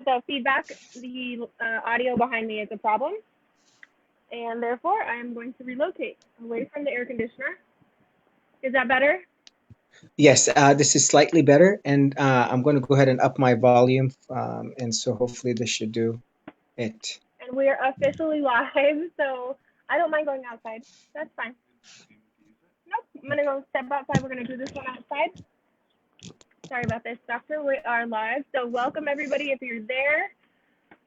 the feedback, the audio behind me is a problem, and therefore I am going to relocate away from the air conditioner. Is that better? Yes, this is slightly better, and I'm going to go ahead and up my volume, and so hopefully this should do it. And we are officially live, so I don't mind going outside. That's fine. Nope, I'm gonna Okay. go step outside. We're gonna do this one outside. Sorry about this, Doctor. We are live, so welcome everybody if you're there.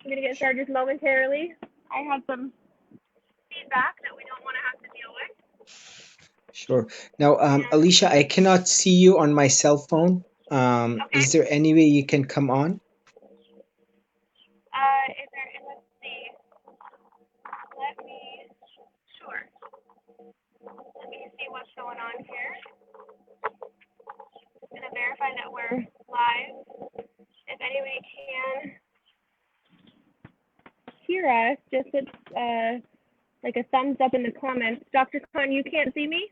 We're gonna get started just momentarily. I have some feedback that we don't want to have to deal with. Sure. Now, And Alicia, I cannot see you on my cell phone. okay, Is there any way you can come on? is there? Let's see. Let me. Sure. Let me see what's going on here. I'm gonna verify that we're live. If anybody can hear us, just put like a thumbs up in the comments. Dr. Khan, you can't see me?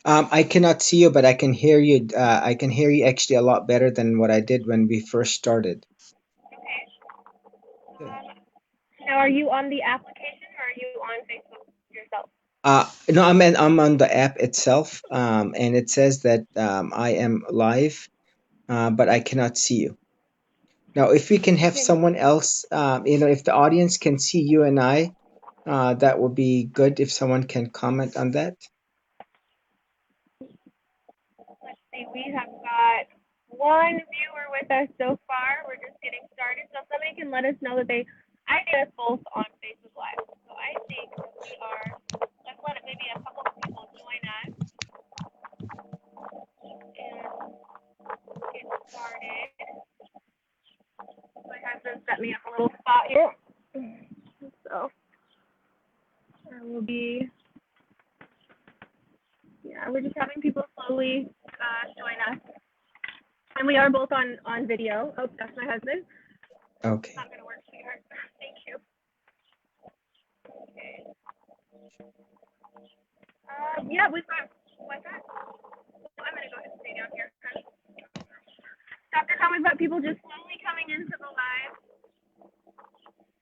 I cannot see you, but I can hear you. I can hear you actually a lot better than what I did when we first started. Okay. Yeah. Now, are you on the application or are you on Facebook yourself? No, I'm on the app itself, and it says that I am live, but I cannot see you. Now, if we can have Okay. someone else, if the audience can see you and I, that would be good if someone can comment on that. Let's see. We have got one viewer with us so far. We're just getting started. So if somebody can let us know that I see us both on Facebook Live. So I think we are, let's let it maybe a couple of people join us and get started. My husband set me up a little spot here. So I will be, yeah, we're just having people slowly join us. And we are both on video. Oh, that's my husband. It's Okay. not going to work, sweetheart. Thank you. Okay. Yeah, we've got, what's that? I'm going to go ahead and stay down here. Dr. Khan, we've got people just slowly coming into the live.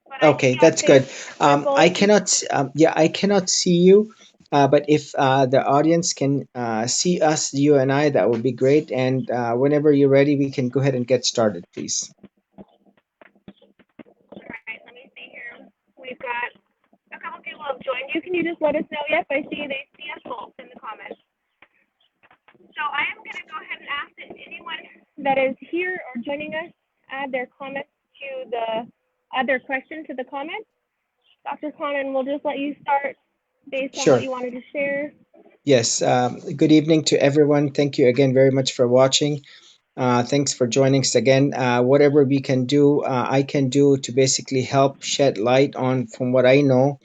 But I Okay, see on that's good. Facebook we're I both. cannot, yeah, I cannot see you, but if the audience can see us, you and I, that would be great. And whenever you're ready, we can go ahead and get started, please. All right, let me see here. We've got a couple people have joined you. Can you just let us know? Yep, I see they see us both in the comments. So I am going to go ahead and ask that anyone that is here or joining us add their comments to add their question to the comments. Dr. Conan, we'll just let you start based on what Sure. you wanted to share. Yes. Good evening to everyone. Thank you again very much for watching. Thanks for joining us again. Whatever we can do, I can do to basically help shed light on from what I know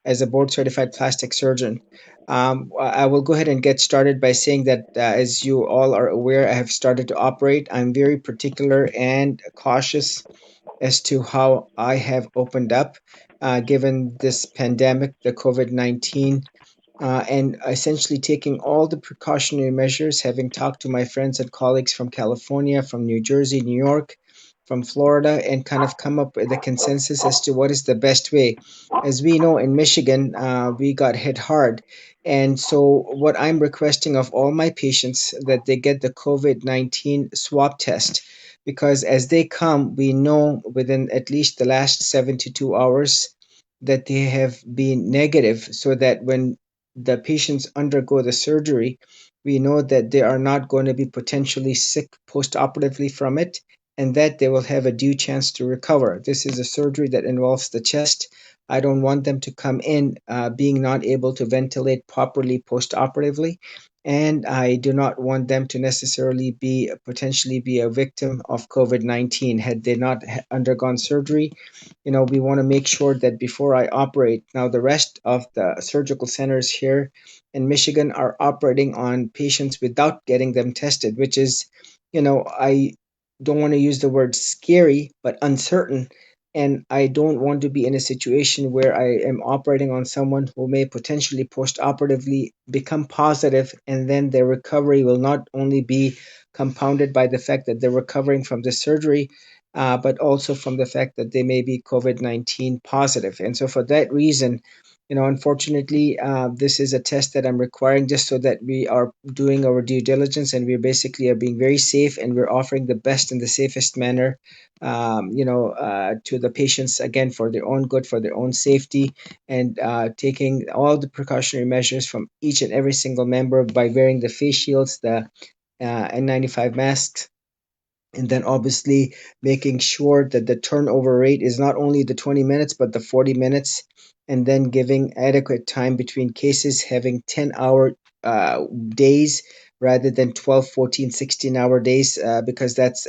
as a board certified plastic surgeon. I will go ahead and get started by saying that, as you all are aware, I have started to operate. I'm very particular and cautious as to how I have opened up, given this pandemic, the COVID 19, and essentially taking all the precautionary measures, having talked to my friends and colleagues from California, from New Jersey, New York, from Florida, and kind of come up with a consensus as to what is the best way. As we know, in Michigan, we got hit hard. And so, what I'm requesting of all my patients that they get the COVID 19 swab test, because as they come, we know within at least the last 72 hours that they have been negative, so that when the patients undergo the surgery, we know that they are not going to be potentially sick post-operatively from it, and that they will have a due chance to recover. This is a surgery that involves the chest. I don't want them to come in being not able to ventilate properly post-operatively, and I do not want them to necessarily be potentially be a victim of COVID-19 had they not undergone surgery. We want to make sure that before I operate, now the rest of the surgical centers here in Michigan are operating on patients without getting them tested, which is, I don't want to use the word scary, but uncertain. And I don't want to be in a situation where I am operating on someone who may potentially post-operatively become positive, and then their recovery will not only be compounded by the fact that they're recovering from the surgery, but also from the fact that they may be COVID-19 positive. And so for that reason, unfortunately, this is a test that I'm requiring just so that we are doing our due diligence and we basically are being very safe and we're offering the best and the safest manner, to the patients, again, for their own good, for their own safety, and taking all the precautionary measures from each and every single member by wearing the face shields, the N95 masks, and then obviously making sure that the turnover rate is not only the 20 minutes but the 40 minutes, and then giving adequate time between cases, having 10-hour days rather than 12, 14, 16-hour days, because that's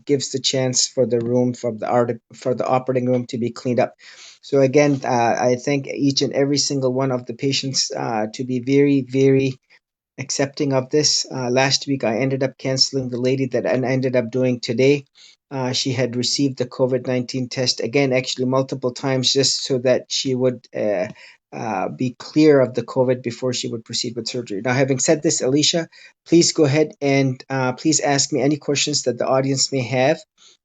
gives the chance for the room for the operating room to be cleaned up. So again, I thank each and every single one of the patients to be very, very accepting of this. Last week, I ended up canceling the lady that I ended up doing today. She had received the COVID-19 test again, actually multiple times, just so that she would be clear of the COVID before she would proceed with surgery. Now, having said this, Alicia, please go ahead and please ask me any questions that the audience may have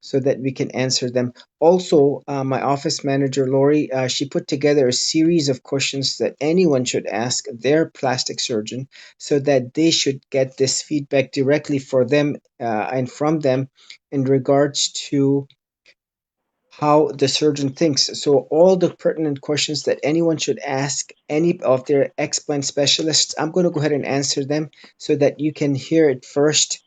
so that we can answer them. Also, my office manager, Lori, she put together a series of questions that anyone should ask their plastic surgeon so that they should get this feedback directly for them and from them in regards to how the surgeon thinks. So all the pertinent questions that anyone should ask any of their explant specialists, I'm going to go ahead and answer them so that you can hear it first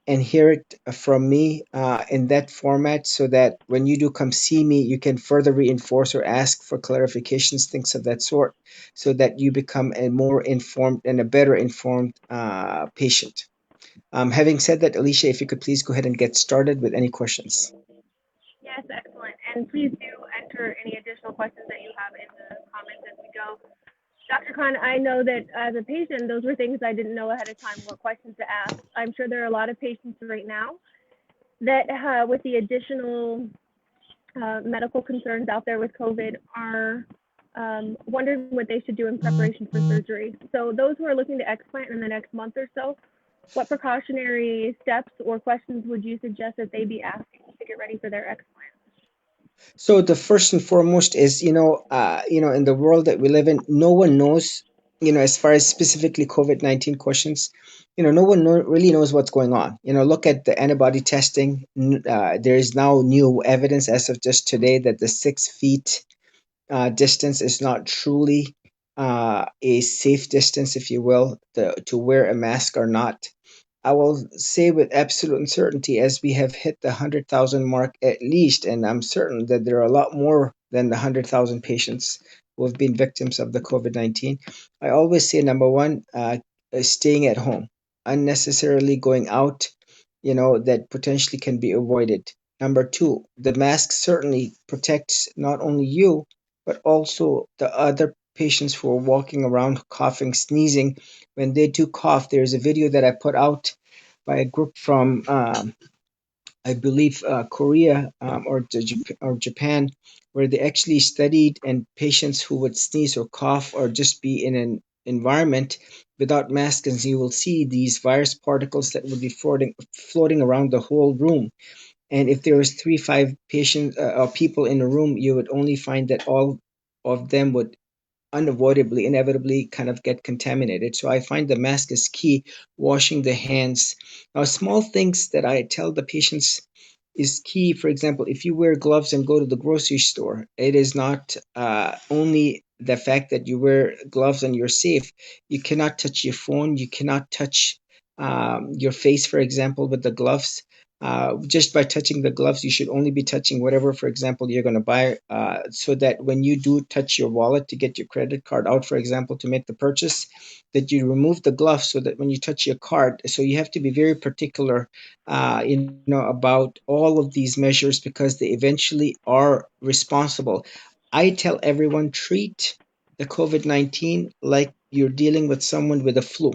and hear it from me in that format, so that when you do come see me, you can further reinforce or ask for clarifications, things of that sort, so that you become a more informed and a better informed patient. Having said that, Alicia, if you could please go ahead and get started with any questions. Yes, excellent. And please do enter any additional questions that you have in the comments as we go. Dr. Khan, I know that as a patient, those were things I didn't know ahead of time, what questions to ask. I'm sure there are a lot of patients right now that, with the additional medical concerns out there with COVID, are wondering what they should do in preparation for surgery. So, those who are looking to explant in the next month or so, what precautionary steps or questions would you suggest that they be asking to get ready for their explant? So the first and foremost is, in the world that we live in, no one knows, as far as specifically COVID-19 questions, no one really knows what's going on. Look at the antibody testing. There is now new evidence as of just today that the 6 feet distance is not truly a safe distance, if you will, to wear a mask or not. I will say with absolute certainty, as we have hit the 100,000 mark at least, and I'm certain that there are a lot more than the 100,000 patients who have been victims of the COVID-19. I always say, number one, staying at home, unnecessarily going out, that potentially can be avoided. Number two, the mask certainly protects not only you, but also the other patients who are walking around coughing, sneezing. When they do cough, there's a video that I put out by a group from, I believe, Korea, or Japan, where they actually studied and patients who would sneeze or cough or just be in an environment without masks, and you will see these virus particles that would be floating around the whole room. And if there was 3, 5 patients or people in a room, you would only find that all of them would unavoidably, inevitably kind of get contaminated. So I find the mask is key, washing the hands. Now, small things that I tell the patients is key. For example, if you wear gloves and go to the grocery store, it is not only the fact that you wear gloves and you're safe. You cannot touch your phone. You cannot touch your face, for example, with the gloves. Just by touching the gloves, you should only be touching whatever, for example, you're going to buy, so that when you do touch your wallet to get your credit card out, for example, to make the purchase, that you remove the gloves so that when you touch your card, so you have to be very particular, about all of these measures because they eventually are responsible. I tell everyone treat the COVID-19 like you're dealing with someone with a flu,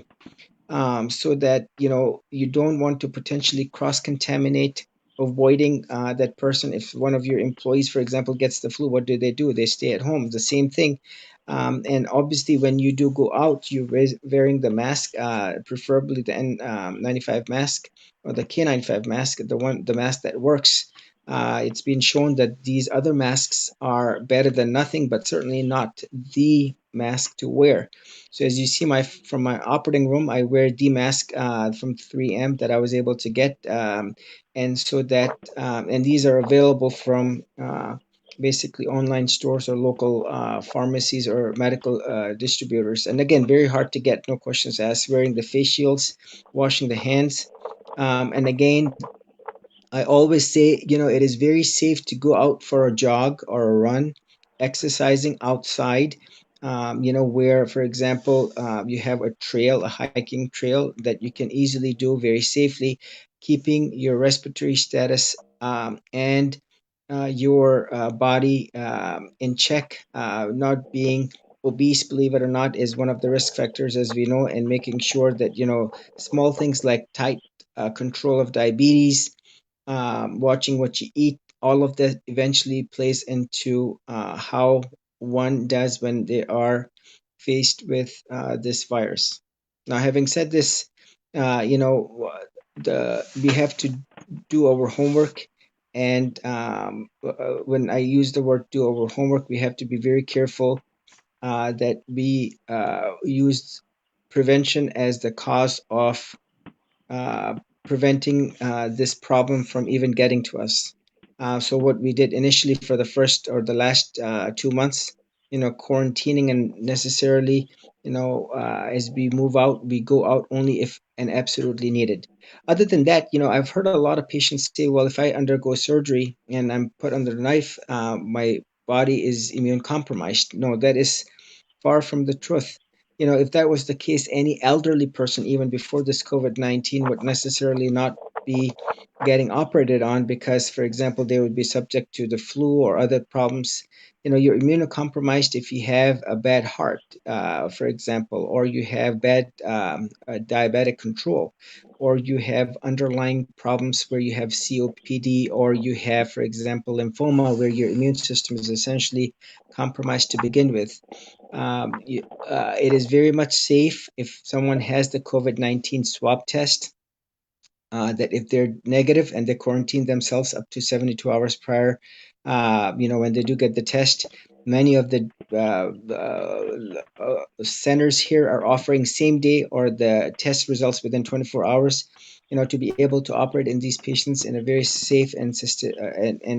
so that you don't want to potentially cross contaminate, avoiding that person. If one of your employees, for example, gets the flu, what do? They stay at home. The same thing. And obviously, when you do go out, you're wearing the mask, preferably the N95 mask or the K95 mask, the mask that works. It's been shown that these other masks are better than nothing, but certainly not the mask to wear. So as you see, my from my operating room, I wear the mask from 3M that I was able to get, and so that and these are available from basically online stores or local pharmacies or medical distributors. And again, very hard to get, no questions asked. Wearing the face shields, washing the hands, and again, I always say, it is very safe to go out for a jog or a run, exercising outside. Where, for example, you have a trail, a hiking trail that you can easily do very safely, keeping your respiratory status and your body in check. Not being obese, believe it or not, is one of the risk factors, as we know, and making sure that, small things like tight control of diabetes, watching what you eat, all of that eventually plays into how one does when they are faced with this virus. Now, having said this, we have to do our homework, and when I use the word do our homework, we have to be very careful that we use prevention as the cause of uh, preventing this problem from even getting to us. So what we did initially for the first or the last 2 months, quarantining and necessarily, as we move out, we go out only if and absolutely needed. Other than that, I've heard a lot of patients say, well, if I undergo surgery and I'm put under the knife, my body is immune compromised. No, that is far from the truth. If that was the case, any elderly person, even before this COVID 19, would necessarily not be getting operated on because, for example, they would be subject to the flu or other problems. You're immunocompromised if you have a bad heart, for example, or you have bad diabetic control, or you have underlying problems where you have COPD, or you have, for example, lymphoma, where your immune system is essentially compromised to begin with. It is very much safe if someone has the COVID 19 swab test, that if they're negative and they quarantine themselves up to 72 hours prior, when they do get the test, many of the centers here are offering same day or the test results within 24 hours, to be able to operate in these patients in a very safe and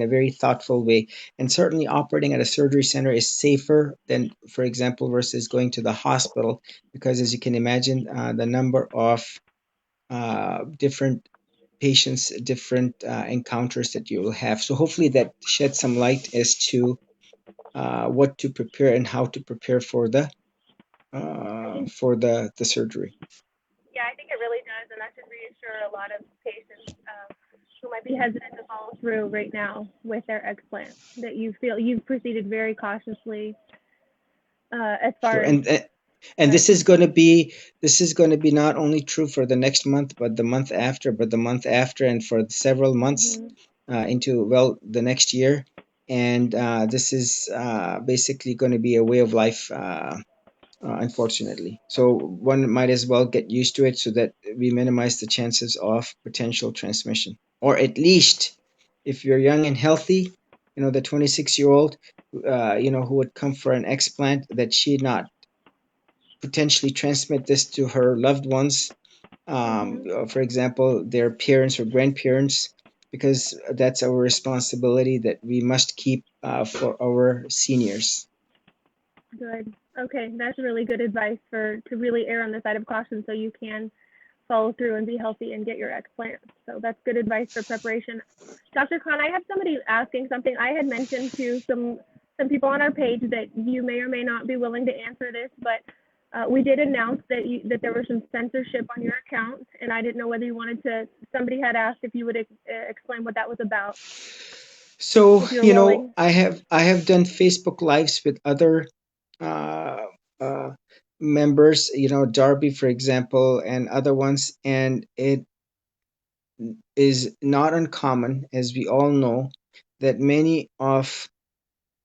a very thoughtful way. And certainly operating at a surgery center is safer than, for example, versus going to the hospital, because as you can imagine, the number of different patients, different encounters that you will have. So hopefully that sheds some light as to what to prepare and how to prepare I think, for the surgery. yeah, I think it really does, and that should reassure a lot of patients who might be hesitant to follow through right now with their explant. That you feel you've proceeded very cautiously as Sure, far as and that. this is going to be not only true for the next month, but the month after, and for several months Mm-hmm. into, well, the next year. And this is basically going to be a way of life, unfortunately. So one might as well get used to it so that we minimize the chances of potential transmission. Or at least, if you're young and healthy, the 26-year-old, who would come for an explant, that she not potentially transmit this to her loved ones, Mm-hmm. for example, their parents or grandparents, because that's our responsibility that we must keep for our seniors. Good. Okay, that's really good advice for to really err on the side of caution so you can follow through and be healthy and get your explant. So that's good advice for preparation. Dr. Khan, I have somebody asking something. I had mentioned to some people on our page that you may or may not be willing to answer this, but we did announce that there was some censorship on your account, and I didn't know whether you wanted to. Somebody had asked if you would explain what that was about, So, if you're willing. I have done Facebook lives with other uh, uh, members, Darby, for example, and other ones, and it is not uncommon, as we all know, that many of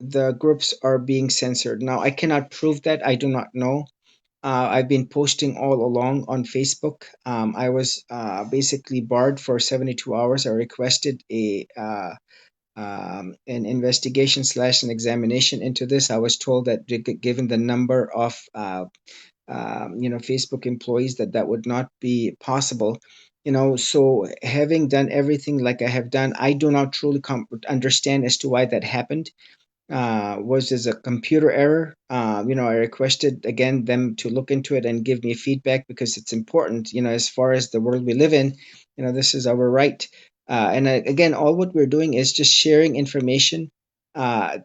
the groups are being censored. Now, I cannot prove that. I do not know. I've been posting all along on Facebook. I was basically barred for 72 hours. I requested a an investigation slash an examination into this. I was told that given the number of Facebook employees, that that would not be possible. So having done everything like I have done, I do not truly understand as to why that happened. Was this a computer error? I requested again them to look into it and give me feedback because it's important. As far as the world we live in, this is our right. And again, all what we're doing is just sharing information,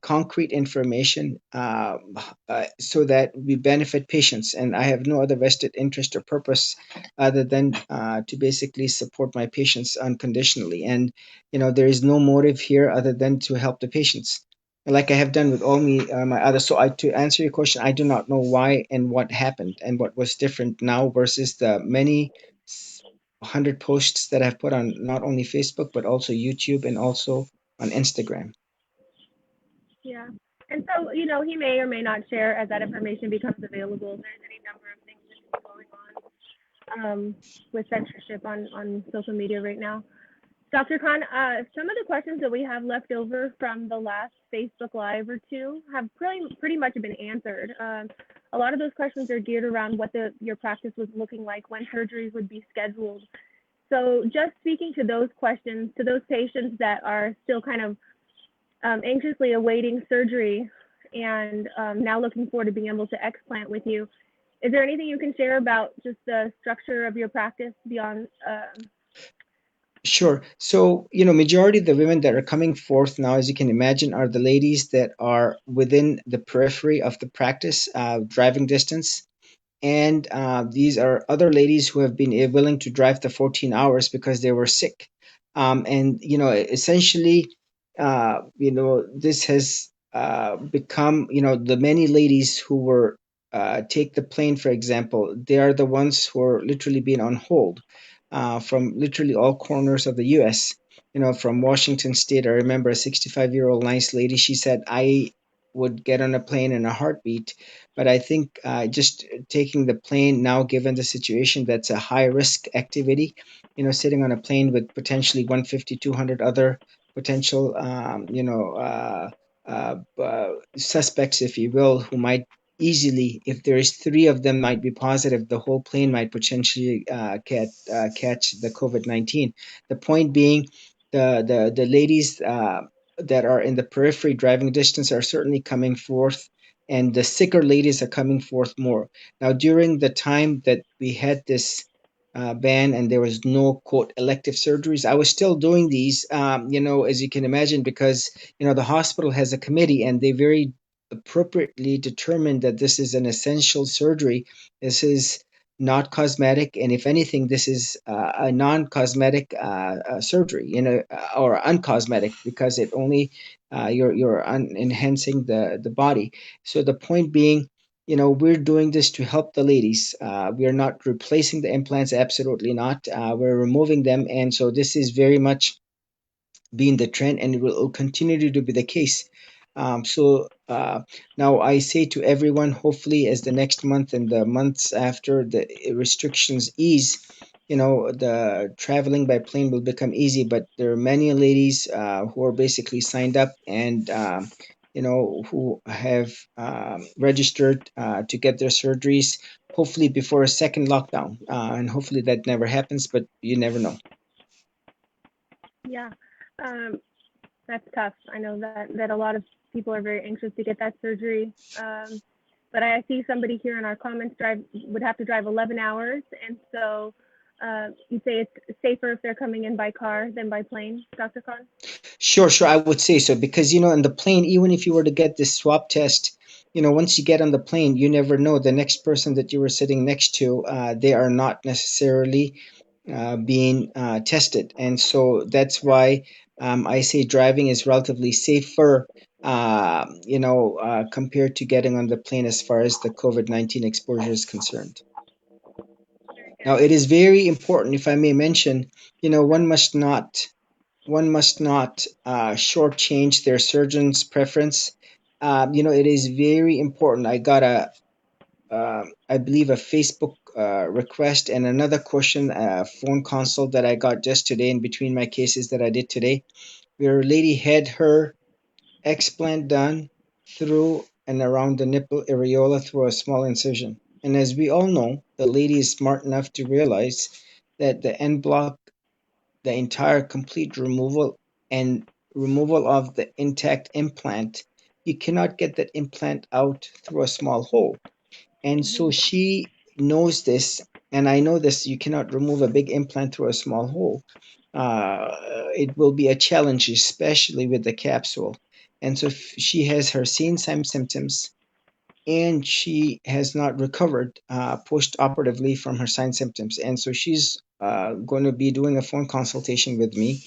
concrete information, so that we benefit patients. And I have no other vested interest or purpose other than to basically support my patients unconditionally. And there is no motive here other than to help the patients like I have done with all my other. So to answer your question, I do not know why and what happened and what was different now versus the many 100 posts that I've put on not only Facebook but also YouTube and also on Instagram. Yeah. And so, he may or may not share as that information becomes available. There's any number of things that are going with censorship on social media right now. Dr. Khan, some of the questions that we have left over from the last Facebook Live or two have pretty much been answered. A lot of those questions are geared around what your practice was looking like, when surgeries would be scheduled. So just speaking to those questions, to those patients that are still kind of anxiously awaiting surgery and now looking forward to being able to explant with you, is there anything you can share about just the structure of your practice beyond? Sure. So, majority of the women that are coming forth now, as you can imagine, are the ladies that are within the periphery of the practice, driving distance. And these are other ladies who have been willing to drive the 14 hours because they were sick. And essentially, this has become, the many ladies who were take the plane, for example, they are the ones who are literally being on hold from literally all corners of the U.S. From Washington State. I remember a 65-year-old nice lady. She said, "I would get on a plane in a heartbeat." But I think just taking the plane now, given the situation, that's a high risk activity. Sitting on a plane with potentially 150, 200 other potential, suspects, if you will, who might easily, if there is three of them might be positive, the whole plane might potentially catch the COVID-19. The point being, the ladies that are in the periphery driving distance are certainly coming forth, and the sicker ladies are coming forth more. Now, during the time that we had this ban and there was no quote elective surgeries, I was still doing these, as you can imagine, because the hospital has a committee and they very appropriately determined that this is an essential surgery. This is not cosmetic, and if anything, this is a non-cosmetic surgery, or uncosmetic, because it only you're enhancing the body. So the point being, we're doing this to help the ladies. We are not replacing the implants, absolutely not. We're removing them, and so this is very much being the trend, and it will continue to be the case. So now I say to everyone, hopefully, as the next month and the months after the restrictions ease, the traveling by plane will become easy. But there are many ladies who are basically signed up and who have registered to get their surgeries, hopefully before a second lockdown, and hopefully that never happens. But you never know. Yeah, um, that's tough. I know that a lot of people are very anxious to get that surgery. But I see somebody here in our comments would have to drive 11 hours, and so you say it's safer if they're coming in by car than by plane, Dr. Khan? Sure, sure. I would say so because, in the plane, even if you were to get this swab test, once you get on the plane, you never know the next person that you were sitting next to, they are not necessarily being tested. And so that's why I say driving is relatively safer, compared to getting on the plane as far as the COVID-19 exposure is concerned. Very Now, good. it is very important, if I may mention, one must not shortchange their surgeon's preference. It is very important. I got I believe, a Facebook request and another question, phone consult that I got just today in between my cases that I did today. where a lady had her explant done through and around the nipple areola through a small incision. And as we all know, the lady is smart enough to realize that the end block, the entire complete removal and removal of the intact implant, you cannot get that implant out through a small hole. And so Mhm. she knows this, and I know this. You cannot remove a big implant through a small hole. It will be a challenge, especially with the capsule. And so if she has her same symptoms, and she has not recovered post-operatively from her sign symptoms. And so she's going to be doing a phone consultation with me.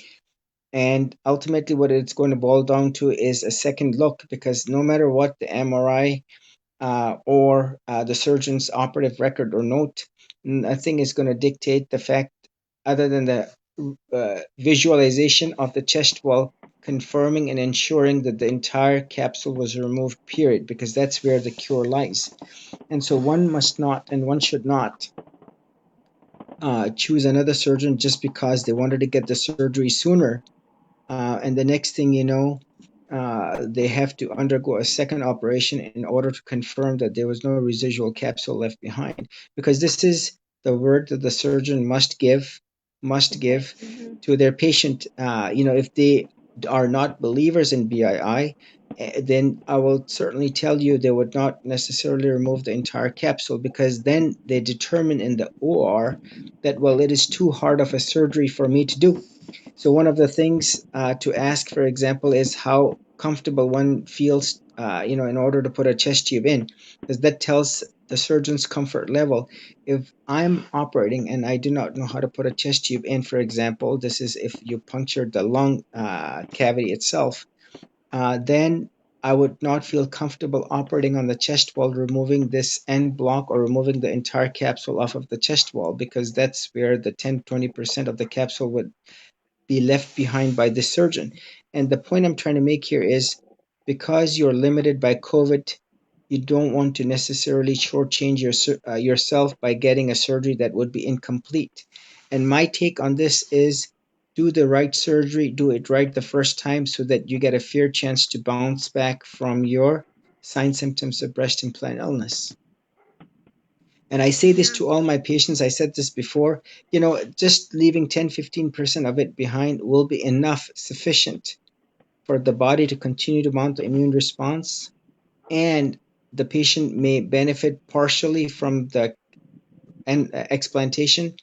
And ultimately, what it's going to boil down to is a second look, because no matter what the MRI or the surgeon's operative record or note, nothing is going to dictate the fact other than the visualization of the chest wall confirming and ensuring that the entire capsule was removed, period, because that's where the cure lies. And so one must not and one should not choose another surgeon just because they wanted to get the surgery sooner, and the next thing you know, they have to undergo a second operation in order to confirm that there was no residual capsule left behind. Because this is the word that the surgeon must give Mhm. to their patient. If they are not believers in BII, then I will certainly tell you they would not necessarily remove the entire capsule, because then they determine in the OR that, well, it is too hard of a surgery for me to do. So one of the things to ask, for example, is how comfortable one feels, in order to put a chest tube in, because that tells the surgeon's comfort level. If I'm operating and I do not know how to put a chest tube in, for example, this is if you punctured the lung cavity itself, then I would not feel comfortable operating on the chest wall, removing this end block or removing the entire capsule off of the chest wall, because that's where the 10-20% of the capsule would be left behind by the surgeon. And the point I'm trying to make here is, because you're limited by COVID, you don't want to necessarily shortchange yourself by getting a surgery that would be incomplete. And my take on this is, do the right surgery, do it right the first time, so that you get a fair chance to bounce back from your sign symptoms of breast implant illness. And I say this Yeah. to all my patients. I said this before, just leaving 10-15% of it behind will be enough, sufficient for the body to continue to mount the immune response. And the patient may benefit partially from the explantation,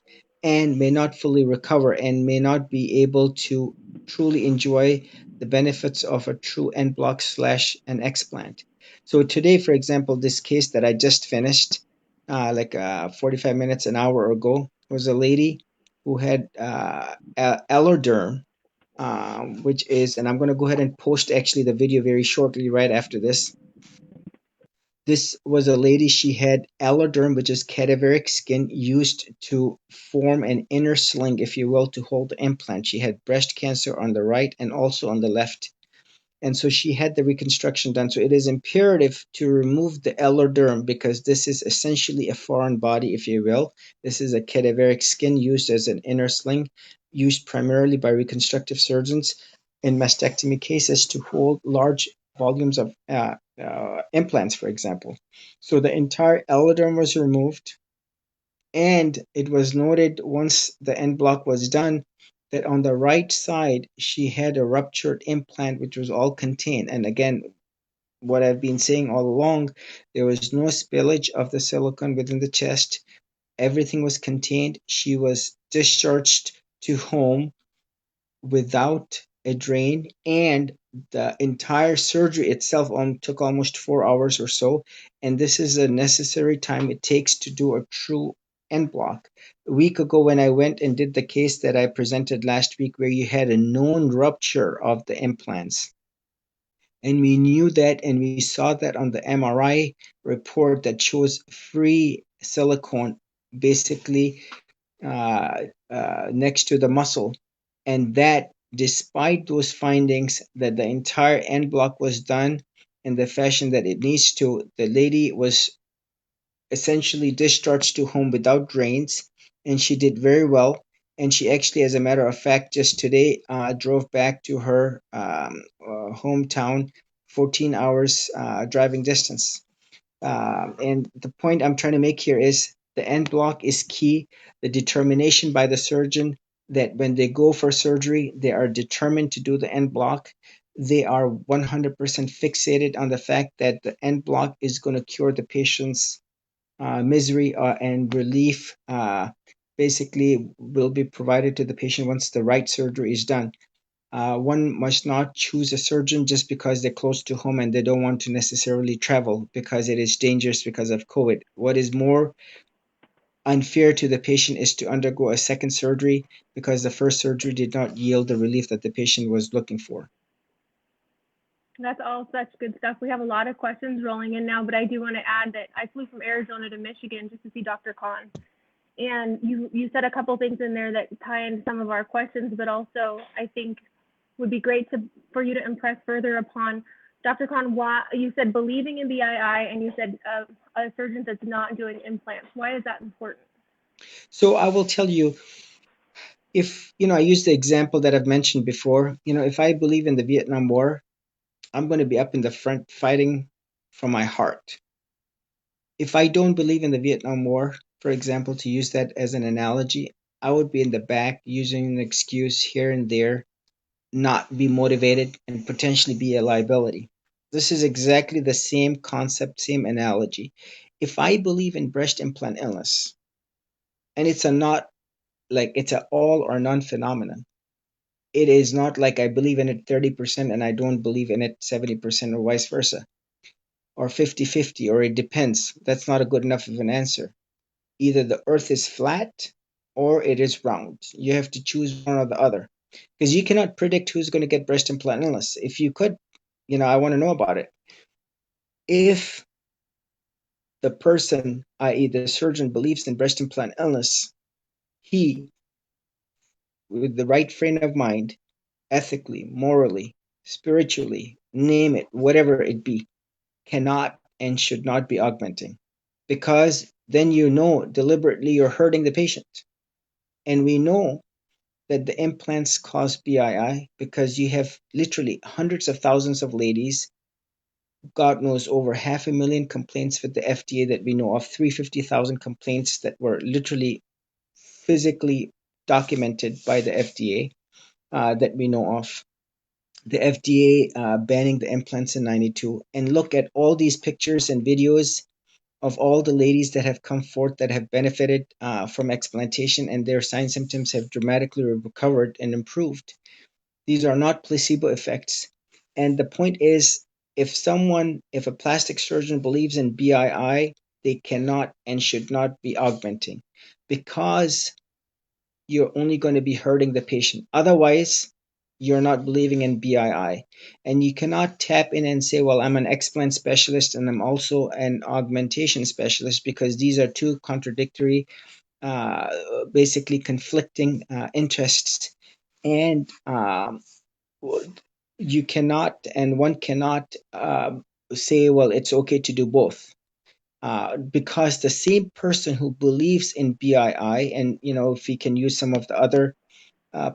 and may not fully recover and may not be able to truly enjoy the benefits of a true end block slash an explant. So today, for example, this case that I just finished, 45 minutes, an hour ago, was a lady who had eloderm, which is, and I'm going to go ahead and post actually the video very shortly right after this. This was a lady, she had alloderm, which is cadaveric skin used to form an inner sling, if you will, to hold the implant. She had breast cancer on the right and also on the left. And so she had the reconstruction done. So it is imperative to remove the eloderm, because this is essentially a foreign body, if you will. This is a cadaveric skin used as an inner sling, used primarily by reconstructive surgeons in mastectomy cases to hold large volumes of implants, for example. So the entire eloderm was removed, and it was noted once the end block was done that on the right side she had a ruptured implant which was all contained. And again, what I've been saying all along, there was no spillage of the silicone within the chest. Everything was contained. She was discharged to home without a drain, and the entire surgery itself took almost 4 hours or so. And this is a necessary time it takes to do a true end block. A week ago, when I went and did the case that I presented last week, where you had a known rupture of the implants, and we knew that, and we saw that on the MRI report that shows free silicone basically next to the muscle, and that despite those findings that the entire end block was done in the fashion that it needs to, the lady was essentially discharged to home without drains, and she did very well. And she actually, as a matter of fact, just today drove back to her hometown, 14 hours driving distance. And the point I'm trying to make here is the end block is key. The determination by the surgeon that when they go for surgery, they are determined to do the end block. They are 100% fixated on the fact that the end block is going to cure the patient's misery and relief. Basically, will be provided to the patient once the right surgery is done. One must not choose a surgeon just because they're close to home and they don't want to necessarily travel because it is dangerous because of COVID. What is more unfair to the patient is to undergo a second surgery because the first surgery did not yield the relief that the patient was looking for. That's all such good stuff. We have a lot of questions rolling in now, but I do want to add that I flew from Arizona to Michigan just to see Dr. Khan. And you said a couple things in there that tie into some of our questions, but also I think would be great for you to impress further upon Dr. Khan. Why you said believing in BII, and you said a surgeon that's not doing implants. Why is that important? So I will tell you, if I use the example that I've mentioned before, if I believe in the Vietnam War, I'm going to be up in the front fighting from my heart. If I don't believe in the Vietnam War, for example, to use that as an analogy, I would be in the back using an excuse here and there, not be motivated, and potentially be a liability. This is exactly the same concept, same analogy. If I believe in breast implant illness, and it's a not like it's a all or none phenomenon, it is not like I believe in it 30% and I don't believe in it 70% or vice versa, or 50-50, or it depends. That's not a good enough of an answer. Either the earth is flat or it is round. You have to choose one or the other because you cannot predict who's going to get breast implant illness. If you could, I want to know about it. If the person, i.e., the surgeon, believes in breast implant illness, he, with the right frame of mind, ethically, morally, spiritually, name it, whatever it be, cannot and should not be augmenting because then deliberately you're hurting the patient. And we know that the implants cause BII because you have literally hundreds of thousands of ladies, God knows over 500,000 complaints with the FDA that we know of, 350,000 complaints that were literally physically documented by the FDA that we know of. The FDA banning the implants in 92. And look at all these pictures and videos of all the ladies that have come forth that have benefited from explantation and their sign symptoms have dramatically recovered and improved. These are not placebo effects. And the point is, if a plastic surgeon believes in BII, they cannot and should not be augmenting because you're only going to be hurting the patient. Otherwise, you're not believing in BII. And you cannot tap in and say, well, I'm an explant specialist and I'm also an augmentation specialist because these are two contradictory, uh, basically conflicting interests. And you cannot, and one cannot say, well, it's okay to do both. Because the same person who believes in BII, and if we can use some of the other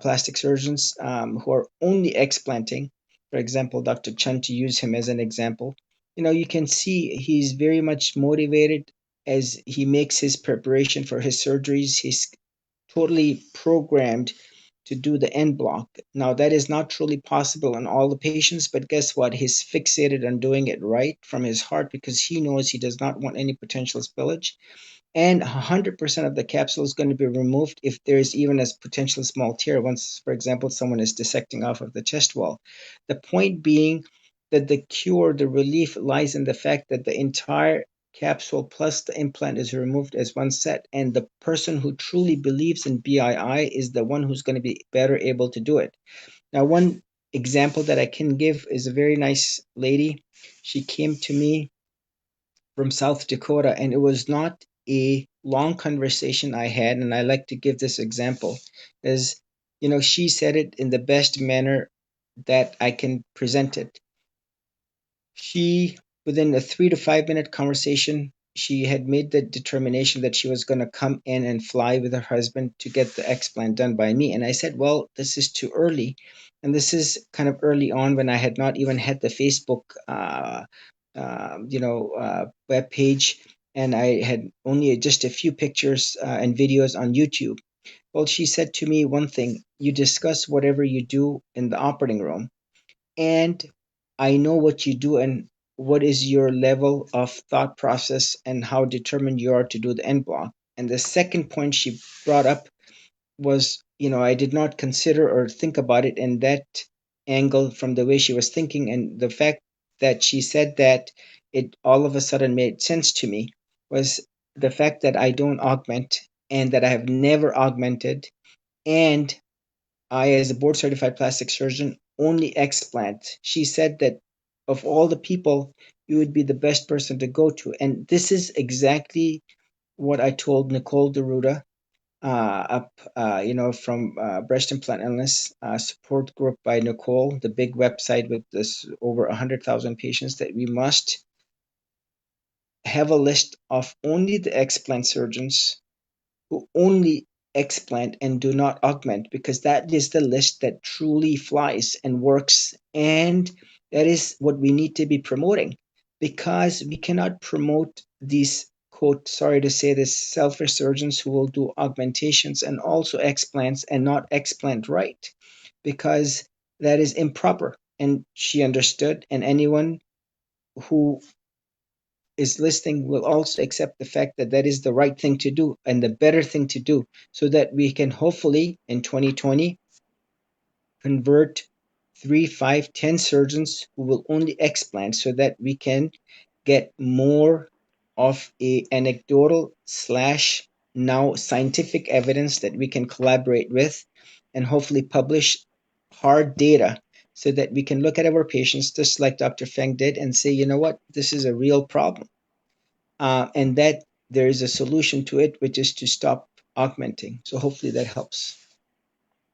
plastic surgeons who are only explanting, for example, Dr. Chun, to use him as an example, you can see he's very much motivated as he makes his preparation for his surgeries. He's totally programmed to do the end block. Now, that is not truly possible in all the patients, but guess what? He's fixated on doing it right from his heart because he knows he does not want any potential spillage. And 100% of the capsule is going to be removed if there is even a potential small tear once, for example, someone is dissecting off of the chest wall. The point being that the cure, the relief lies in the fact that the entire capsule plus the implant is removed as one set. And the person who truly believes in BII is the one who's going to be better able to do it. Now, one example that I can give is a very nice lady. She came to me from South Dakota, and it was not a long conversation I had. And I like to give this example, as she said it in the best manner that I can present it. She, within a 3 to 5 minute conversation, she had made the determination that she was going to come in and fly with her husband to get the explant done by me. And I said, well, this is too early. And this is kind of early on when I had not even had the Facebook, web page, and I had only just a few pictures and videos on YouTube. Well, she said to me one thing: you discuss whatever you do in the operating room, and I know what you do and what is your level of thought process and how determined you are to do the end block. And the second point she brought up was, I did not consider or think about it in that angle from the way she was thinking. And the fact that she said that, it all of a sudden made sense to me, was the fact that I don't augment and that I have never augmented. And I, as a board certified plastic surgeon, only explant. She said that of all the people, you would be the best person to go to. And this is exactly what I told Nicole Deruda, from Breast Implant Illness Support Group by Nicole, the big website with this over 100,000 patients, that we must have a list of only the explant surgeons who only explant and do not augment, because that is the list that truly flies and works, and that is what we need to be promoting, because we cannot promote these, quote, sorry to say this, selfish surgeons who will do augmentations and also explants and not explant right, because that is improper. And she understood, and anyone who is listening will also accept the fact that that is the right thing to do and the better thing to do, so that we can hopefully in 2020 convert 3, 5, 10 surgeons who will only explant, so that we can get more of a anecdotal slash now scientific evidence that we can collaborate with, and hopefully publish hard data, so that we can look at our patients just like Dr. Feng did and say, you know what, this is a real problem, and that there is a solution to it, which is to stop augmenting. So hopefully that helps.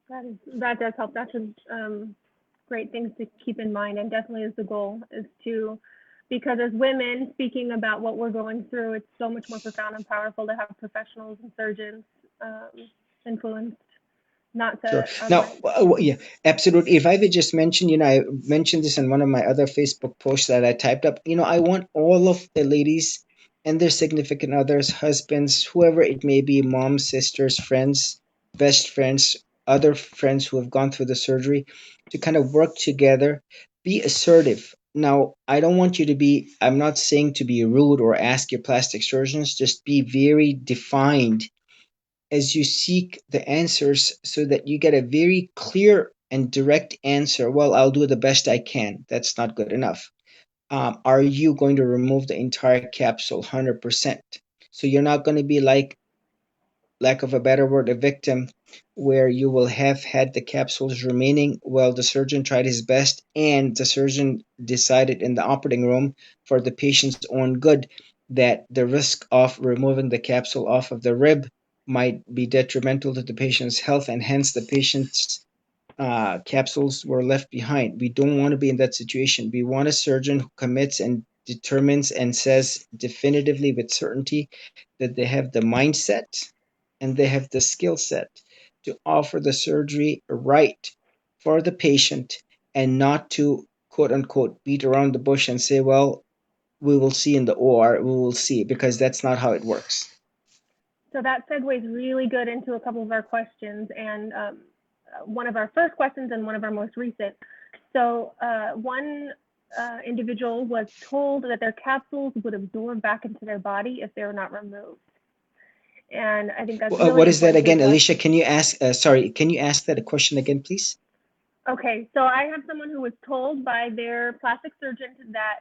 That does help. That's a great things to keep in mind, and definitely is the goal, is to, because as women speaking about what we're going through, it's so much more profound and powerful to have professionals and surgeons influenced not Sure. to Now, augment. yeah, absolutely. If I could just mention, I mentioned this in one of my other Facebook posts that I typed up. I want all of the ladies and their significant others, husbands, whoever it may be, moms, sisters, friends, best friends, other friends who have gone through the surgery, to kind of work together, be assertive. Now, I don't want you to be, I'm not saying to be rude or ask your plastic surgeons, just be very defined as you seek the answers, so that you get a very clear and direct answer. Well, I'll do the best I can. That's not good enough. Are you going to remove the entire capsule 100%? So you're not going to be like, lack of a better word, a victim, where you will have had the capsules remaining. Well, the surgeon tried his best, and the surgeon decided in the operating room, for the patient's own good, that the risk of removing the capsule off of the rib might be detrimental to the patient's health, and hence the patient's capsules were left behind. We don't want to be in that situation. We want a surgeon who commits and determines and says definitively with certainty that they have the mindset and they have the skill set to offer the surgery right for the patient, and not to, quote unquote, beat around the bush and say, well, we will see in the OR, we will see, because that's not how it works. So that segues really good into a couple of our questions, and one of our first questions and one of our most recent. So one individual was told that their capsules would absorb back into their body if they were not removed. And I think that's really What is that important to again, address. Alicia? Can you ask, sorry, can you ask that a question again, please? Okay, so I have someone who was told by their plastic surgeon that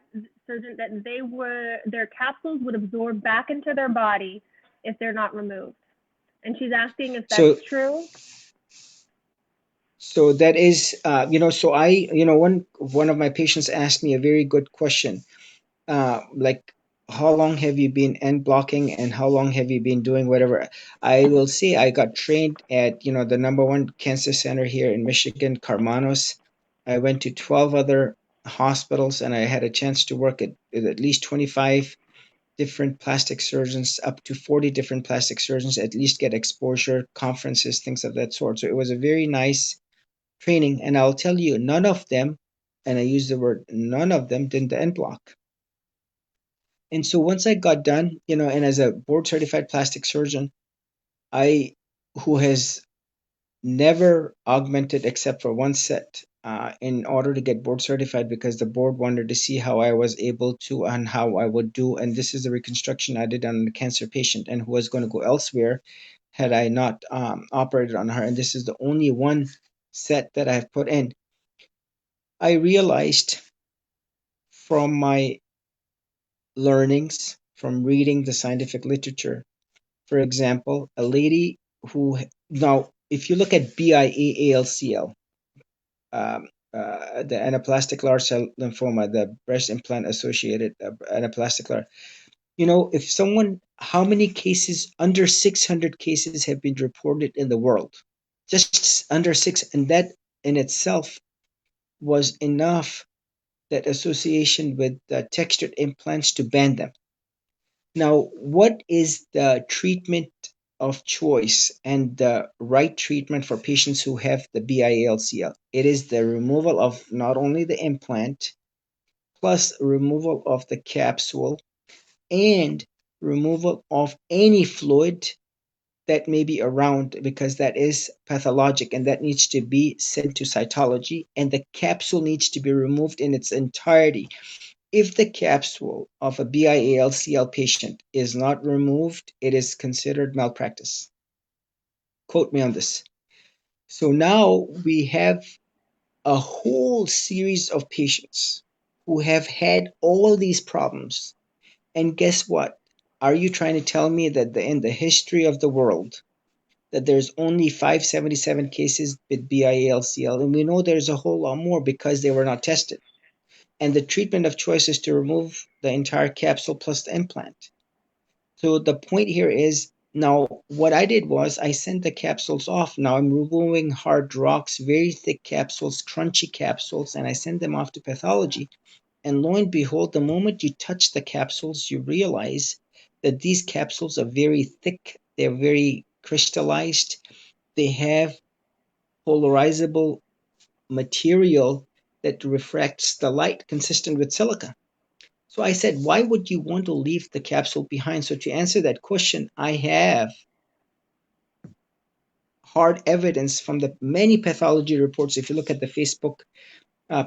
their capsules would absorb back into their body if they're not removed. And she's asking if that's So, true. so that is, so I, one of my patients asked me a very good question. Like, how long have you been end blocking, and how long have you been doing whatever? I will say I got trained at, the number one cancer center here in Michigan, Carmanos. I went to 12 other hospitals, and I had a chance to work at least 25 different plastic surgeons, up to 40 different plastic surgeons, at least get exposure, conferences, things of that sort. So it was a very nice training. And I'll tell you, none of them, and I use the word none of them, did the end block. And so once I got done, and as a board certified plastic surgeon, I, who has never augmented except for one set, in order to get board certified, because the board wanted to see how I was able to and how I would do. And this is the reconstruction I did on a cancer patient and who was going to go elsewhere had I not operated on her. And this is the only one set that I've put in. I realized from my learnings from reading the scientific literature, for example, a lady who, now, if you look at BII ALCL, the anaplastic large cell lymphoma, the breast implant associated anaplastic large, if someone, how many cases, under 600 cases have been reported in the world? Just under six. And that in itself was enough, that association with the textured implants, to ban them. Now, what is the treatment of choice and the right treatment for patients who have the BIALCL? It is the removal of not only the implant, plus removal of the capsule and removal of any fluid that may be around, because that is pathologic and that needs to be sent to cytology, and the capsule needs to be removed in its entirety. If the capsule of a BIALCL patient is not removed, it is considered malpractice. Quote me on this. So now we have a whole series of patients who have had all these problems. And guess what? Are you trying to tell me that in the history of the world, that there's only 577 cases with BIALCL, and we know there's a whole lot more because they were not tested? And the treatment of choice is to remove the entire capsule plus the implant. So the point here is, now what I did was I sent the capsules off. Now I'm removing hard rocks, very thick capsules, crunchy capsules, and I send them off to pathology. And lo and behold, the moment you touch the capsules, you realize that these capsules are very thick, they're very crystallized, they have polarizable material that refracts the light consistent with silica. So I said, why would you want to leave the capsule behind? So to answer that question, I have hard evidence from the many pathology reports. If you look at the Facebook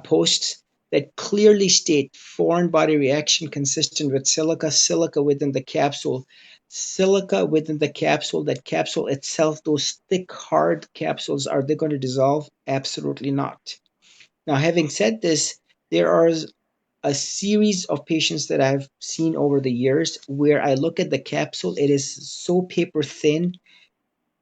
posts that clearly state foreign body reaction consistent with silica, silica within the capsule, silica within the capsule, that capsule itself, those thick, hard capsules, are they going to dissolve? Absolutely not. Now, having said this, there are a series of patients that I've seen over the years where I look at the capsule, it is so paper thin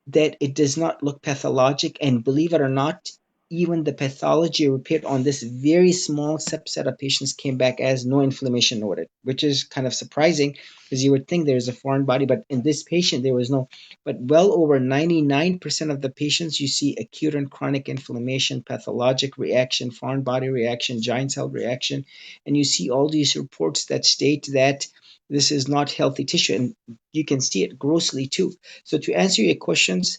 that it does not look pathologic. And believe it or not, even the pathology report on this very small subset of patients came back as no inflammation noted, which is kind of surprising because you would think there's a foreign body, but in this patient, there was no. But well over 99% of the patients, you see acute and chronic inflammation, pathologic reaction, foreign body reaction, giant cell reaction. And you see all these reports that state that this is not healthy tissue. And you can see it grossly too. So to answer your questions,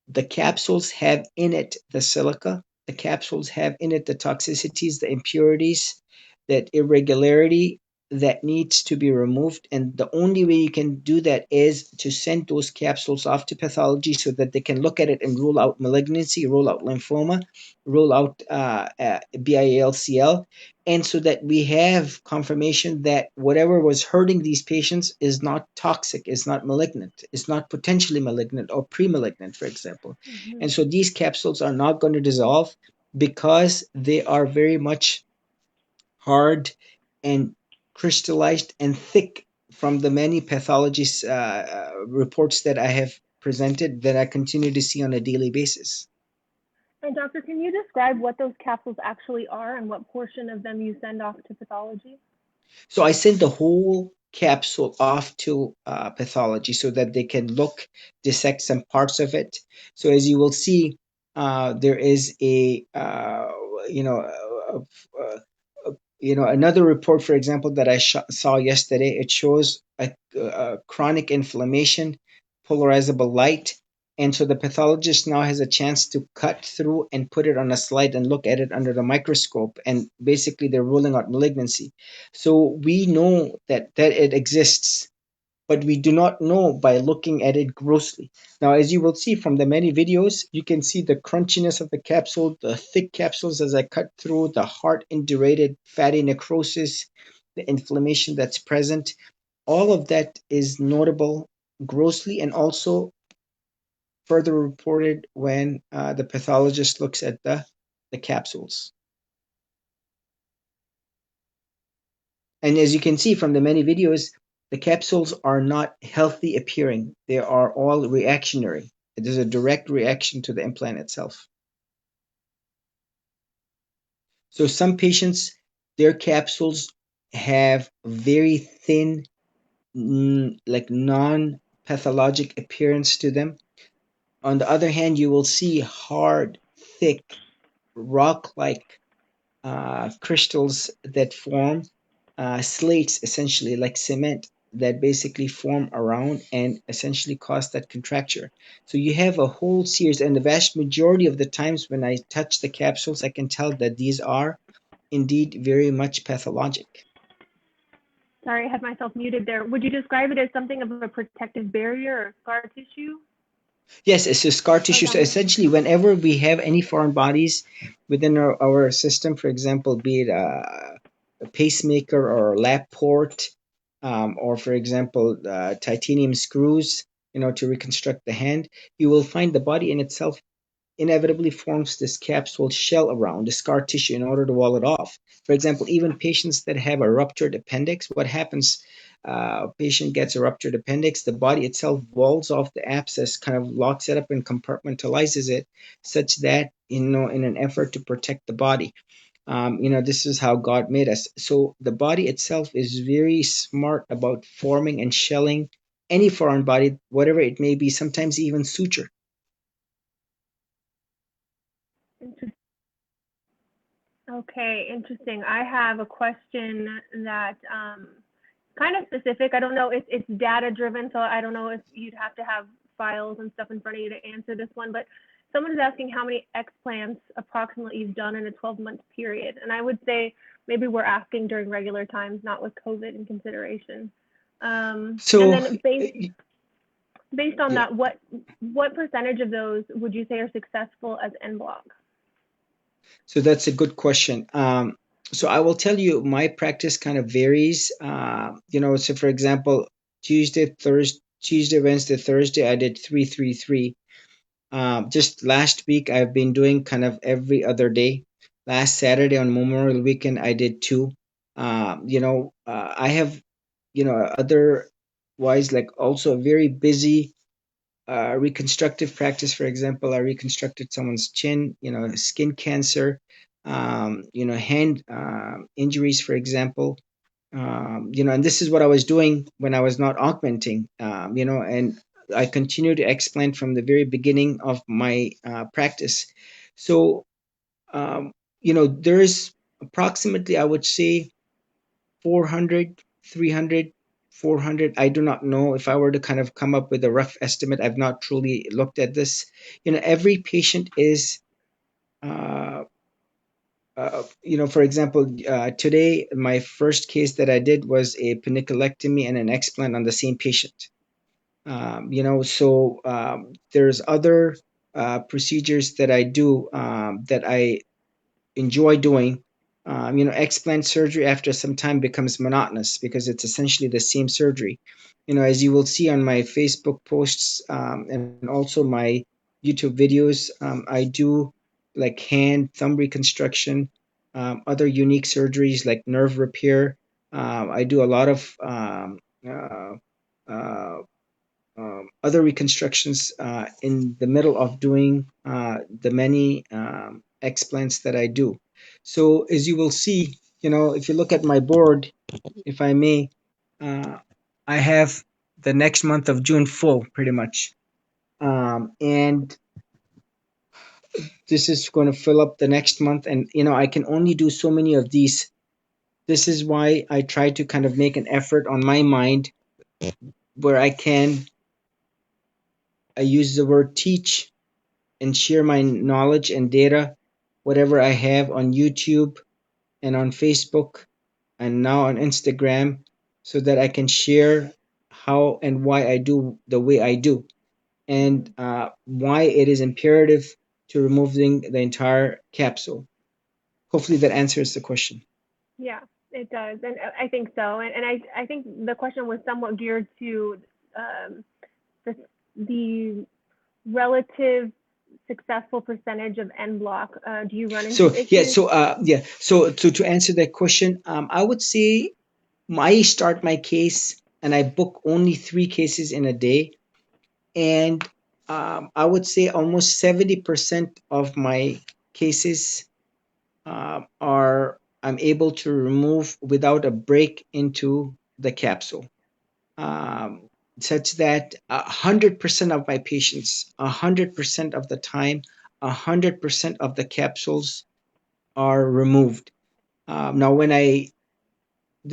the capsules have in it the silica, the capsules have in it the toxicities, the impurities, that irregularity that needs to be removed. And the only way you can do that is to send those capsules off to pathology so that they can look at it and rule out malignancy, rule out lymphoma, rule out BIALCL, and so that we have confirmation that whatever was hurting these patients is not toxic, is not malignant, is not potentially malignant or pre-malignant, for example. Mm-hmm. And so these capsules are not going to dissolve because they are very much hard and crystallized and thick from the many pathologies reports that I have presented that I continue to see on a daily basis. And doctor, can you describe what those capsules actually are and what portion of them you send off to pathology? So I send the whole capsule off to pathology so that they can look, dissect some parts of it. So as you will see, there is a Another report, for example, that I saw yesterday, it shows a chronic inflammation, polarizable light. And so the pathologist now has a chance to cut through and put it on a slide and look at it under the microscope. And basically, they're ruling out malignancy. So we know that it exists, but we do not know by looking at it grossly. Now, as you will see from the many videos, you can see the crunchiness of the capsule, the thick capsules as I cut through, the heart indurated fatty necrosis, the inflammation that's present. All of that is notable grossly and also further reported when the pathologist looks at the capsules. And as you can see from the many videos, the capsules are not healthy appearing. They are all reactionary. It is a direct reaction to the implant itself. So some patients, their capsules have very thin, like non-pathologic appearance to them. On the other hand, you will see hard, thick, rock-like crystals that form, slates essentially like cement that basically form around and essentially cause that contracture. So you have a whole series, and the vast majority of the times when I touch the capsules, I can tell that these are indeed very much pathologic. Sorry, I had myself muted there. Would you describe it as something of a protective barrier or scar tissue Yes, it's a scar tissue. So around it? essentially, whenever we have any foreign bodies within our system, for example, be it a pacemaker or a lap port, or for example, titanium screws, to reconstruct the hand, you will find the body in itself inevitably forms this capsule shell around the scar tissue in order to wall it off. For example, even patients that have a ruptured appendix, what happens? A patient gets a ruptured appendix, the body itself walls off the abscess, kind of locks it up and compartmentalizes it, such that in an effort to protect the body. This is how God made us. So the body itself is very smart about forming and shelling any foreign body, whatever it may be, sometimes even suture. Okay, interesting. I have a question that kind of specific. I don't know if it's data driven, so I don't know if you'd have to have files and stuff in front of you to answer this one, but someone is asking how many explants approximately you've done in a 12-month period. And I would say maybe we're asking during regular times, not with COVID in consideration. And So, then based on yeah. that, what percentage of those would you say are successful as en bloc? So that's a good question. So I will tell you, my practice kind of varies. So for example, Tuesday, Wednesday, Thursday, I did 3-3-3. Just last week, I've been doing kind of every other day. Last Saturday on Memorial Weekend, I did two. I have, otherwise, like also a very busy reconstructive practice. For example, I reconstructed someone's chin, skin cancer, hand injuries, for example. And this is what I was doing when I was not augmenting, and I continue to explain from the very beginning of my practice. So, there's approximately, I would say, 400, 300, 400. I do not know. If I were to kind of come up with a rough estimate, I've not truly looked at this. Every patient is, uh, for example, today, my first case that I did was a paniculectomy and an explant on the same patient. So there's other procedures that I do that I enjoy doing. Explant surgery after some time becomes monotonous because it's essentially the same surgery. As you will see on my Facebook posts, and also my YouTube videos, I do like hand, thumb reconstruction, other unique surgeries like nerve repair. I do a lot of uh, other reconstructions in the middle of doing the many explants that I do. So as you will see, if you look at my board, if I may, uh, I have the next month of June full pretty much. And this is going to fill up the next month. And, I can only do so many of these This is why I try to kind of make an effort on my mind where I can. I use the word teach and share my knowledge and data, whatever I have on YouTube and on Facebook and now on Instagram, so that I can share how and why I do the way I do, and why it is imperative to removing the entire capsule. Hopefully that answers the question. Yeah, it does, and I think so. And I think the question was somewhat geared to um, the the relative successful percentage of en bloc. Do you run into So yeah, issues? to answer that question, I would say I start my case and I book only 3 cases in a day, and I would say almost 70% of my cases are I'm able to remove without a break into the capsule, um, such that 100% of my patients, 100% of the time, 100% of the capsules are removed. Now, when I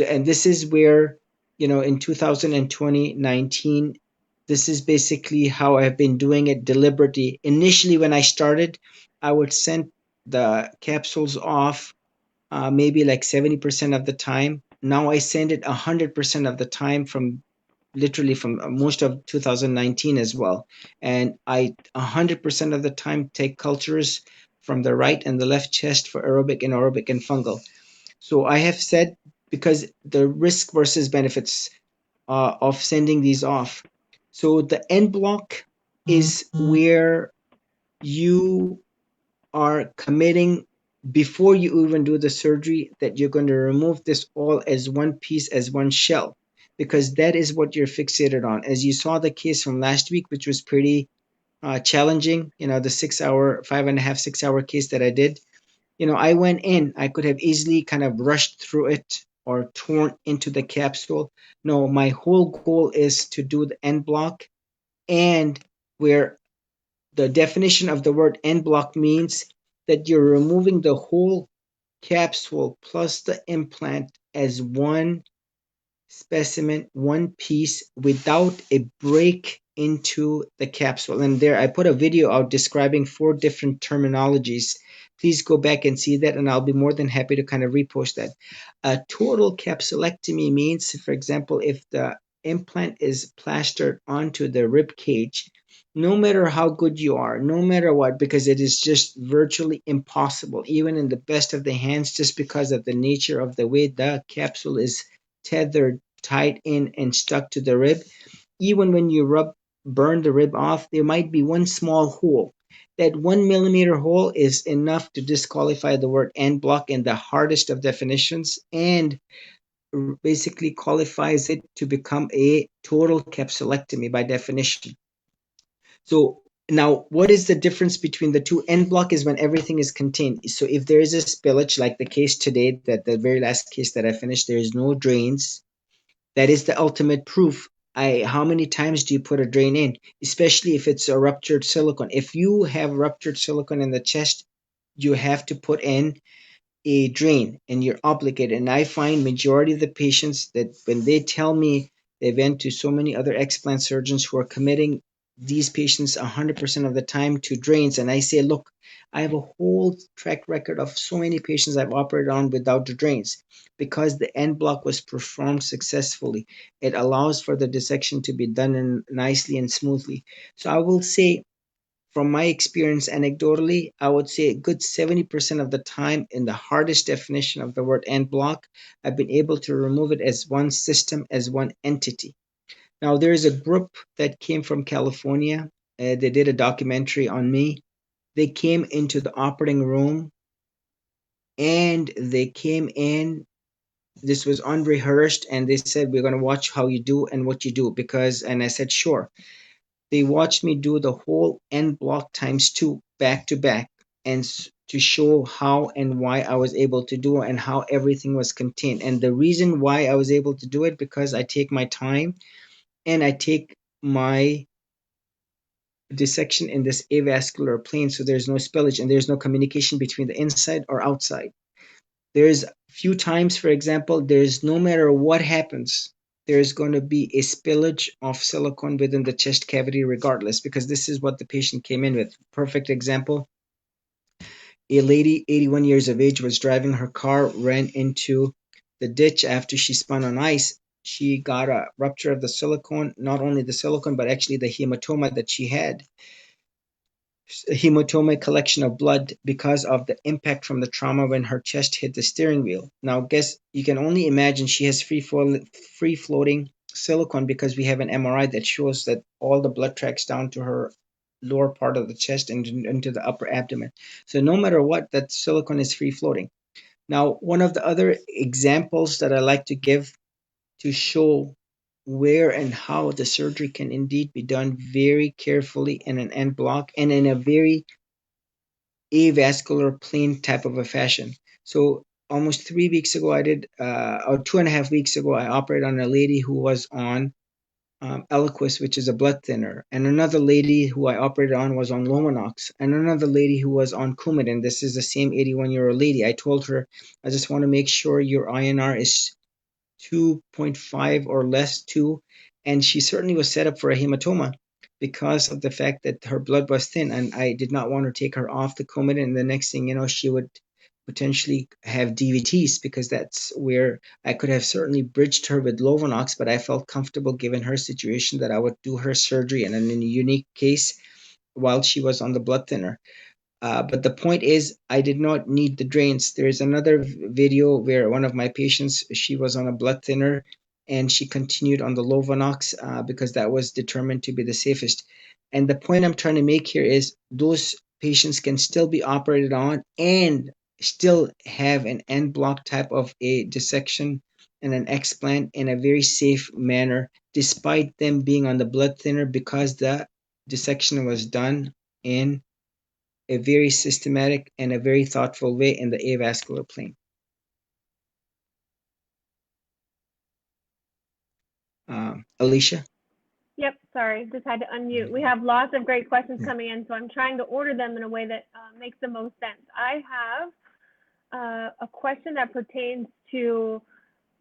and this is where, in 2020 19, this is basically how I've been doing it deliberately. Initially, when I started, I would send the capsules off maybe like 70% of the time. Now I send it 100% of the time, from literally from most of 2019 as well. And I 100% of the time take cultures from the right and the left chest for aerobic, anaerobic, and fungal. So I have said, because the risk versus benefits of sending these off. So the end block is where you are committing before you even do the surgery that you're going to remove this all as one piece, as one shell, because that is what you're fixated on. As you saw the case from last week, which was pretty challenging, the 6 hour, 5.5, 6 hour case that I did. I went in, I could have easily kind of rushed through it or torn into the capsule. No, my whole goal is to do the end block, and where the definition of the word end block means that you're removing the whole capsule plus the implant as one specimen, one piece, without a break into the capsule. And there, I put a video out describing 4 different terminologies. Please go back and see that, and I'll be more than happy to kind of repost that. A total capsulectomy means, for example, if the implant is plastered onto the rib cage, no matter how good you are, no matter what, because it is just virtually impossible, even in the best of the hands, just because of the nature of the way the capsule is tethered, tied in, and stuck to the rib. Even when you burn the rib off, there might be one small hole. That 1 millimeter hole is enough to disqualify the word end block in the hardest of definitions, and basically qualifies it to become a total capsulectomy by definition. So now, what is the difference between the two? End block is when everything is contained. So if there is a spillage, like the case today, that the very last case that I finished, there is no drains. That is the ultimate proof. How many times do you put a drain in, especially if it's a ruptured silicone? If you have ruptured silicone in the chest, you have to put in a drain, and you're obligated. And I find majority of the patients that when they tell me they've been to so many other explant surgeons who are committing these patients 100% of the time to drains, and I say, look, I have a whole track record of so many patients I've operated on without the drains, because the end block was performed successfully. It allows for the dissection to be done in nicely and smoothly. So I will say, from my experience anecdotally, I would say a good 70% of the time, in the hardest definition of the word end block, I've been able to remove it as one system, as one entity. Now, there is a group that came from California. They did a documentary on me. They came into the operating room, and they came in. This was unrehearsed, and they said, "We're going to watch how you do and what you do." And I said, "Sure." They watched me do the whole end block times 2 back to back, and to show how and why I was able to do it and how everything was contained. And the reason why I was able to do it, because I take my time, and I take my dissection in this avascular plane, so there's no spillage and there's no communication between the inside or outside. There's few times, for example, there's no matter what happens, there's going to be a spillage of silicone within the chest cavity regardless, because this is what the patient came in with. Perfect example, a lady, 81 years of age, was driving her car, ran into the ditch after she spun on ice. She got a rupture of the silicone, not only the silicone, but actually the hematoma that she had. Hematoma, collection of blood because of the impact from the trauma when her chest hit the steering wheel. Now, guess you can only imagine she has free floating silicone because we have an MRI that shows that all the blood tracks down to her lower part of the chest and into the upper abdomen. So no matter what, that silicone is free floating. Now, one of the other examples that I like to give to show where and how the surgery can indeed be done very carefully in an end block and in a very avascular plane type of a fashion. So almost 3 weeks ago, or 2.5 weeks ago, I operated on a lady who was on Eliquis, which is a blood thinner, and another lady who I operated on was on Lominox, and another lady who was on Coumadin. This is the same 81-year-old lady. I told her, I just want to make sure your INR is 2.5 or less too, and she certainly was set up for a hematoma because of the fact that her blood was thin, and I did not want to take her off the Coumadin, and the next thing you know, she would potentially have DVTs, because that's where I could have certainly bridged her with Lovenox, but I felt comfortable given her situation that I would do her surgery and in a unique case while she was on the blood thinner. But the point is, I did not need the drains. There's another video where one of my patients, she was on a blood thinner and she continued on the Lovenox because that was determined to be the safest. And the point I'm trying to make here is those patients can still be operated on and still have an end block type of a dissection and an explant in a very safe manner, despite them being on the blood thinner, because the dissection was done in a very systematic and a very thoughtful way in the avascular plane. Alicia? Yep, sorry, just had to unmute. We have lots of great questions coming in, so I'm trying to order them in a way that makes the most sense. I have a question that pertains to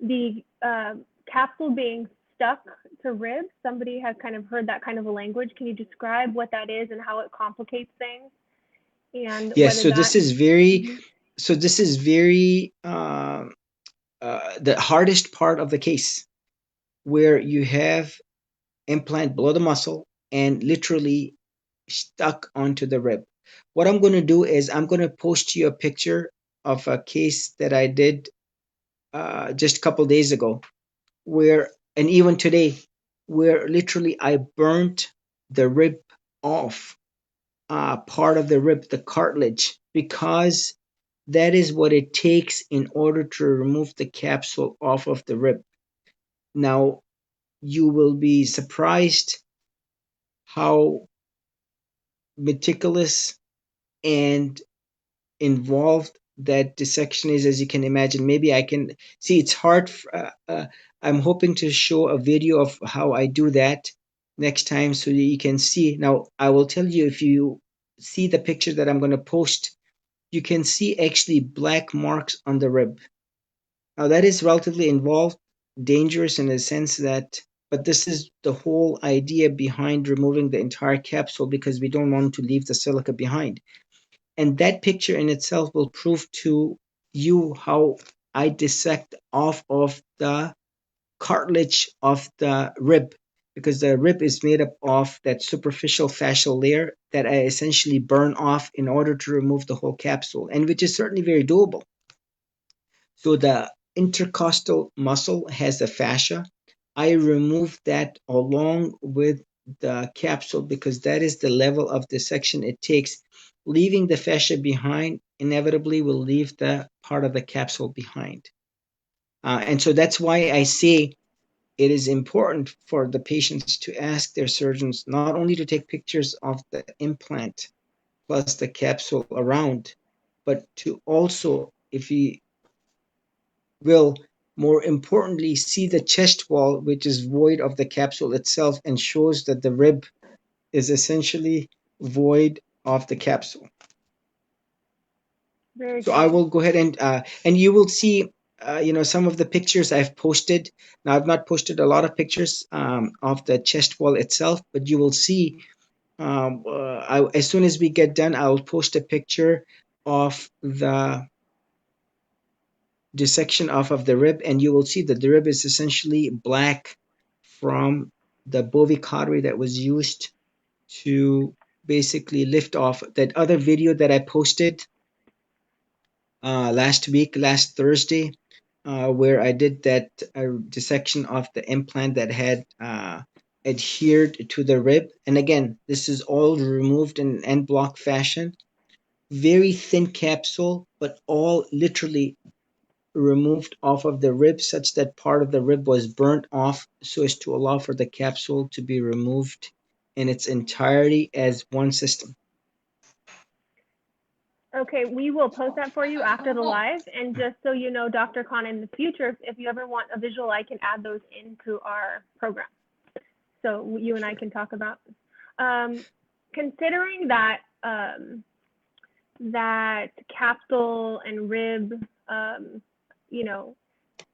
the capsule being stuck to ribs. Somebody has kind of heard that kind of a language. Can you describe what that is and how it complicates things, and Yes, whether so that? this is very, Mhm. so this is very, the hardest part of the case, where you have implant below the muscle and literally stuck onto the rib. What I'm going to do is I'm going to post you a picture of a case that I did just a couple days ago, where, and even today, where literally I burnt the rib off, part of the rib, the cartilage, because that is what it takes in order to remove the capsule off of the rib. Now, you will be surprised how meticulous and involved that dissection is, as you can imagine. Maybe I can see it's hard. I'm hoping to show a video of how I do that next time so that you can see. Now, I will tell you, if you see the picture that I'm going to post, you can see actually black marks on the rib. Now, that is relatively involved, dangerous in a sense that, but this is the whole idea behind removing the entire capsule, because we don't want to leave the silica behind. And that picture in itself will prove to you how I dissect off of the cartilage of the rib, because the rib is made up of that superficial fascial layer that I essentially burn off in order to remove the whole capsule, and which is certainly very doable. So the intercostal muscle has the fascia. I remove that along with the capsule because that is the level of dissection it takes. Leaving the fascia behind inevitably will leave the part of the capsule behind. And so that's why I say it is important for the patients to ask their surgeons not only to take pictures of the implant plus the capsule around, but to also, if you will, more importantly, see the chest wall, which is void of the capsule itself and shows that the rib is essentially void of the capsule. Very So I cool. will go ahead and you will see. some of the pictures I've posted. Now, I've not posted a lot of pictures of the chest wall itself, but you will see as soon as we get done, I'll post a picture of the dissection off of the rib, and you will see that the rib is essentially black from the bovie that was used to basically lift off. That other video that I posted last week, last Thursday, where I did that dissection of the implant that had adhered to the rib. And again, this is all removed in an end block fashion. Very thin capsule, but all literally removed off of the rib, such that part of the rib was burnt off so as to allow for the capsule to be removed in its entirety as one system. Okay, we will post that for you after the live. And just so you know, Dr. Khan, in the future, if you ever want a visual, I can add those into our program. So you and I can talk about. Considering that that capsule and rib,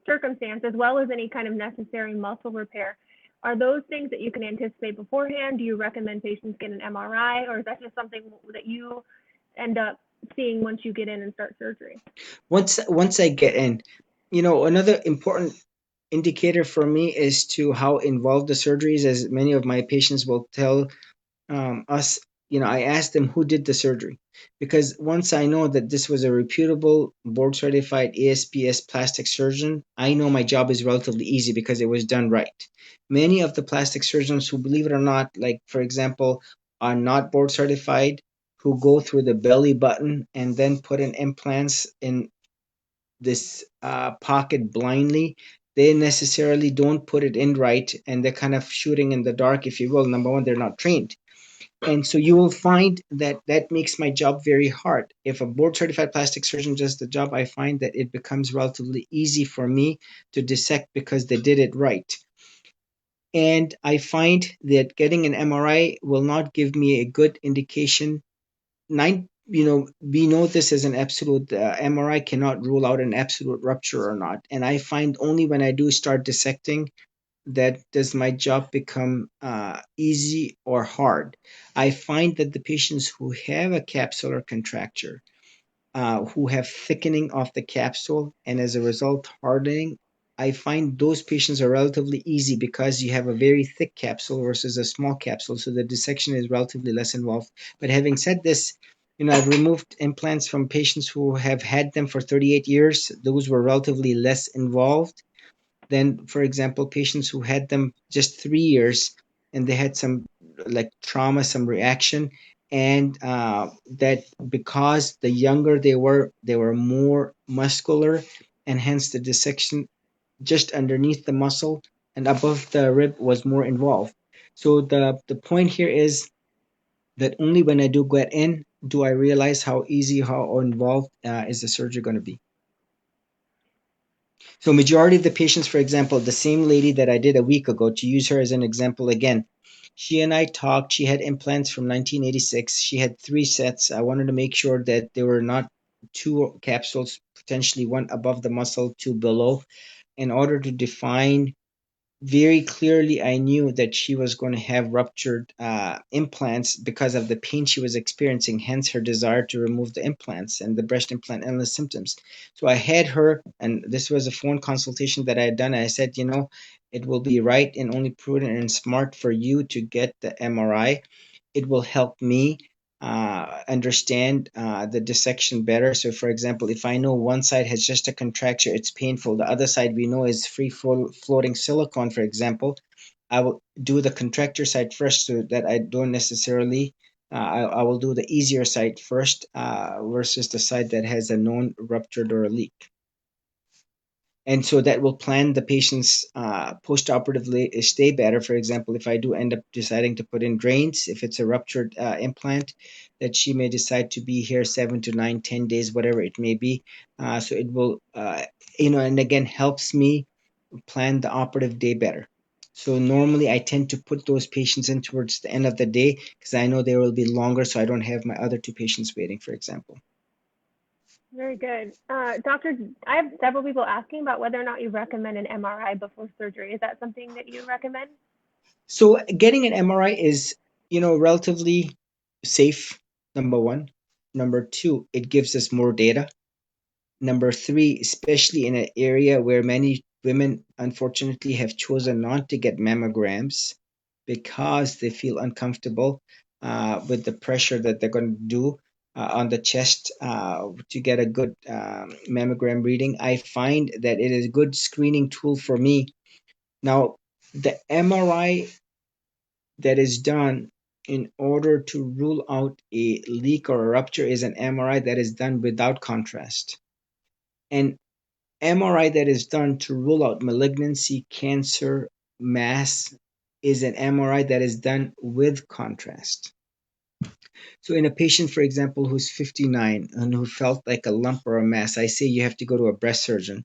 circumstance, as well as any kind of necessary muscle repair, are those things that you can anticipate beforehand? Do you recommend patients get an MRI, or is that just something that you end up seeing once you get in and start surgery? Once I get in, another important indicator for me as to how involved the surgery is, as many of my patients will tell us, I asked them who did the surgery, because once I know that this was a reputable board certified ASPS plastic surgeon, I know my job is relatively easy because it was done right. Many of the plastic surgeons who, believe it or not, like for example, are not board certified, who go through the belly button and then put in implants in this pocket blindly, they necessarily don't put it in right, and they're kind of shooting in the dark, if you will. Number one, they're not trained, and so you will find that that makes my job very hard. If a board certified plastic surgeon does the job, I find that it becomes relatively easy for me to dissect because they did it right. And I find that getting an MRI will not give me a good indication. We know this as an absolute, MRI cannot rule out an absolute rupture or not. And I find only when I do start dissecting that does my job become easy or hard. I find that the patients who have a capsular contracture, who have thickening of the capsule and as a result hardening, I find those patients are relatively easy because you have a very thick capsule versus a small capsule, so the dissection is relatively less involved. But having said this, I've removed implants from patients who have had them for 38 years. Those were relatively less involved than, for example, patients who had them just 3 years and they had some like trauma, some reaction, and that because the younger they were more muscular, and hence the dissection just underneath the muscle and above the rib was more involved. So the point here is that only when I do get in do I realize how easy, how involved is the surgery going to be. So majority of the patients, for example, the same lady that I did a week ago, to use her as an example again, she and I talked. She had implants from 1986. She had 3 sets. I wanted to make sure that there were not 2 capsules, potentially one above the muscle, 2 below, in order to define very clearly. I knew that she was going to have ruptured implants because of the pain she was experiencing, hence her desire to remove the implants and the breast implant illness symptoms. So I had her, and this was a phone consultation that I had done. And I said, it will be right and only prudent and smart for you to get the MRI. It will help me understand the dissection better. So, for example, if I know one side has just a contracture, it's painful. The other side we know is free floating silicone, for example. I will do the contracture side first so that I don't necessarily. I will do the easier side first versus the side that has a known ruptured or a leak. And so that will plan the patient's post-operatively stay better. For example, if I do end up deciding to put in drains, if it's a ruptured implant, that she may decide to be here 7 to 9, 10 days, whatever it may be. So it will, and again, helps me plan the operative day better. So normally I tend to put those patients in towards the end of the day because I know they will be longer, so I don't have my other 2 patients waiting, for example. Very good. Doctor, I have several people asking about whether or not you recommend an MRI before surgery. Is that something that you recommend? So getting an MRI is, relatively safe, number one. Number two, it gives us more data. Number three, especially in an area where many women unfortunately have chosen not to get mammograms because they feel uncomfortable with the pressure that they're going to do on the chest to get a good mammogram reading. I find that it is a good screening tool for me. Now, the MRI that is done in order to rule out a leak or a rupture is an MRI that is done without contrast. And MRI that is done to rule out malignancy, cancer, mass is an MRI that is done with contrast. So, in a patient, for example, who's 59 and who felt like a lump or a mass, I say you have to go to a breast surgeon.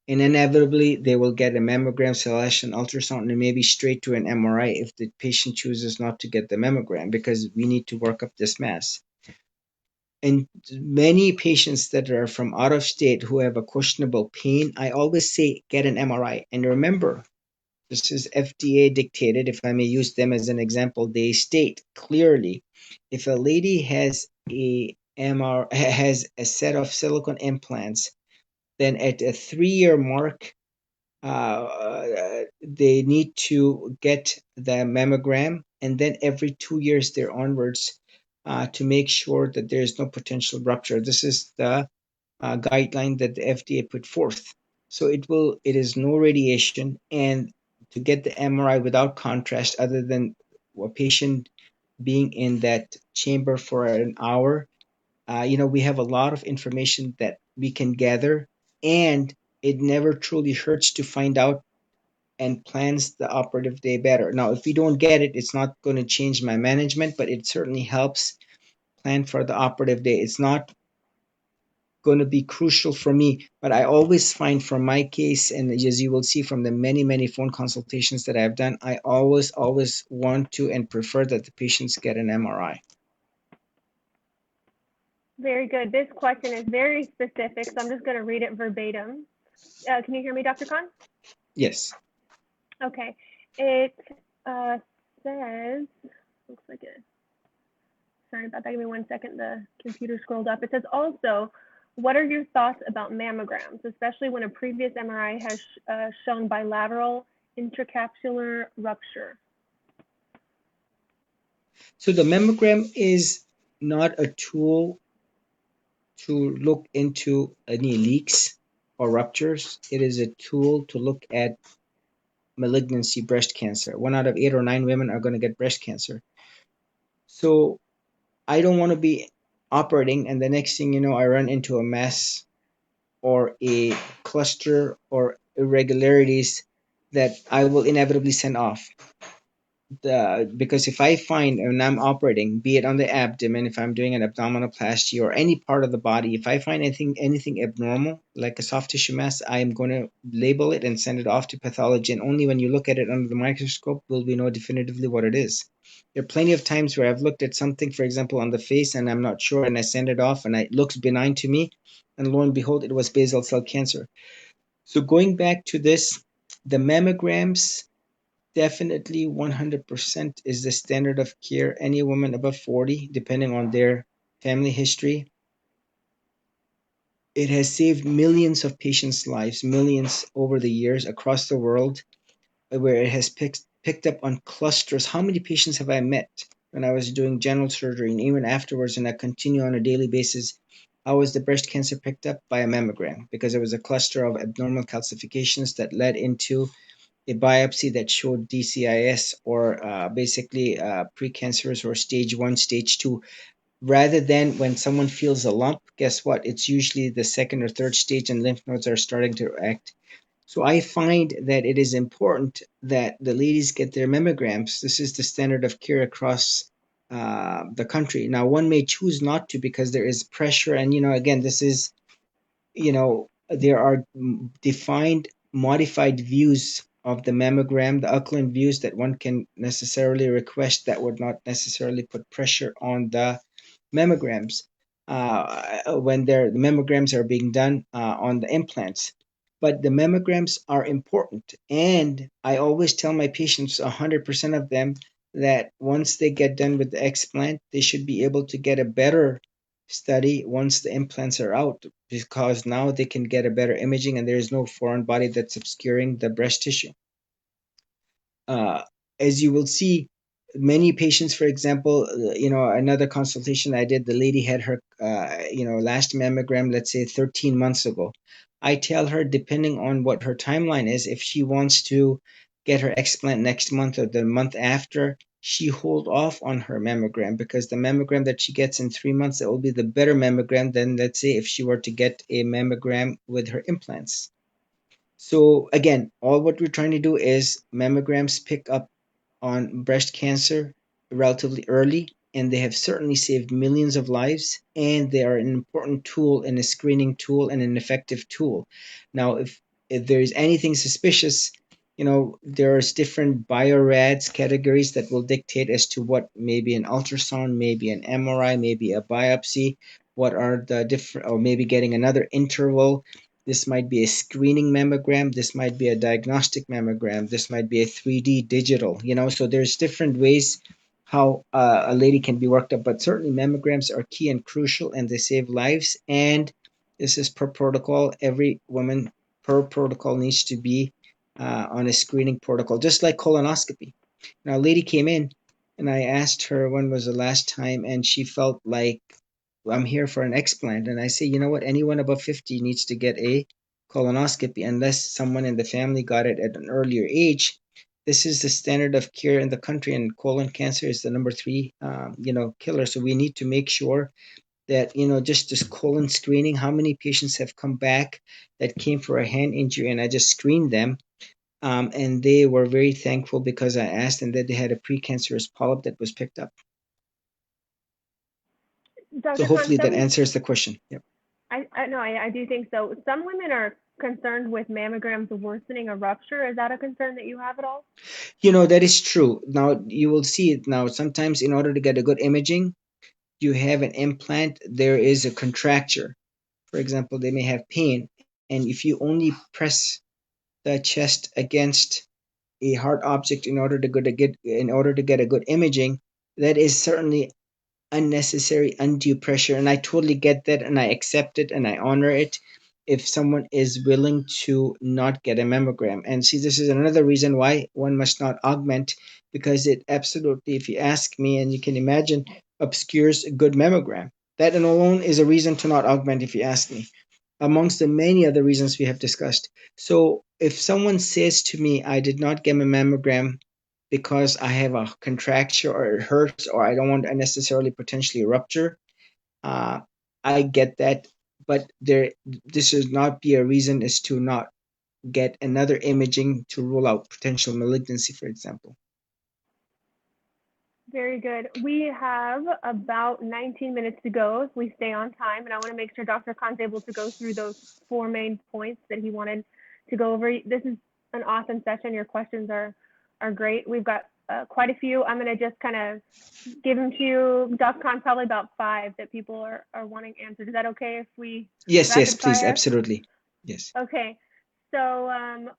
And inevitably, they will get a mammogram slash an ultrasound and maybe straight to an MRI if the patient chooses not to get the mammogram because we need to work up this mass. And many patients that are from out of state who have a questionable pain, I always say get an MRI. And remember, this is FDA dictated. If I may use them as an example, they state clearly if a lady has a set of silicone implants, then at a 3-year mark, they need to get the mammogram, and then every 2 years there onwards to make sure that there is no potential rupture. This is the guideline that the FDA put forth. So it is no radiation, and to get the MRI without contrast, other than a patient being in that chamber for an hour, we have a lot of information that we can gather, and it never truly hurts to find out and plans the operative day better. Now, if we don't get it, it's not going to change my management, but it certainly helps plan for the operative day. It's not going to be crucial for me, but I always find from my case, and as you will see from the many, many phone consultations that I've done, I always want to and prefer that the patients get an MRI. Very good. This question is very specific, so I'm just going to read it verbatim. Can you hear me, Dr. Khan? Yes. Okay. It says, looks like it. Sorry about that. Give me 1 second. The computer scrolled up. It says also, what are your thoughts about mammograms, especially when a previous MRI has shown bilateral intracapsular rupture? So the mammogram is not a tool to look into any leaks or ruptures. It is a tool to look at malignancy, breast cancer. 1 out of 8 or 9 women are going to get breast cancer. So I don't want to be operating, and the next thing you know, I run into a mass or a cluster or irregularities that I will inevitably send off. Because if I find when I'm operating, be it on the abdomen, if I'm doing an abdominoplasty or any part of the body, if I find anything abnormal, like a soft tissue mass, I am going to label it and send it off to pathology. And only when you look at it under the microscope will we know definitively what it is. There are plenty of times where I've looked at something, for example, on the face, and I'm not sure, and I send it off, and it looks benign to me, and lo and behold, it was basal cell cancer. So going back to this, the mammograms definitely 100% is the standard of care. Any woman above 40, depending on their family history, it has saved millions of patients' lives, millions over the years across the world, where it has picked up on clusters. How many patients have I met when I was doing general surgery and even afterwards, and I continue on a daily basis? How was the breast cancer picked up? By a mammogram, because there was a cluster of abnormal calcifications that led into a biopsy that showed DCIS or basically precancerous or stage 1, stage 2. Rather than when someone feels a lump, guess what? It's usually the second or third stage and lymph nodes are starting to act. So I find that it is important that the ladies get their mammograms. This is the standard of care across the country. Now, one may choose not to because there is pressure. And, again, this is there are defined, modified views of the mammogram, the Auckland views that one can necessarily request that would not necessarily put pressure on the mammograms. when the mammograms are being done on the implants. But the mammograms are important. And I always tell my patients, 100% of them, that once they get done with the explant, they should be able to get a better study once the implants are out, because now they can get a better imaging and there is no foreign body that's obscuring the breast tissue. uh, as you will see, many patients, for example, another consultation I did, the lady had her, last mammogram, let's say 13 months ago. I tell her, depending on what her timeline is, if she wants to get her explant next month or the month after, she hold off on her mammogram, because the mammogram that she gets in 3 months, it will be the better mammogram than, let's say, if she were to get a mammogram with her implants. So again, all what we're trying to do is mammograms pick up on breast cancer relatively early, and they have certainly saved millions of lives, and they are an important tool and a screening tool and an effective tool. Now, if there is anything suspicious, there's different biorads categories that will dictate as to what, maybe an ultrasound, maybe an MRI, maybe a biopsy, what are the different, or maybe getting another interval. This might be a screening mammogram. This might be a diagnostic mammogram. This might be a 3D digital, so there's different ways how a lady can be worked up. But certainly mammograms are key and crucial, and they save lives. And this is per protocol. Every woman per protocol needs to be on a screening protocol, just like colonoscopy. Now, a lady came in and I asked her when was the last time, and she felt like, I'm here for an explant. And I say, you know what? Anyone above 50 needs to get a colonoscopy unless someone in the family got it at an earlier age. This is the standard of care in the country, and colon cancer is the number three, killer. So we need to make sure that, just this colon screening, how many patients have come back that came for a hand injury and I just screened them. And they were very thankful because I asked them that they had a precancerous polyp that was picked up. So Dr. Khan, hopefully that answers the question. Yep. I no, I do think so. Some women are concerned with mammograms worsening a rupture. Is that a concern that you have at all? That is true. Now you will see it now. Sometimes in order to get a good imaging, you have an implant, there is a contracture. For example, they may have pain. And if you only press the chest against a hard object in order to get a good imaging, that is certainly unnecessary undue pressure. And I totally get that, and I accept it and I honor it if someone is willing to not get a mammogram. And see, this is another reason why one must not augment, because it absolutely, if you ask me, and you can imagine, obscures a good mammogram. That alone is a reason to not augment, if you ask me, amongst the many other reasons we have discussed. So if someone says to me, I did not get a mammogram because I have a contracture or it hurts or I don't want to necessarily potentially rupture, uh, I get that. But this should not be a reason as to not get another imaging to rule out potential malignancy, for example. Very good. We have about 19 minutes to go if we stay on time, and I want to make sure Dr. Khan's able to go through those four main points that he wanted to go over. This is an awesome session. Your questions are great. We've got quite a few. I'm going to just kind of give them to you, Dr. Khan, probably about five that people are wanting answered. Is that okay if we Yes, yes, rapid please, fire? absolutely. Yes. Okay, so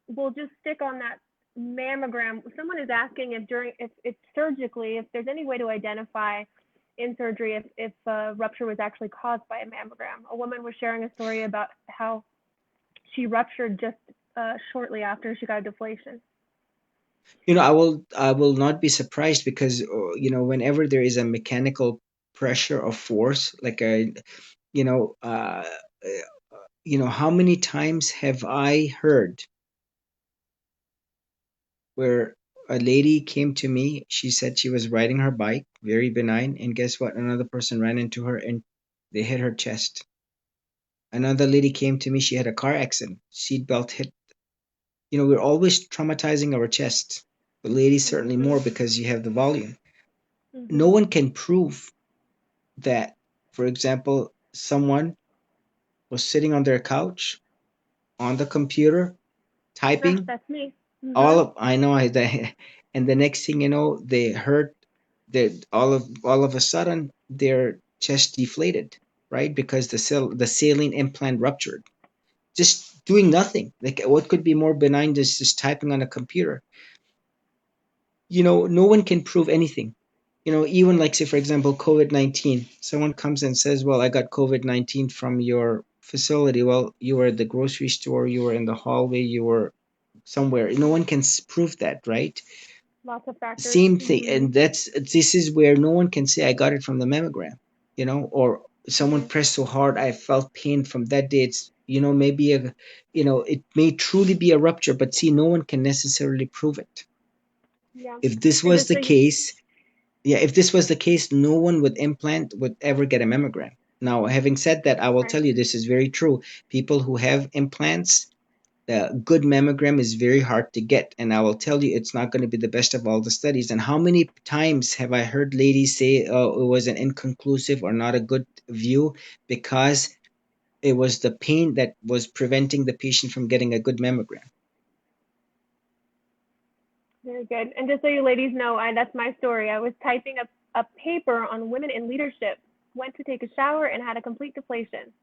we'll just stick on that mammogram. Someone is asking if surgically, if there's any way to identify in surgery if rupture was actually caused by a mammogram. A woman was sharing a story about how she ruptured just shortly after she got a deflation. I will not be surprised, because whenever there is a mechanical pressure or force, like a you know how many times have I heard where a lady came to me, she said she was riding her bike, very benign, and guess what? Another person ran into her and they hit her chest. Another lady came to me, she had a car accident, seatbelt hit. We're always traumatizing our chest. The ladies certainly Mm-hmm. more, because you have the volume. No Mm-hmm. one can prove that, for example, someone was sitting on their couch on the computer Ah, typing. that's me. All Mm-hmm. of I know I and the next thing you know, they hurt that all of a sudden their chest deflated, right? Because the saline implant ruptured. Just doing nothing. Like what could be more benign than just typing on a computer? No one can prove anything. Even like say for example COVID-19. Someone comes and says, "Well, I got COVID-19 from your facility." Well, you were at the grocery store, you were in the hallway, you were somewhere. No one can prove that, right? Lots of factors. Same thing, and this is where no one can say I got it from the mammogram, or someone pressed so hard I felt pain from that day. It's maybe it may truly be a rupture, but see, no one can necessarily prove it. Yeah. If this And was just the so you, case, yeah, if this was the case, no one with implant would ever get a mammogram. Now, having said that, I will right. tell you this is very true. People who have implants, the good mammogram is very hard to get, and I will tell you it's not going to be the best of all the studies. And how many times have I heard ladies say, "Oh, it was an inconclusive or not a good view," because it was the pain that was preventing the patient from getting a good mammogram. Very good. And just so you ladies know, that's my story. I was typing a paper on women in leadership, went to take a shower, and had a complete deflation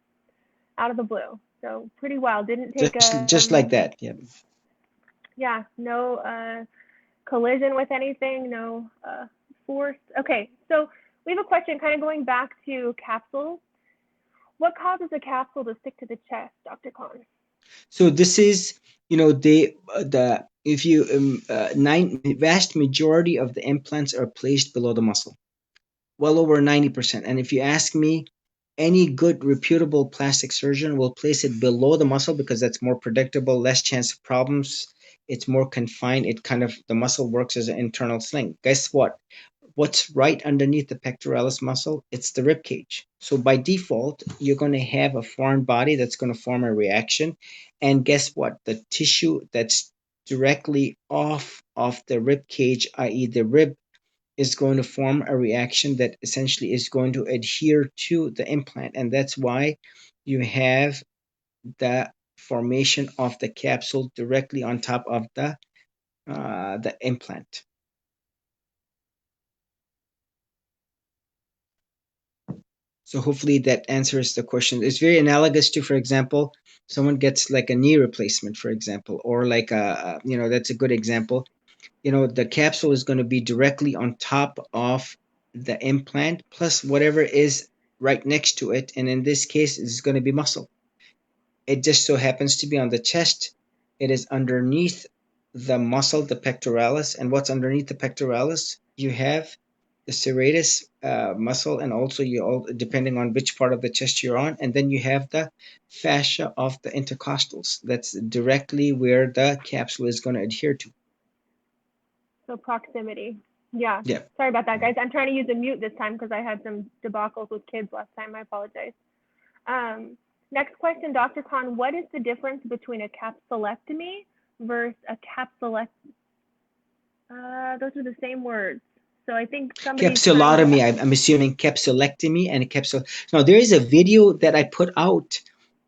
out of the blue. So pretty wild. Didn't take Just like that. Yeah. yeah, no collision with anything, no force. Okay, so we have a question kind of going back to capsules. What causes a capsule to stick to the chest, Dr. Khan? So this is, they the if you nine vast majority of the implants are placed below the muscle, well over 90%. And if you ask me, any good reputable plastic surgeon will place it below the muscle because that's more predictable, less chance of problems. It's more confined. It kind of the muscle works as an internal sling. Guess what? What's right underneath the pectoralis muscle? It's the rib cage. So by default, you're going to have a foreign body that's going to form a reaction. And guess what? The tissue that's directly off of the rib cage, i.e., the rib, is going to form a reaction that essentially is going to adhere to the implant. And that's why you have the formation of the capsule directly on top of the implant. So hopefully that answers the question. It's very analogous to, for example, someone gets like a knee replacement, for example, or like that's a good example. The capsule is going to be directly on top of the implant plus whatever is right next to it. And in this case, it's going to be muscle. It just so happens to be on the chest. It is underneath the muscle, the pectoralis. And what's underneath the pectoralis? You have the serratus muscle, and also depending on which part of the chest you're on, and then you have the fascia of the intercostals. That's directly where the capsule is going to adhere to. So proximity. Yeah. Yeah. Sorry about that, guys. I'm trying to use a mute this time because I had some debacles with kids last time. I apologize. Next question, Dr. Khan. What is the difference between a capsulectomy versus a capsulectomy? Those are the same words. So I think somebody's trying to. Capsulotomy, I'm assuming capsulectomy and capsule. Now, there is a video that I put out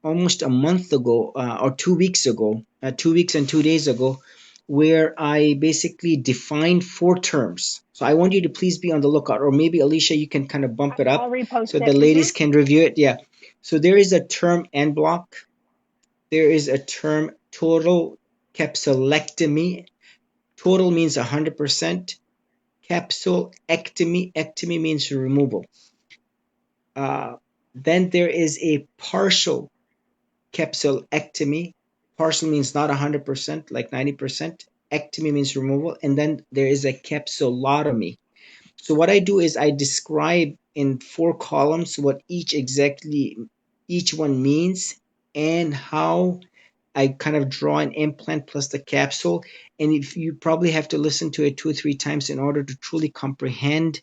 almost a month ago or 2 weeks ago, 2 weeks and 2 days ago, where I basically defined four terms. So I want you to please be on the lookout, or maybe Alicia, you can kind of bump it I'll up repost so the it. ladies can review it. Yeah. So there is a term en bloc. There is a term total capsulectomy. Total means 100%. Capsulectomy, ectomy means removal. Uh, then there is a partial capsulectomy. Partial means not 100%, like 90%. Ectomy means removal. And then there is a capsulotomy. So what I do is I describe in four columns what each one means and how I kind of draw an implant plus the capsule. And if you probably have to listen to it 2 or 3 times in order to truly comprehend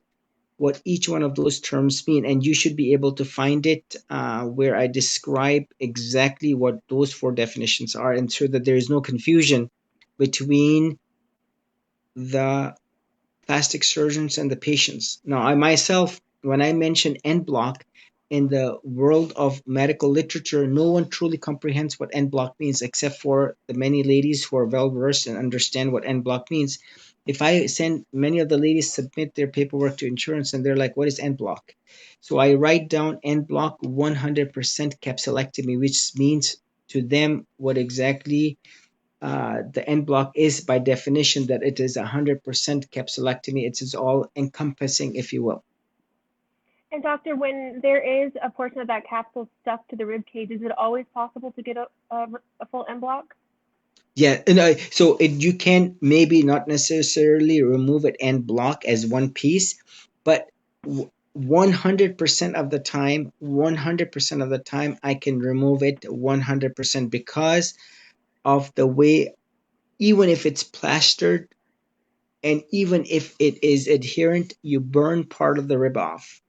what each one of those terms mean. And you should be able to find it where I describe exactly what those four definitions are, and so that there is no confusion between the plastic surgeons and the patients. Now, I myself, when I mention en bloc in the world of medical literature, no one truly comprehends what en bloc means except for the many ladies who are well versed and understand what en bloc means. If I send, many of the ladies submit their paperwork to insurance and they're like, what is end block? So I write down end block 100% capsulectomy, which means to them what exactly the end block is by definition, that it is 100% capsulectomy. It is all encompassing, if you will. And doctor, when there is a portion of that capsule stuck to the rib cage, is it always possible to get a full M block? Yeah, and so you can maybe not necessarily remove it and block as one piece, but 100% of the time, 100% of the time, I can remove it 100% because of the way, even if it's plastered and even if it is adherent, you burn part of the rib off.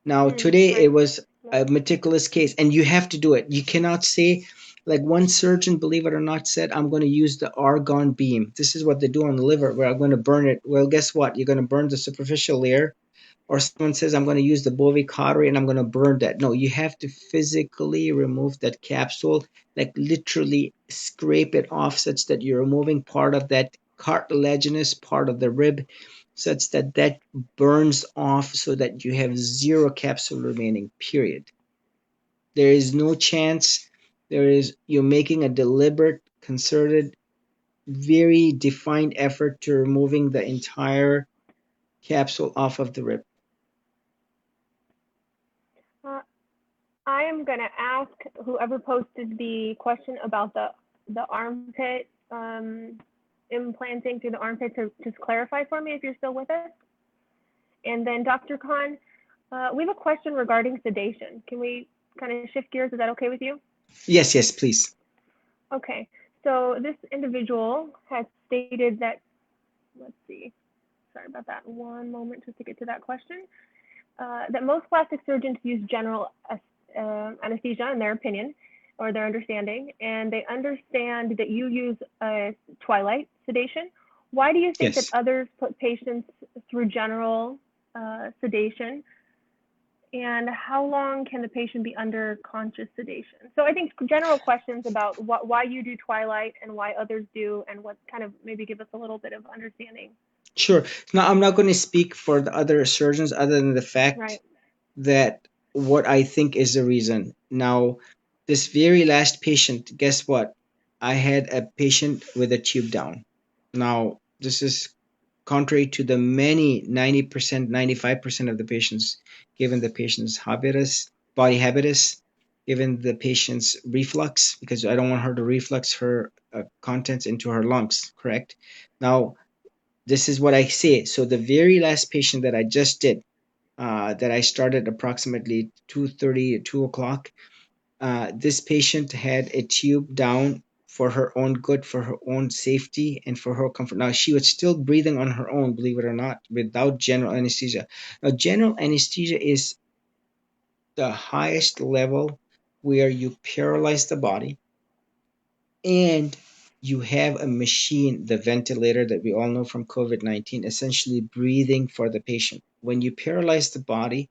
Now, today it Right. was Yeah. a meticulous case, and you have to do it. You cannot say, like one surgeon, believe it or not, said, I'm going to use the argon beam. This is what they do on the liver, where I'm going to burn it. Well, guess what? You're going to burn the superficial layer. Or someone says, I'm going to use the bovie cautery and I'm going to burn that. No, you have to physically remove that capsule, like literally scrape it off such that you're removing part of that cartilaginous part of the rib, such that that burns off so that you have zero capsule remaining, period. There is no chance. There is, you're making a deliberate, concerted, very defined effort to removing the entire capsule off of the rib. Uh, I am gonna ask whoever posted the question about the armpit implanting through the armpit to just clarify for me if you're still with us. And then Dr. Khan, we have a question regarding sedation. Can we kind of shift gears? Is that okay with you? Yes, yes, please. Okay. So this individual has stated that, let's see, sorry about that. One moment just to get to that question. That most plastic surgeons use general anesthesia in their opinion or their understanding, and they understand that you use twilight sedation. Why do you think that Yes. others put patients through general sedation? And how long can the patient be under conscious sedation? So I think general questions about why you do twilight and why others do, and what kind of maybe give us a little bit of understanding. Sure. Now, I'm not going to speak for the other surgeons other than the fact Right. that what I think is the reason. Now, this very last patient, guess what? I had a patient with a tube down. Now, this is contrary to the many 90%, 95% of the patients, given the patient's habitus, body habitus, given the patient's reflux, because I don't want her to reflux her contents into her lungs, correct? Now, this is what I say. So the very last patient that I just did, that I started approximately 2:30, 2 o'clock, this patient had a tube down for her own good, for her own safety, and for her comfort. Now she was still breathing on her own, believe it or not, without general anesthesia. Now general anesthesia is the highest level where you paralyze the body and you have a machine, the ventilator that we all know from COVID-19, essentially breathing for the patient. When you paralyze the body,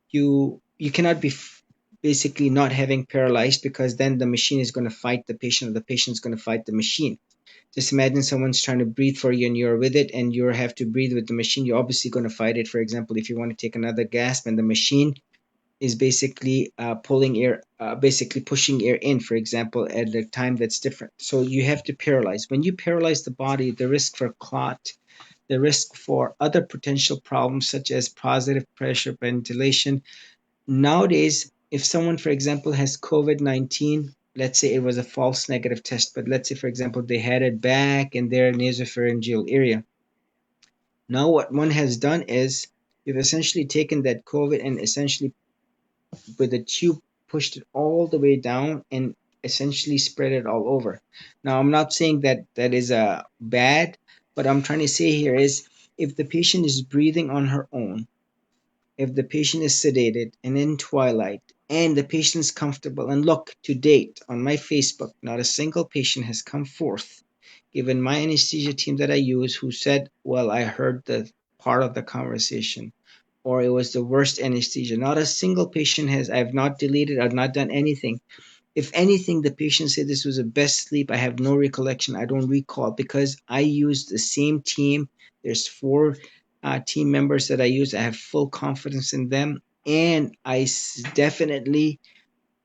you cannot be basically not having paralyzed, because then the machine is going to fight the patient or the patient is going to fight the machine. Just imagine someone's trying to breathe for you and you're with it and you have to breathe with the machine. You're obviously going to fight it. For example, if you want to take another gasp and the machine is basically pulling air, basically pushing air in, for example, at a time that's different. So you have to paralyze. When you paralyze the body, the risk for clot, the risk for other potential problems such as positive pressure ventilation. Nowadays, if someone, for example, has COVID-19, let's say it was a false negative test, but let's say, for example, they had it back in their nasopharyngeal area. Now, what one has done is you've essentially taken that COVID and essentially with a tube pushed it all the way down and essentially spread it all over. Now, I'm not saying that that is bad, but I'm trying to say here is if the patient is breathing on her own, if the patient is sedated and in twilight and the patient is comfortable, and look, to date on my Facebook, not a single patient has come forth, given my anesthesia team that I use, who said, well, I heard the part of the conversation or it was the worst anesthesia. Not a single patient has, I've not deleted, I've not done anything. If anything, the patient said this was the best sleep. I have no recollection. I don't recall because I used the same team There's four team members that I use. I have full confidence in them, and definitely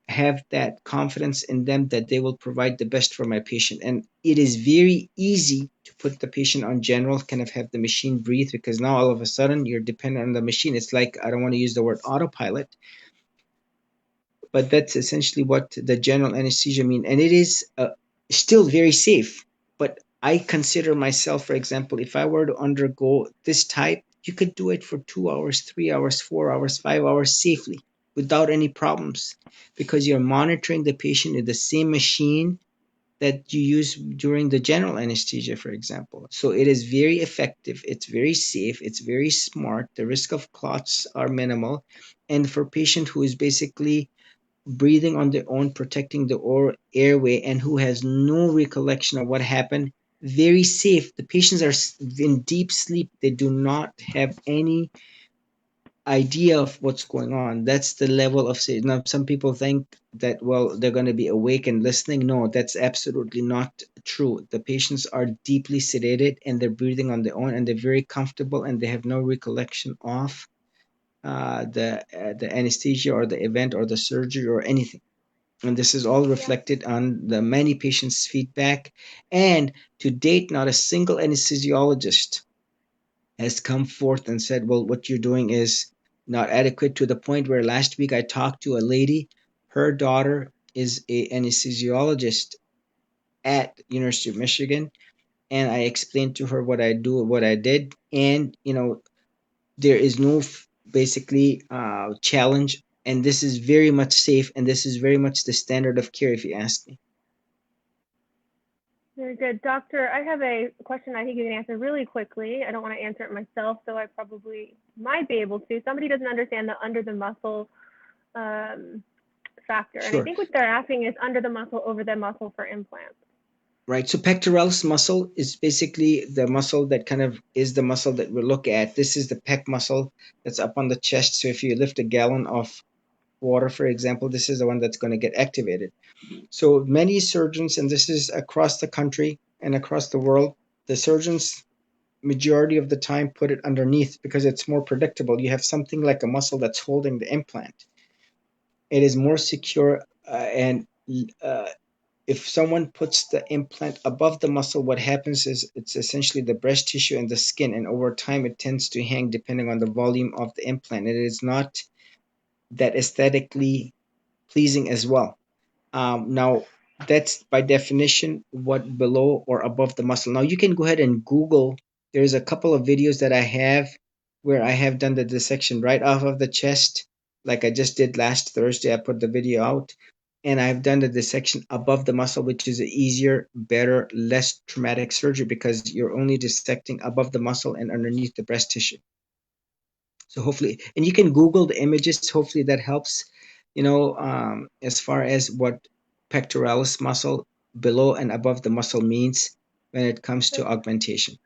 have that confidence in them that they will provide the best for my patient. And it is very easy to put the patient on general, kind of have the machine breathe, because now all of a sudden you're dependent on the machine. It's like, I don't want to use the word autopilot, but that's essentially what the general anesthesia mean. And it is still very safe. But I consider myself, for example, if I were to undergo this type, you could do it for 2 hours, 3 hours, 4 hours, 5 hours safely without any problems, because you're monitoring the patient in the same machine that you use during the general anesthesia, for example. So it is very effective, it's very safe, it's very smart. The risk of clots are minimal. And for patient who is basically breathing on their own, protecting the airway, and who has no recollection of what happened, very safe. The patients are in deep sleep. They do not have any idea of what's going on. That's the level of safety. Now, some people think that, well, they're going to be awake and listening. No, that's absolutely not true. The patients are deeply sedated and they're breathing on their own, and they're very comfortable, and they have no recollection of the anesthesia or the event or the surgery or anything. And this is all Yeah. reflected on the many patients' feedback. And to date, not a single anesthesiologist has come forth and said, well, what you're doing is not adequate, to the point where last week I talked to a lady. Her daughter is a anesthesiologist at University of Michigan, and I explained to her what I did. And, there is no basically challenge, and this is very much safe, and this is very much the standard of care, if you ask me. Very good. Doctor, I have a question I think you can answer really quickly. I don't want to answer it myself, though I probably might be able to. Somebody doesn't understand the under the muscle um, factor. And I Sure. think what they're asking is under the muscle, over the muscle for implants. Right. So pectoralis muscle is basically the muscle that kind of is the muscle that we look at. This is the pec muscle that's up on the chest. So if you lift a gallon of water, for example, this is the one that's going to get activated. So many surgeons, and this is across the country and across the world, the surgeons majority of the time put it underneath because it's more predictable. You have something like a muscle that's holding the implant. It is more secure, and uh, if someone puts the implant above the muscle, what happens is it's essentially the breast tissue and the skin, and over time it tends to hang depending on the volume of the implant. It is not that aesthetically pleasing as well. Now, that's by definition what below or above the muscle. Now, you can go ahead and Google. There's a couple of videos that I have where I have done the dissection right off of the chest, like I just did last Thursday. I put the video out, and I've done the dissection above the muscle, which is an easier, better, less traumatic surgery because you're only dissecting above the muscle and underneath the breast tissue. So hopefully, and you can Google the images. Hopefully that helps, as far as what pectoralis muscle below and above the muscle means when it comes to augmentation.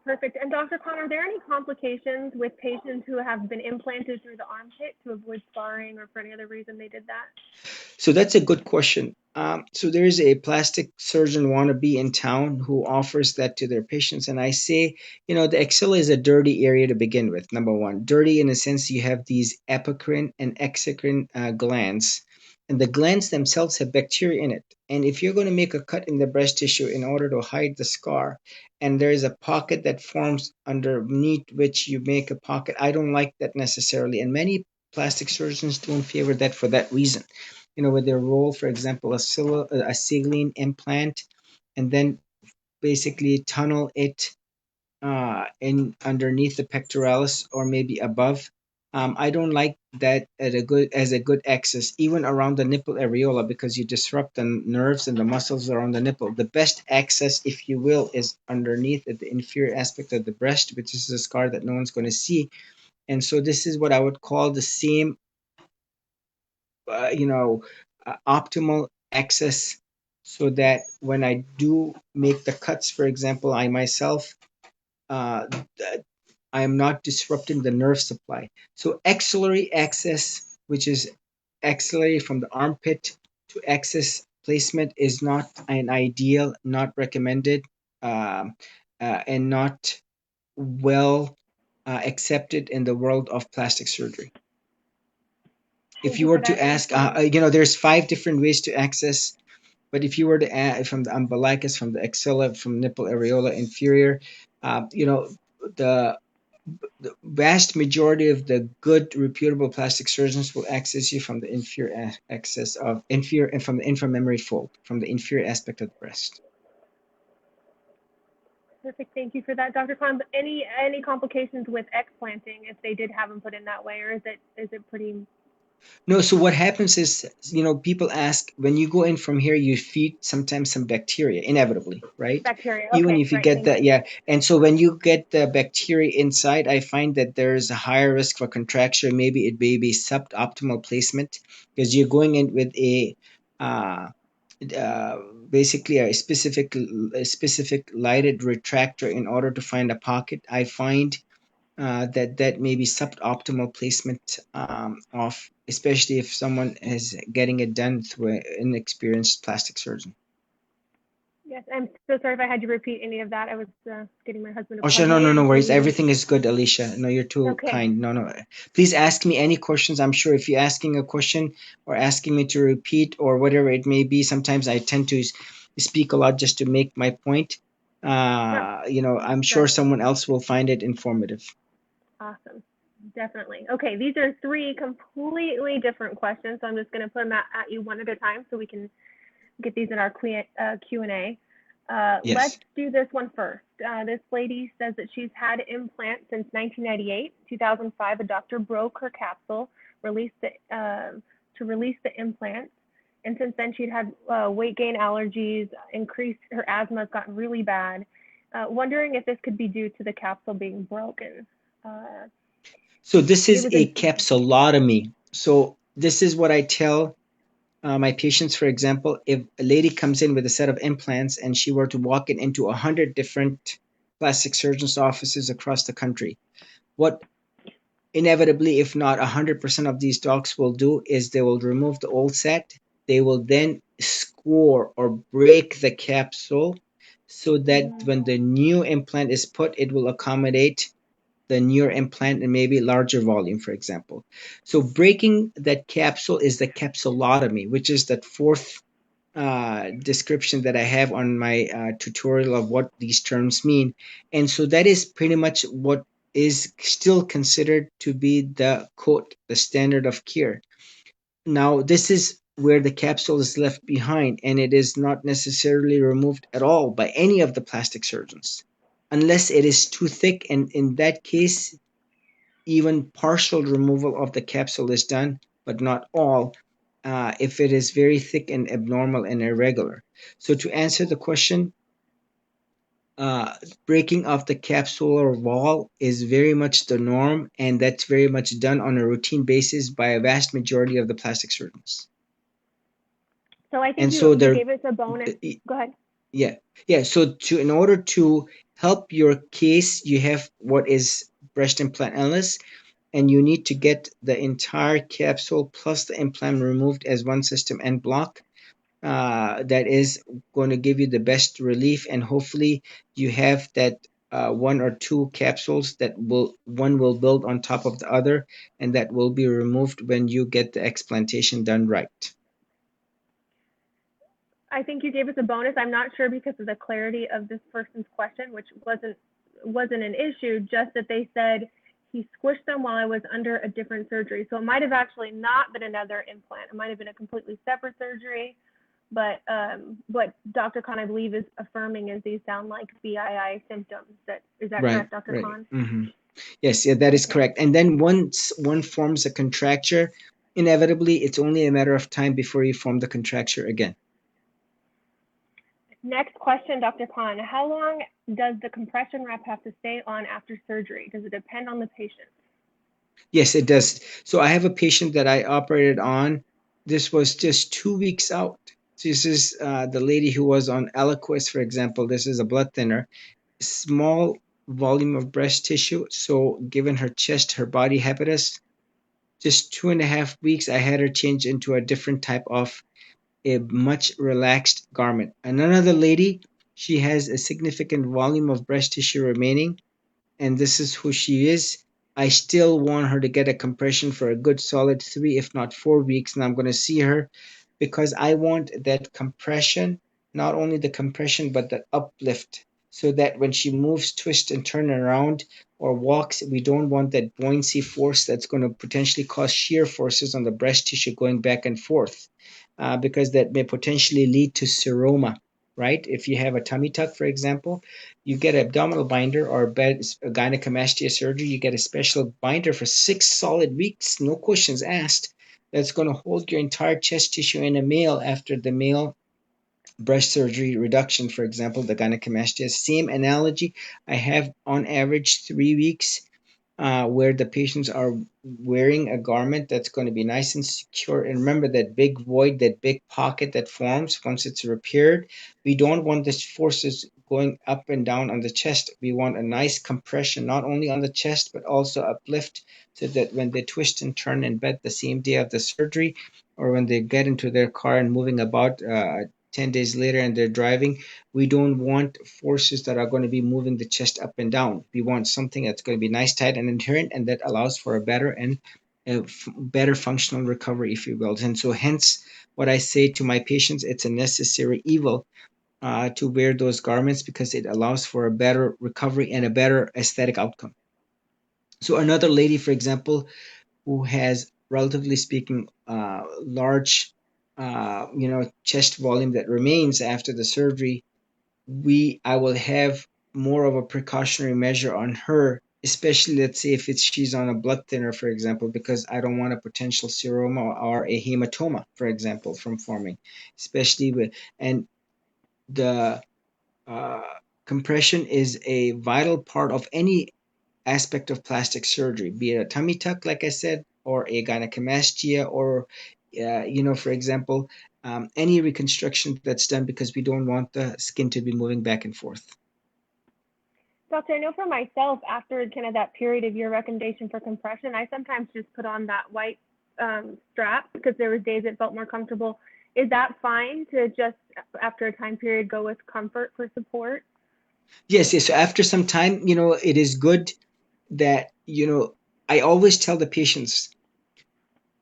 Perfect. And Dr. Khan, are there any complications with patients who have been implanted through the armpit to avoid scarring or for any other reason they did that? So that's a good question. So there is a plastic surgeon wannabe in town who offers that to their patients. And I say, the axilla is a dirty area to begin with. Number one, dirty in a sense you have these apocrine and exocrine glands. And the glands themselves have bacteria in it. And if you're going to make a cut in the breast tissue in order to hide the scar, and there is a pocket that forms underneath which you make a pocket, I don't like that necessarily. And many plastic surgeons don't favor that for that reason. With their roll, for example, a saline implant, and then basically tunnel it in underneath the pectoralis or maybe above. I don't like that as a good access, even around the nipple areola, because you disrupt the nerves and the muscles around the nipple. The best access, if you will, is underneath at the inferior aspect of the breast, which is a scar that no one's going to see. And so this is what I would call the same optimal access, so that when I do make the cuts, for example, I myself, uh, I am not disrupting the nerve supply. So axillary access, which is axillary from the armpit to axis placement, is not an ideal, not recommended, and not well accepted in the world of plastic surgery. If Thank you you were for to that ask, answer. there's five different ways to access. But if you were to add from the umbilicus, from the axilla, from nipple areola inferior, the the vast majority of the good reputable plastic surgeons will access you from the inferior access of inferior and from the inframammary fold, from the inferior aspect of the breast. Perfect. Thank you for that, Dr. Khan. But any complications with explanting if they did have them put in that way, or is it pretty No, so what happens is, people ask when you go in from here, you feed sometimes some bacteria, inevitably, right? bacteria? Even Okay, if you right. get Thank that, you. yeah. And so when you get the bacteria inside, I find that there's a higher risk for contracture. Maybe it may be suboptimal placement because you're going in with uh, uh, basically a specific lighted retractor in order to find a pocket. I find that may be suboptimal placement of, especially if someone is getting it done through an inexperienced plastic surgeon. Yes, I'm so sorry if I had you repeat any of that. I was getting my husband to Oh, sure, plug no, me no, no in, so worries. we. Everything is good, Alicia. No, you're too Okay, kind. No, no. Please ask me any questions. I'm sure if you're asking a question or asking me to repeat or whatever it may be, sometimes I tend to speak a lot just to make my point. no, I'm sure sure, someone else will find it informative. awesome, definitely. Okay, these are three completely different questions, so I'm just going to put them at you one at a time so we can get these in our Q&A. Let's Yes. do this one first. This lady says that she's had implants since 1998. 2005, a doctor broke her capsule, released the to release the implants, and since then she'd had weight gain, allergies, increased her asthma's gotten really bad. Wondering if this could be due to the capsule being broken. Uh, So this it is was a in capsulotomy. So this is what I tell my patients, for example, if a lady comes in with a set of implants and she were to walk in into 100 different plastic surgeons' offices across the country, what inevitably, if not 100% of these docs will do is they will remove the old set. They will then score or break the capsule so that mm, when the new implant is put, it will accommodate the newer implant and maybe larger volume, for example. So breaking that capsule is the capsulotomy, which is that fourth description that I have on my tutorial of what these terms mean. And so that is pretty much what is still considered to be the quote, the standard of care. Now, this is where the capsule is left behind and it is not necessarily removed at all by any of the plastic surgeons unless it is too thick. And in that case, even partial removal of the capsule is done, but not all, if it is very thick and abnormal and irregular. So, to answer the question, uh, breaking of the capsular wall is very much the norm, and that's very much done on a routine basis by a vast majority of the plastic surgeons. so I think And you so, you they're gave us a bonus. Go ahead. yeah, yeah. So, in order to help your case, you have what is breast implant illness, and you need to get the entire capsule plus the implant removed as one system and block. That is going to give you the best relief, and hopefully you have that one or two capsules that will build on top of the other, and that will be removed when you get the explantation done right. I think you gave us a bonus. I'm not sure because of the clarity of this person's question, which wasn't an issue, just that they said he squished them while I was under a different surgery. So it might have actually not been another implant. It might have been a completely separate surgery. But what Dr. Khan, I believe, is affirming is these sound like BII symptoms. Is that Right, correct, Dr. right. Khan? Yes, yeah, that is Okay. correct. And then once one forms a contracture, inevitably it's only a matter of time before you form the contracture again. Next question, Dr. Khan. How long does the compression wrap have to stay on after surgery? Does it depend on the patient? Yes, it does. So I have a patient that I operated on. This was just 2 weeks out. This is the lady who was on Eliquis, for example. This is a blood thinner, small volume of breast tissue. So given her chest, her body habitus, just 2.5 weeks, I had her change into a different type of a much relaxed garment. And another lady, she has a significant volume of breast tissue remaining, and this is who she is, I still want her to get a compression for a good solid 3, if not 4 weeks. And I'm going to see her because I want that compression, not only the compression, but the uplift, so that when she moves, twists, and turn around or walks, we don't want that buoyancy force that's going to potentially cause shear forces on the breast tissue going back and forth, because that may potentially lead to seroma, right? If you have a tummy tuck, for example, you get an abdominal binder or a gynecomastia surgery, you get a special binder for 6 solid weeks, no questions asked, that's going to hold your entire chest tissue in a male after the male breast surgery reduction, for example, the gynecomastia. Same analogy, I have on average 3 weeks where the patients are wearing a garment that's going to be nice and secure. And remember that big void, that big pocket that forms once it's repaired. We don't want this forces going up and down on the chest. We want a nice compression, not only on the chest, but also uplift, so that when they twist and turn in bed the same day of the surgery, or when they get into their car and moving about 10 days later and they're driving, we don't want forces that are going to be moving the chest up and down. We want something that's going to be nice, tight, and adherent, and that allows for a better and better functional recovery, if you will. And so, hence, what I say to my patients, it's a necessary evil to wear those garments because it allows for a better recovery and a better aesthetic outcome. So, another lady, for example, who has, relatively speaking, large, chest volume that remains after the surgery, we I will have more of a precautionary measure on her, especially let's say if she's on a blood thinner, for example, because I don't want a potential seroma or a hematoma, for example, from forming, especially with, and the uh, compression is a vital part of any aspect of plastic surgery, be it a tummy tuck, like I said, or a gynecomastia, or for example, any reconstruction that's done, because we don't want the skin to be moving back and forth. Doctor, I know for myself, after kind of that period of your recommendation for compression, I sometimes just put on that white strap because there was days it felt more comfortable. Is that fine to just after a time period go with comfort for support? Yes, yes. So after some time, it is good that, I always tell the patients,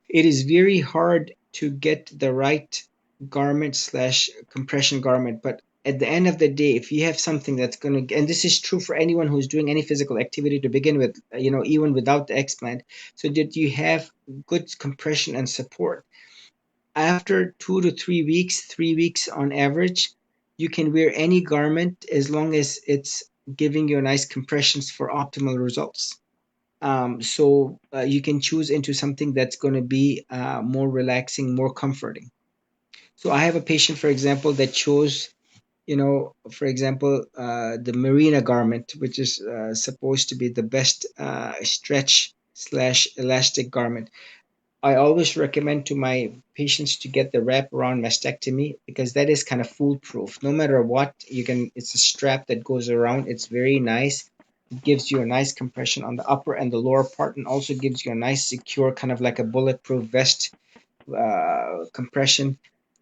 it is very hard to get the right garment slash compression garment. But at the end of the day, if you have something that's going to, and this is true for anyone who's doing any physical activity to begin with, even without the explant, so that you have good compression and support. After 2 to 3 weeks, 3 weeks on average, you can wear any garment as long as it's giving you nice compressions for optimal results. So you can choose into something that's going to be more relaxing, more comforting. So I have a patient, for example, that chose, for example, the Marina garment, which is supposed to be the best stretch slash elastic garment. I always recommend to my patients to get the wraparound mastectomy because that is kind of foolproof. No matter what, it's a strap that goes around. It's very nice. It gives you a nice compression on the upper and the lower part, and also gives you a nice secure, kind of like a bulletproof vest compression.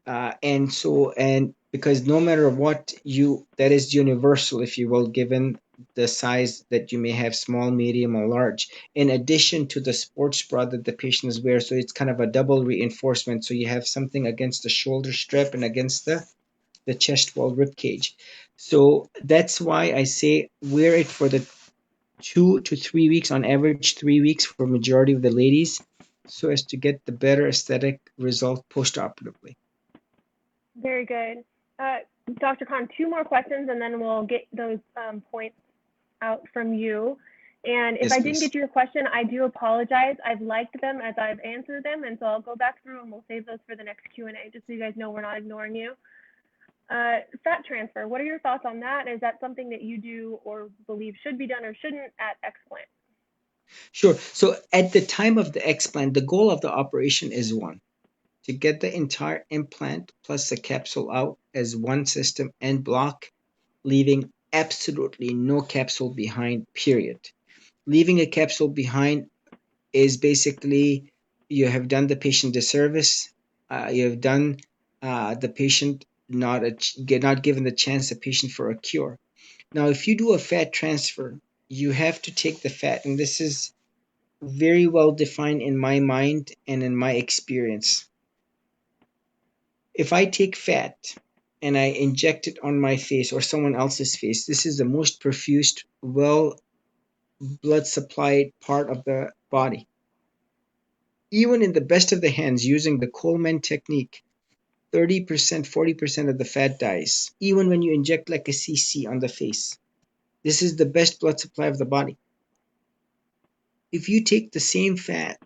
And because no matter what, that is universal, if you will, given the size that you may have, small, medium, or large, in addition to the sports bra that the patients wear. So it's kind of a double reinforcement. So you have something against the shoulder strap and against the chest wall rib cage. So that's why I say wear it for the 2 to 3 weeks, on average 3 weeks for majority of the ladies, so as to get the better aesthetic result postoperatively. Very good. Uh, Dr. Khan, two more questions and then we'll get those points out from you. And if Yes, I didn't please. get to your question, I do apologize. I've liked them as I've answered them, and so I'll go back through and we'll save those for the next Q&A, just so you guys know we're not ignoring you. Fat transfer, what are your thoughts on that? Is that something that you do or believe should be done or shouldn't at explant? Sure. So at the time of the explant, the goal of the operation is one, to get the entire implant plus the capsule out as one system and block, leaving absolutely no capsule behind, period. Leaving a capsule behind is basically you have done the patient disservice. You have done the patient not given the chance the patient for a cure. Now, if you do a fat transfer, you have to take the fat, and this is very well defined in my mind and in my experience. If I take fat and I inject it on my face or someone else's face, this is the most perfused, well blood supplied part of the body. Even in the best of the hands, using the Coleman technique, 30%, 40% of the fat dies, even when you inject like a cc on the face. This is the best blood supply of the body. If you take the same fat,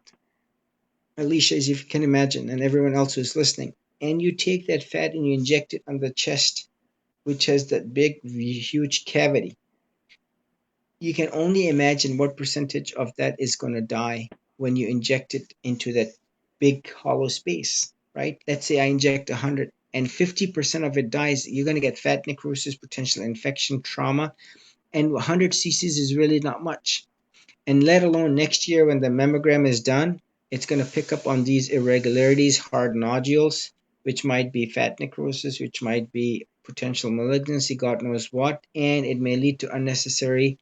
Alicia, as you can imagine, and everyone else who's listening, and you take that fat and you inject it on the chest, which has that big, huge cavity, you can only imagine what percentage of that is going to die when you inject it into that big hollow space, right? Let's say I inject 100 and 50% of it dies. You're going to get fat necrosis, potential infection, trauma, and 100 cc's is really not much. And let alone next year when the mammogram is done, it's going to pick up on these irregularities, hard nodules, which might be fat necrosis, which might be potential malignancy, God knows what, and it may lead to unnecessary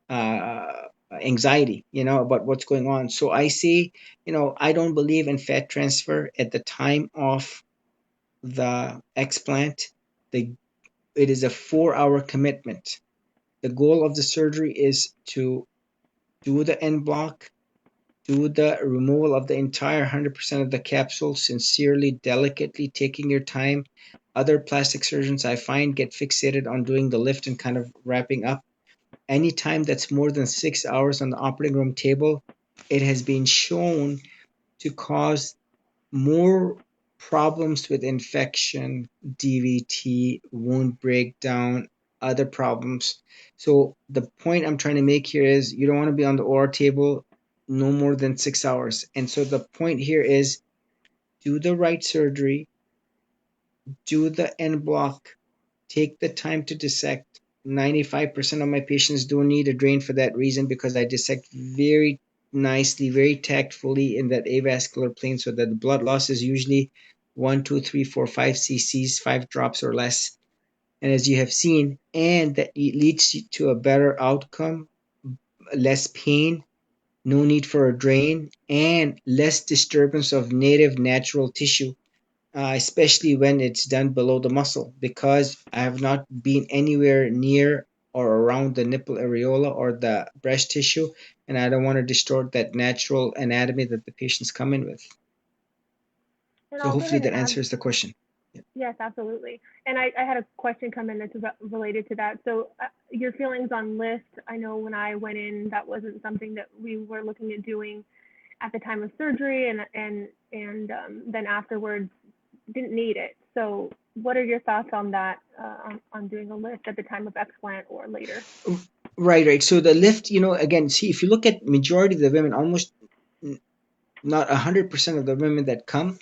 uh, anxiety, about what's going on. So I say, I don't believe in fat transfer at the time of the explant. The, it is a 4 hour commitment. The goal of the surgery is to do the end block, do the removal of the entire 100% of the capsule, sincerely, delicately, taking your time. Other plastic surgeons I find get fixated on doing the lift and kind of wrapping up. Any time that's more than 6 hours on the operating room table, it has been shown to cause more problems with infection, DVT, wound breakdown, other problems. So the point I'm trying to make here is you don't want to be on the OR table no more than 6 hours. And so the point here is do the right surgery, do the end block, take the time to dissect. 95% of my patients don't need a drain for that reason because I dissect very nicely, very tactfully in that avascular plane so that the blood loss is usually 1, 2, 3, 4, 5 cc's, 5 drops or less. And as you have seen, and that it leads to a better outcome, less pain, no need for a drain, and less disturbance of native natural tissue, especially when it's done below the muscle, because I have not been anywhere near or around the nipple areola or the breast tissue, and I don't want to distort that natural anatomy that the patients come in with. And So I'll go hopefully ahead and that add, answers the question. Yeah. yes, absolutely. And I had a question come in that's related to that. So your feelings on lift, I know when I went in, that wasn't something that we were looking at doing at the time of surgery, and then afterwards didn't need it. So what are your thoughts on that, on doing a lift at the time of explant or later? Right, right. So the lift, again, see, if you look at majority of the women, almost not 100% of the women that come,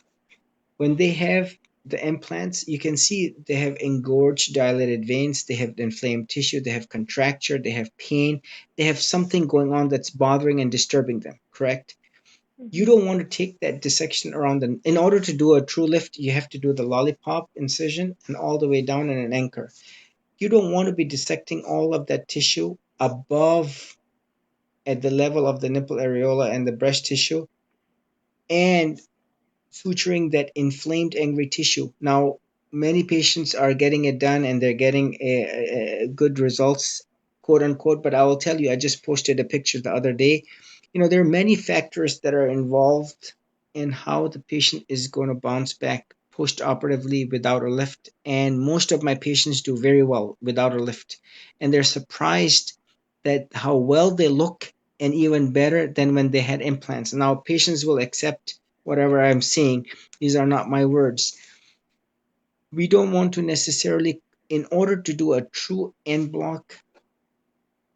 when they have the implants, you can see they have engorged, dilated veins, they have inflamed tissue, they have contracture, they have pain, they have something going on that's bothering and disturbing them, correct? You Mm-hmm. don't want to take that dissection around the, in order to do a true lift, you have to do the lollipop incision and all the way down in an anchor. You don't want to be dissecting all of that tissue above at the level of the nipple areola and the breast tissue and suturing that inflamed angry tissue. Now, many patients are getting it done and they're getting good results, quote unquote. But I will tell you, I just posted a picture the other day. There are many factors that are involved in how the patient is going to bounce back post-operatively without a lift. And most of my patients do very well without a lift. And they're surprised that how well they look and even better than when they had implants. Now, patients will accept whatever I'm saying. These are not my words. We don't want to necessarily, in order to do a true end block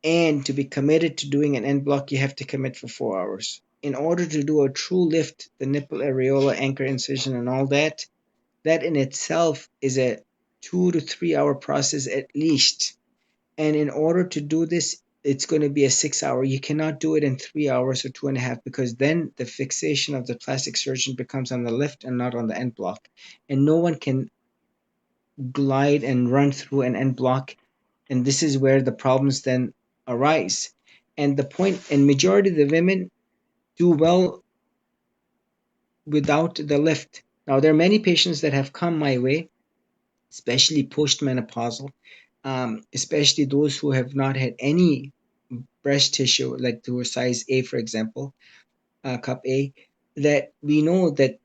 and to be committed to doing an end block, you have to commit for 4 hours. In order to do a true lift, the nipple areola, anchor incision, and all that, that in itself is a 2 to 3 hour process at least. And in order to do this, it's going to be a 6 hour. You cannot do it in 3 hours or 2.5 because then the fixation of the plastic surgeon becomes on the lift and not on the end block. And no one can glide and run through an end block. And this is where the problems then arise. And the point, and majority of the women do well without the lift. Now, there are many patients that have come my way, especially postmenopausal, especially those who have not had any breast tissue, like to a size A, for example, cup A, that we know that,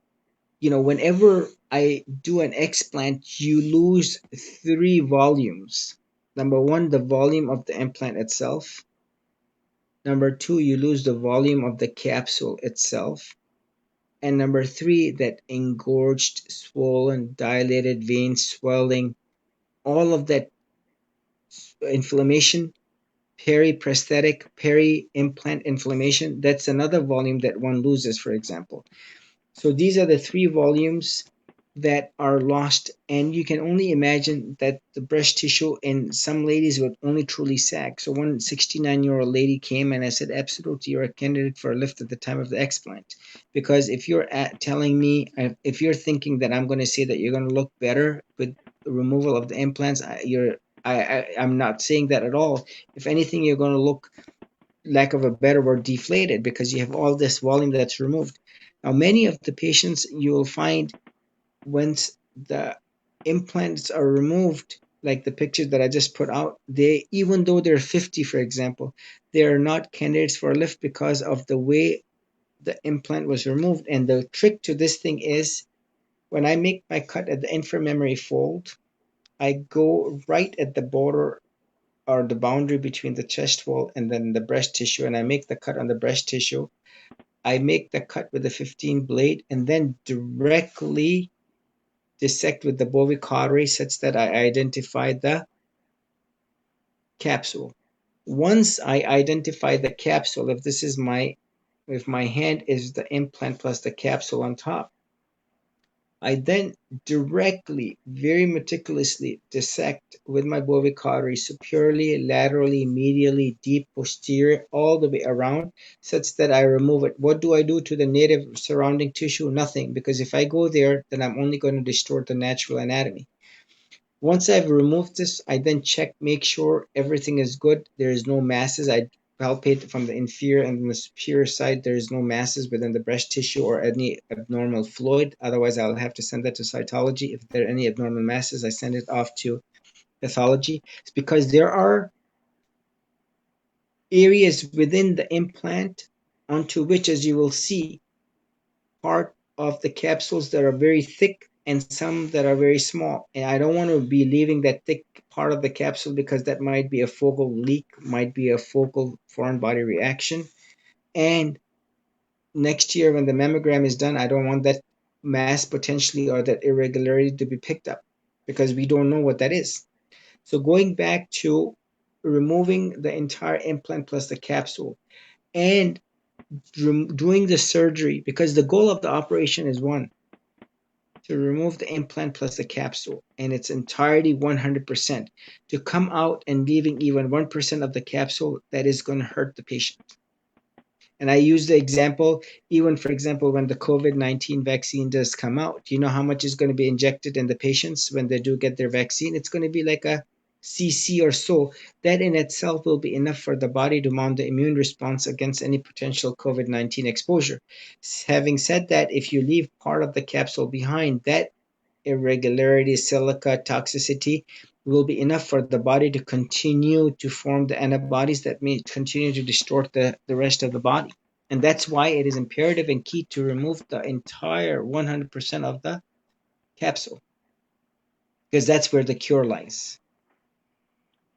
whenever I do an explant, you lose three volumes. Number one, the volume of the implant itself. Number two, you lose the volume of the capsule itself. And number three, that engorged, swollen, dilated veins, swelling, all of that inflammation, peri-prosthetic, peri-implant inflammation, that's another volume that one loses, for example. So these are the three volumes that are lost, and you can only imagine that the breast tissue in some ladies would only truly sag. So one 69-year-old lady came and I said, absolutely, you're a candidate for a lift at the time of the explant. Because if you're telling me, if you're thinking that I'm going to say that you're going to look better with the removal of the implants, I'm not saying that at all. If anything, you're going to look, lack of a better word, deflated, because you have all this volume that's removed. Now, many of the patients you will find, once the implants are removed, like the picture that I just put out, they, even though they're 50, for example, they are not candidates for a lift because of the way the implant was removed. And the trick to this thing is, when I make my cut at the inframammary fold, I go right at the border or the boundary between the chest wall and then the breast tissue, and I make the cut on the breast tissue. I make the cut with the 15 blade and then directly dissect with the bovie such that I identify the capsule. Once I identify the capsule, if my hand is the implant plus the capsule on top, I then directly, very meticulously dissect with my bovie superiorly, laterally, medially, deep, posterior, all the way around, such that I remove it. What do I do to the native surrounding tissue? Nothing, because if I go there, then I'm only going to distort the natural anatomy. Once I've removed this, I then check, make sure everything is good. There is no masses. I palpate from the inferior and the superior side. There is no masses within the breast tissue or any abnormal fluid. Otherwise, I'll have to send that to cytology. If there are any abnormal masses, I send it off to pathology. It's because there are areas within the implant onto which, as you will see, part of the capsules that are very thick and some that are very small. And I don't want to be leaving that thick part of the capsule because that might be a focal leak, might be a focal foreign body reaction. And next year, when the mammogram is done, I don't want that mass potentially or that irregularity to be picked up because we don't know what that is. So going back to removing the entire implant plus the capsule and doing the surgery, because the goal of the operation is one, to remove the implant plus the capsule in its entirety 100%. To come out and leaving even 1% of the capsule, that is going to hurt the patient. And I use the example, even for example, when the COVID-19 vaccine does come out, you know how much is going to be injected in the patients when they do get their vaccine? It's going to be like a cc or so. That in itself will be enough for the body to mount the immune response against any potential COVID-19 exposure. Having said that, if you leave part of the capsule behind, that irregularity, silica, toxicity will be enough for the body to continue to form the antibodies that may continue to distort the rest of the body. And that's why it is imperative and key to remove the entire 100% of the capsule, because that's where the cure lies.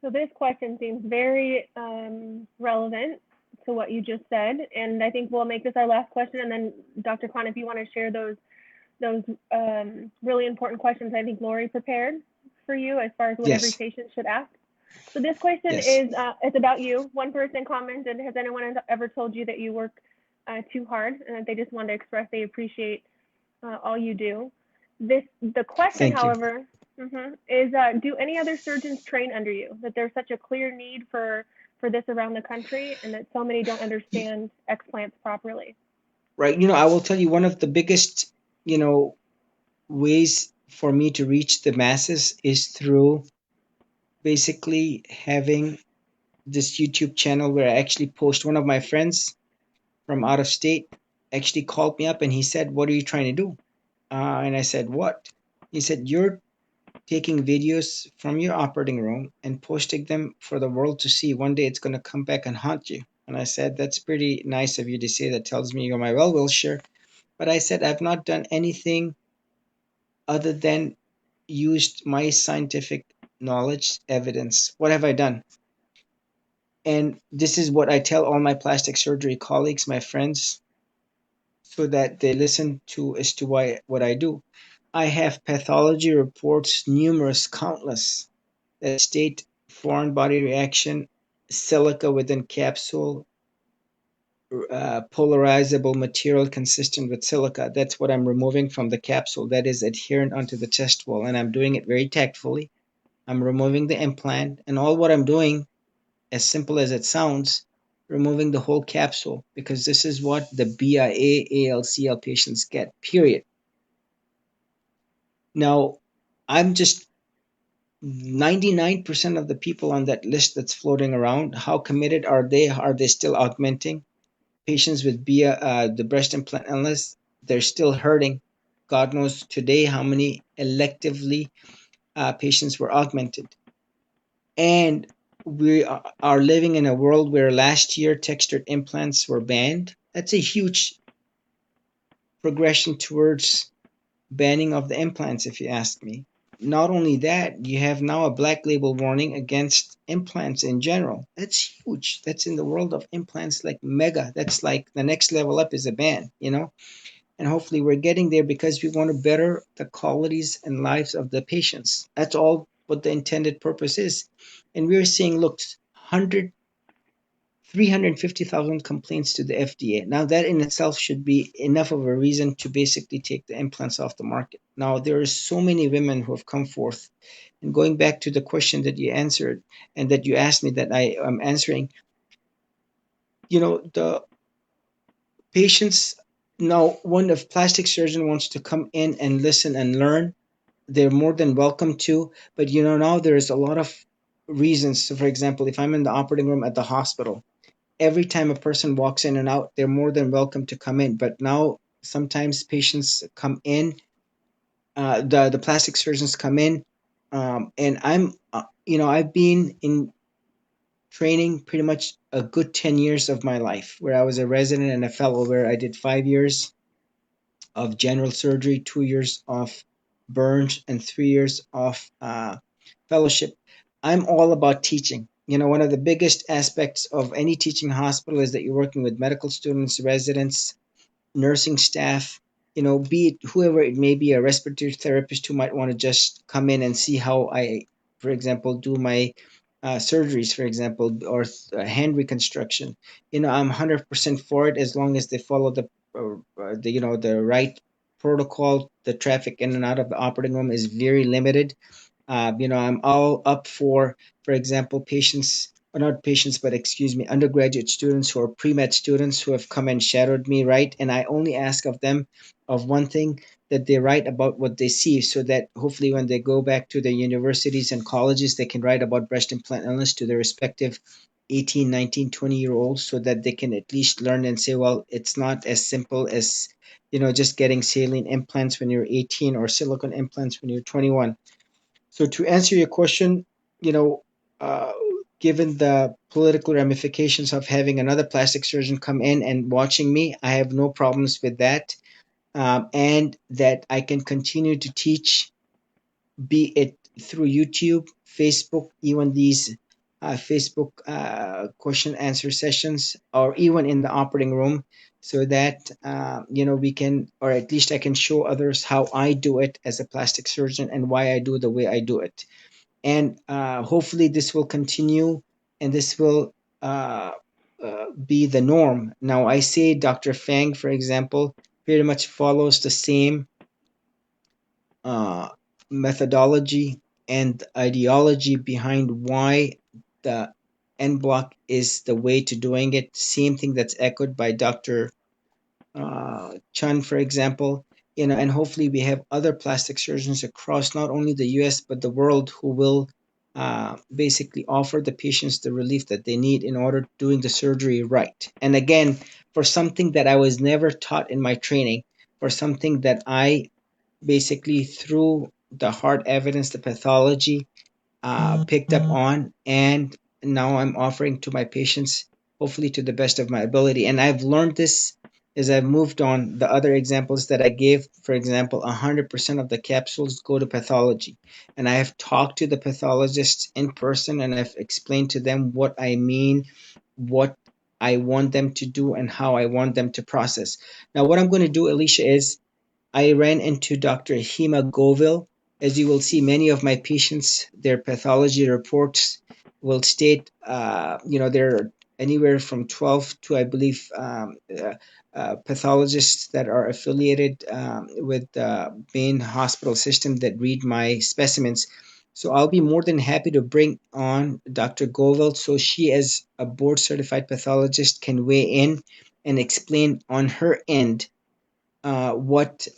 So this question seems very relevant to what you just said, and I think we'll make this our last question. And then, Dr. Khan, if you want to share those really important questions, I think Lori prepared for you as far as what every Yes, patient should ask. So this question yes. is it's about you. One person commented, has anyone ever told you that you work too hard and that they just want to express they appreciate all you do? The question, Thank you. however, is do any other surgeons train under you? That there's such a clear need for this around the country, and that so many don't understand explants properly. Right. I will tell you one of the biggest, you know, ways for me to reach the masses is through basically having this YouTube channel where I actually post. One of my friends from out of state actually called me up and he said, "What are you trying to do?" And I said, "What?" He said, "You're taking videos from your operating room and posting them for the world to see. One day it's going to come back and haunt you." And I said, "That's pretty nice of you to say. That tells me you're my well wisher." But I said, "I've not done anything other than used my scientific knowledge, evidence. What have I done?" And this is what I tell all my plastic surgery colleagues, my friends, so that they listen to as to why what I do. I have pathology reports, numerous, countless, that state foreign body reaction, silica within capsule, polarizable material consistent with silica. That's what I'm removing from the capsule that is adherent onto the chest wall, and I'm doing it very tactfully. I'm removing the implant, and all what I'm doing, as simple as it sounds, removing the whole capsule, because this is what the BIA ALCL patients get, period. Now, I'm just 99% of the people on that list that's floating around. How committed are they? Are they still augmenting? Patients with the breast implant illness, they're still hurting. God knows today how many electively patients were augmented. And we are living in a world where last year textured implants were banned. That's a huge progression towards banning of the implants, if you ask me. Not only that, you have now a black label warning against implants in general. That's huge. That's in the world of implants like mega. That's like the next level up is a ban, you know? And hopefully we're getting there because we want to better the qualities and lives of the patients. That's all what the intended purpose is. And we're seeing, look, 100 350,000 complaints to the FDA. Now, that in itself should be enough of a reason to basically take the implants off the market. Now, there are so many women who have come forth. And going back to the question that you answered and that you asked me that I am answering, the patients, now, when a plastic surgeon wants to come in and listen and learn, they're more than welcome to. But, now there's a lot of reasons. So, for example, if I'm in the operating room at the hospital, every time a person walks in and out, they're more than welcome to come in. But now sometimes patients come in, the plastic surgeons come in, and I've been in training pretty much a good 10 years of my life, where I was a resident and a fellow, where I did 5 years of general surgery, 2 years of burns, and 3 years of fellowship. I'm all about teaching. One of the biggest aspects of any teaching hospital is that you're working with medical students, residents, nursing staff, be it whoever it may be, a respiratory therapist who might want to just come in and see how I, for example, do my surgeries, for example, or hand reconstruction. I'm 100% for it as long as they follow the right protocol. The traffic in and out of the operating room is very limited. I'm all up for example, patients, or not patients, but excuse me, undergraduate students who are pre-med students who have come and shadowed me, right? And I only ask of them of one thing, that they write about what they see, so that hopefully when they go back to their universities and colleges, they can write about breast implant illness to their respective 18, 19, 20-year olds, so that they can at least learn and say, well, it's not as simple as, just getting saline implants when you're 18 or silicone implants when you're 21. So to answer your question, you know, uh, given the political ramifications of having another plastic surgeon come in and watching me, I have no problems with that, and that I can continue to teach, be it through YouTube, Facebook, even these Facebook question answer sessions, or even in the operating room, so that we can, or at least I can show others how I do it as a plastic surgeon and why I do the way I do it. And hopefully this will continue, and this will be the norm. Now, I say Dr. Fang, for example, pretty much follows the same uh, methodology and ideology behind why the N block is the way to doing it. Same thing that's echoed by Dr. Chun, for example. And hopefully we have other plastic surgeons across not only the US but the world who will basically offer the patients the relief that they need in order doing the surgery right. And again, for something that I was never taught in my training, for something that I basically through the hard evidence, the pathology, picked up on, and now I'm offering to my patients, hopefully to the best of my ability. And I've learned this as I've moved on. The other examples that I gave, for example, 100% of the capsules go to pathology. And I have talked to the pathologists in person and I've explained to them what I mean, what I want them to do, and how I want them to process. Now, what I'm going to do, Alicia, is I ran into Dr. Hema Govil. As you will see, many of my patients, their pathology reports will state, there are anywhere from 12 to, I believe, pathologists that are affiliated with the main hospital system that read my specimens. So I'll be more than happy to bring on Dr. Govil so she, as a board certified pathologist, can weigh in and explain on her end what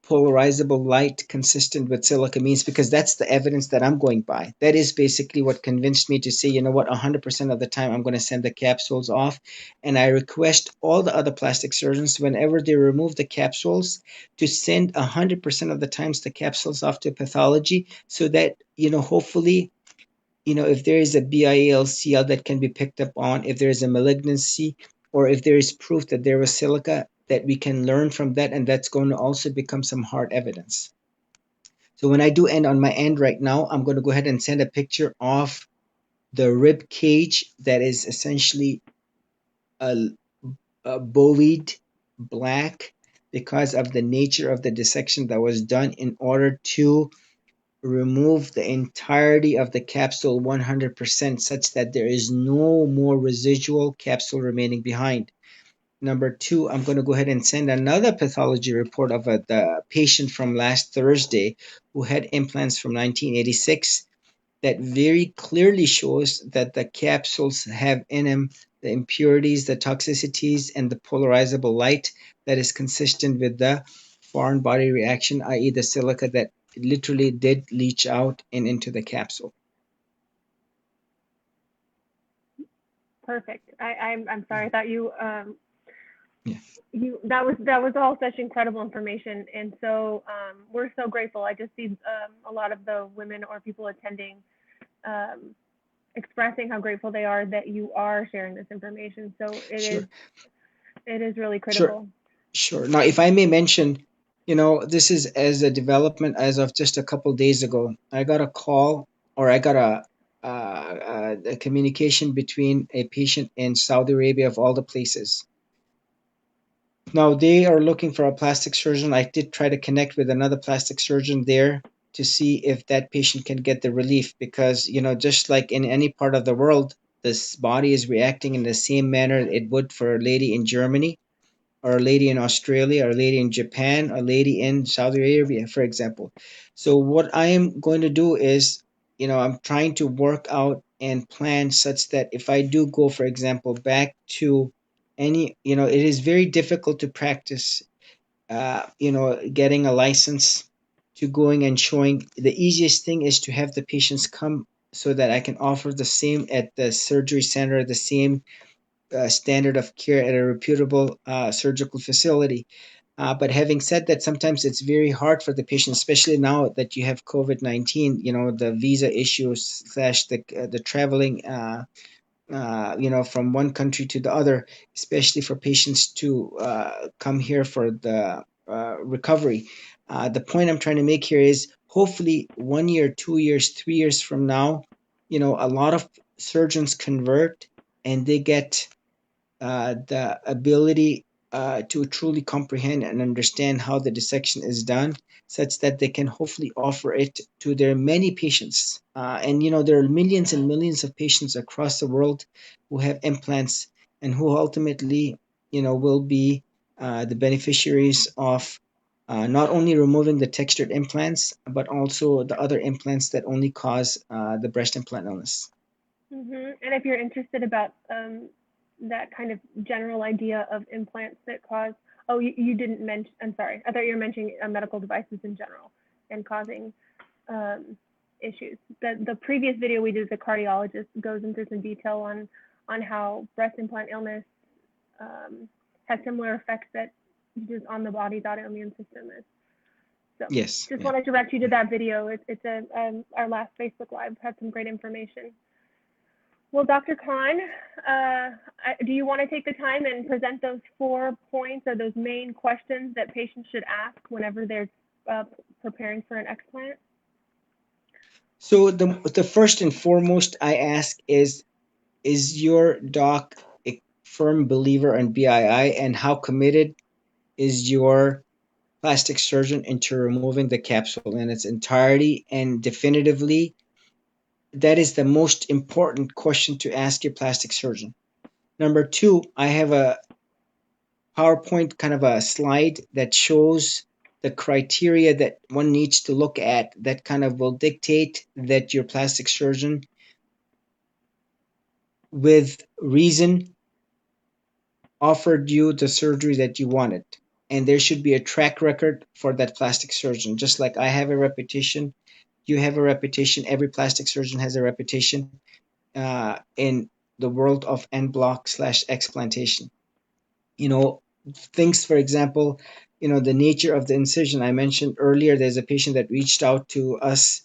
polarizable light consistent with silica means, because that's the evidence that I'm going by. That is basically what convinced me to say, you know what, 100% of the time I'm going to send the capsules off. And I request all the other plastic surgeons, whenever they remove the capsules, to send 100% of the times the capsules off to pathology so that, hopefully, if there is a BIALCL that can be picked up on, if there is a malignancy, or if there is proof that there was silica, that we can learn from that, and that's going to also become some hard evidence. So when I do end on my end right now, I'm going to go ahead and send a picture of the rib cage that is essentially a, a bowed black because of the nature of the dissection that was done in order to remove the entirety of the capsule 100% such that there is no more residual capsule remaining behind. Number two, I'm going to go ahead and send another pathology report of the patient from last Thursday who had implants from 1986 that very clearly shows that the capsules have in them the impurities, the toxicities, and the polarizable light that is consistent with the foreign body reaction, i.e., the silica that literally did leach out and into the capsule. Perfect. I'm sorry. I thought Yeah. that was all such incredible information, and so we're so grateful. I just see a lot of the women or people attending um, expressing how grateful they are that you are sharing this information. So Sure. it is really Sure. critical. Sure. Now, if I may mention, this is as a development as of just a couple days ago. I got a call, or I got a communication between a patient in Saudi Arabia, of all the places. Now, they are looking for a plastic surgeon. I did try to connect with another plastic surgeon there to see if that patient can get the relief, because, just like in any part of the world, this body is reacting in the same manner it would for a lady in Germany, or a lady in Australia, or a lady in Japan, or a lady in Saudi Arabia, for example. So what I am going to do is, I'm trying to work out and plan such that if I do go, for example, back to any, it is very difficult to practice, getting a license to going and showing. The easiest thing is to have the patients come so that I can offer the same at the surgery center, the same standard of care at a reputable surgical facility. But having said that, sometimes it's very hard for the patient, especially now that you have COVID-19. The visa issues slash the traveling. From one country to the other, especially for patients to come here for the recovery. The point I'm trying to make here is, hopefully 1 year, 2 years, 3 years from now, a lot of surgeons convert and they get the ability to truly comprehend and understand how the dissection is done, such that they can hopefully offer it to their many patients. And there are millions and millions of patients across the world who have implants, and who ultimately, will be the beneficiaries of not only removing the textured implants, but also the other implants that only cause the breast implant illness. And if you're interested about that kind of general idea of implants that cause, oh, you didn't mention, I'm sorry, I thought you were mentioning medical devices in general and causing issues. The previous video we did, the cardiologist goes into some detail on how breast implant illness has similar effects that just on the body's autoimmune system is. So Yes. just Yeah. want to direct you to that video. It's our last Facebook Live had some great information. Well, Dr. Khan, do you want to take the time and present those 4 points or those main questions that patients should ask whenever they're preparing for an explant? So the first and foremost I ask is your doc a firm believer in BII, and how committed is your plastic surgeon into removing the capsule in its entirety and definitively? That is the most important question to ask your plastic surgeon. Number two, I have a PowerPoint kind of a slide that shows the criteria that one needs to look at that kind of will dictate that your plastic surgeon, with reason, offered you the surgery that you wanted. And there should be a track record for that plastic surgeon. Just like I have a reputation, you have a reputation, every plastic surgeon has a reputation in the world of en bloc slash explantation. You know, things, for example, the nature of the incision. I mentioned earlier, there's a patient that reached out to us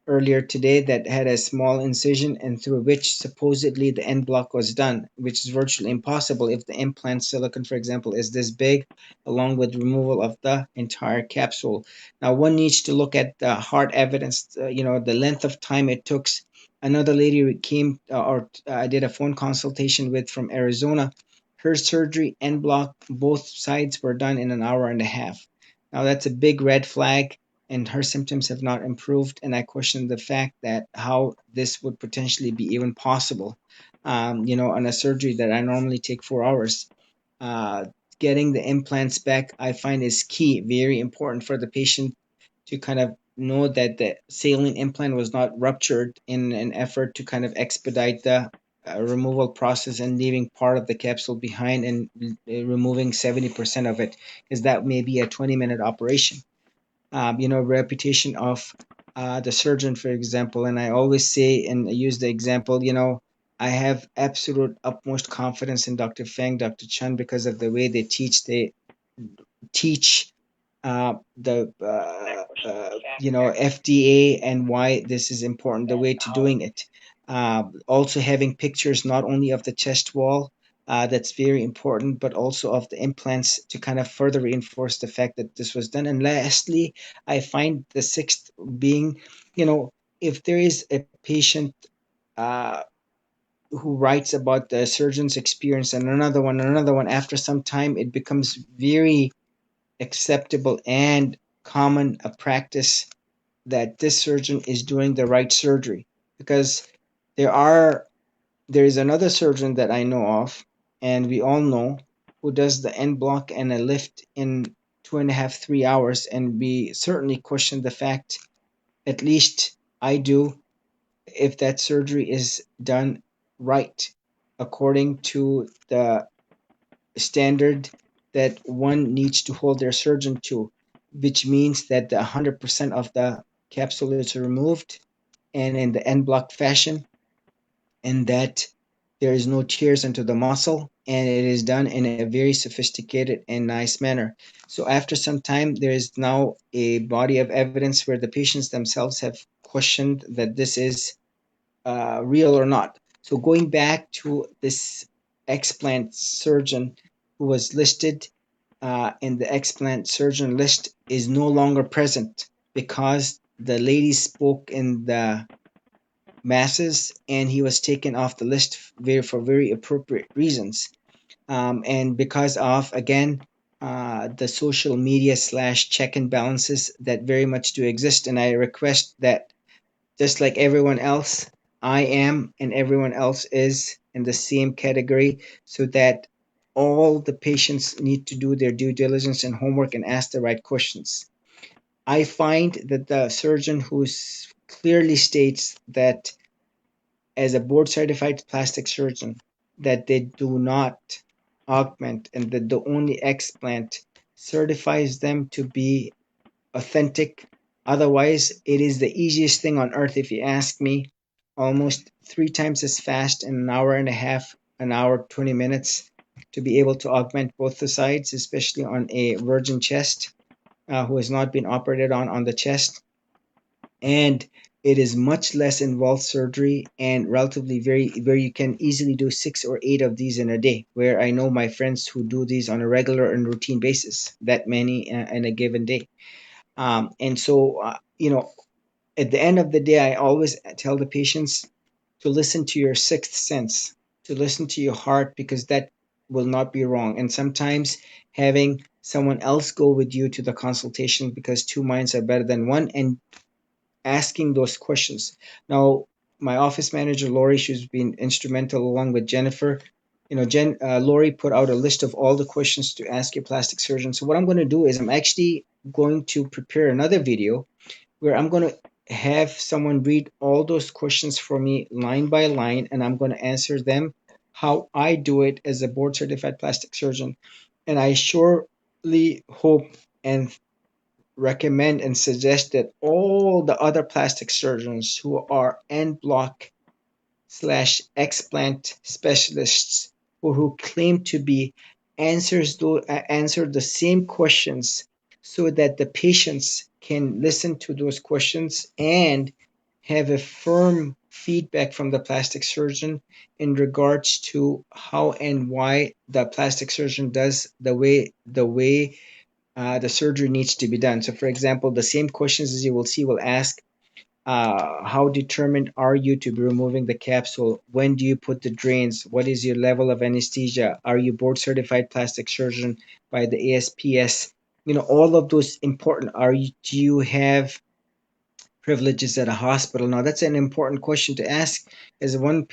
earlier today that had a small incision and through which supposedly the end block was done, which is virtually impossible if the implant silicon, for example, is this big, along with removal of the entire capsule. Now, one needs to look at the hard evidence, the length of time it took. Another lady came, or I did a phone consultation with from Arizona. Her surgery and block, both sides were done in an hour and a half. Now that's a big red flag, and her symptoms have not improved. And I question the fact that how this would potentially be even possible, on a surgery that I normally take 4 hours. Uh, Getting the implants back, I find is key, very important for the patient to kind of know that the saline implant was not ruptured in an effort to kind of expedite the removal process and leaving part of the capsule behind and removing 70% of it, because that may be a 20-minute operation. Reputation of the surgeon, for example, and I always say and use the example, I have absolute utmost confidence in Dr. Feng, Dr. Chen, because of the way they teach. They teach the FDA and why this is important, the way to doing it. Also having pictures not only of the chest wall, that's very important, but also of the implants to kind of further reinforce the fact that this was done. And lastly, I find the sixth being, if there is a patient uh, who writes about the surgeon's experience and another one, after some time, it becomes very acceptable and common a practice that this surgeon is doing the right surgery, because there are there is another surgeon that I know of, and we all know, who does the end block and a lift in 2.5 3 hours, and we certainly question the fact, at least I do, if that surgery is done right according to the standard that one needs to hold their surgeon to, which means that the 100% of the capsule is removed and in the end block fashion, and that there is no tears into the muscle, and it is done in a very sophisticated and nice manner. So after some time, there is now a body of evidence where the patients themselves have questioned that this is real or not. So going back to this explant surgeon who was listed in the explant surgeon list is no longer present because the lady spoke in the masses and he was taken off the list for very appropriate reasons. And because of, again, the social media slash check and balances that very much do exist. And I request that, just like everyone else, I am and everyone else is in the same category, so that all the patients need to do their due diligence and homework and ask the right questions. I find that the surgeon who clearly states that, as a board certified plastic surgeon, that they do not augment and that the only explant certifies them to be authentic, Otherwise, it is the easiest thing on earth if you ask me. Almost 3 times as fast in an hour and a half, an hour, 20 minutes to be able to augment both the sides, especially on a virgin chest who has not been operated on the chest. And it is much less involved surgery and relatively very where you can easily do 6 or 8 of these in a day, where I know my friends who do these on a regular and routine basis, that many in a given day. And so at the end of the day, I always tell the patients to listen to your sixth sense, to listen to your heart, because that will not be wrong. And sometimes having someone else go with you to the consultation, because two minds are better than one, and asking those questions. Now, my office manager, Lori, she's been instrumental along with Jennifer. Lori put out a list of all the questions to ask your plastic surgeon. So what I'm going to do is I'm actually going to prepare another video where I'm going to have someone read all those questions for me line by line, and I'm going to answer them how I do it as a board certified plastic surgeon. And I surely hope and recommend and suggest that all the other plastic surgeons who are end block slash explant specialists or who claim to be answer the same questions so that the patients can listen to those questions and have a firm feedback from the plastic surgeon in regards to how and why the plastic surgeon does the surgery needs to be done. So, for example, the same questions as you will see will ask, how determined are you to be removing the capsule? When do you put the drains? What is your level of anesthesia? Are you board certified plastic surgeon by the ASPS? All of those important. Do you have privileges at a hospital? Now, that's an important question to ask, as one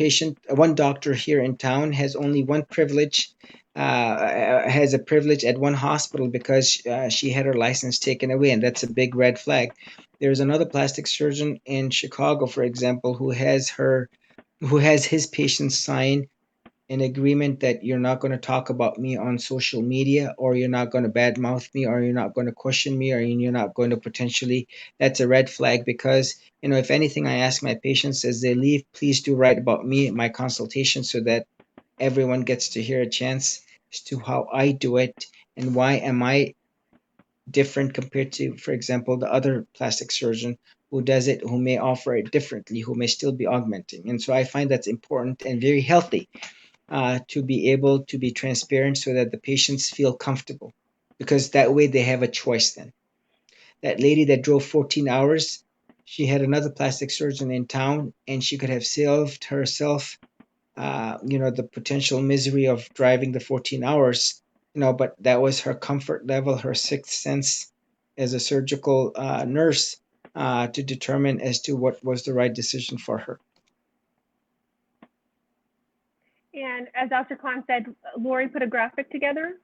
doctor here in town has only one privilege, has a privilege at one hospital because she had her license taken away, and that's a big red flag. There's another plastic surgeon in Chicago, for example, who has his patients sign an agreement that you're not going to talk about me on social media, or you're not going to badmouth me, or you're not going to question me, or you're not going to potentially. That's a red flag, because if anything, I ask my patients as they leave, please do write about me at my consultation so that everyone gets to hear a chance as to how I do it and why am I different compared to, for example, the other plastic surgeon who does it, who may offer it differently, who may still be augmenting. And so I find that's important and very healthy, to be able to be transparent so that the patients feel comfortable, because that way they have a choice then. That lady that drove 14 hours, she had another plastic surgeon in town and she could have saved herself the potential misery of driving the 14 hours, but that was her comfort level, her sixth sense as a surgical nurse, to determine as to what was the right decision for her. And as Dr. Khan said, Lori put a graphic together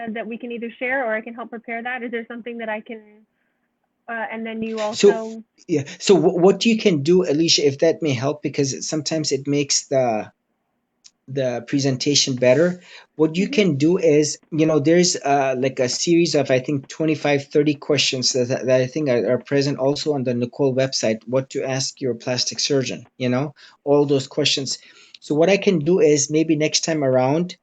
that we can either share or I can help prepare that. Is there something that I can, and then you So also. yeah, so what you can do, Alicia, if that may help, because sometimes it makes the presentation better. What you Mm-hmm. can do is, there's like a series of, I think, 25, 30 questions that I think are present also on the Nicole website, what to ask your plastic surgeon, all those questions. So what I can do is maybe next time around,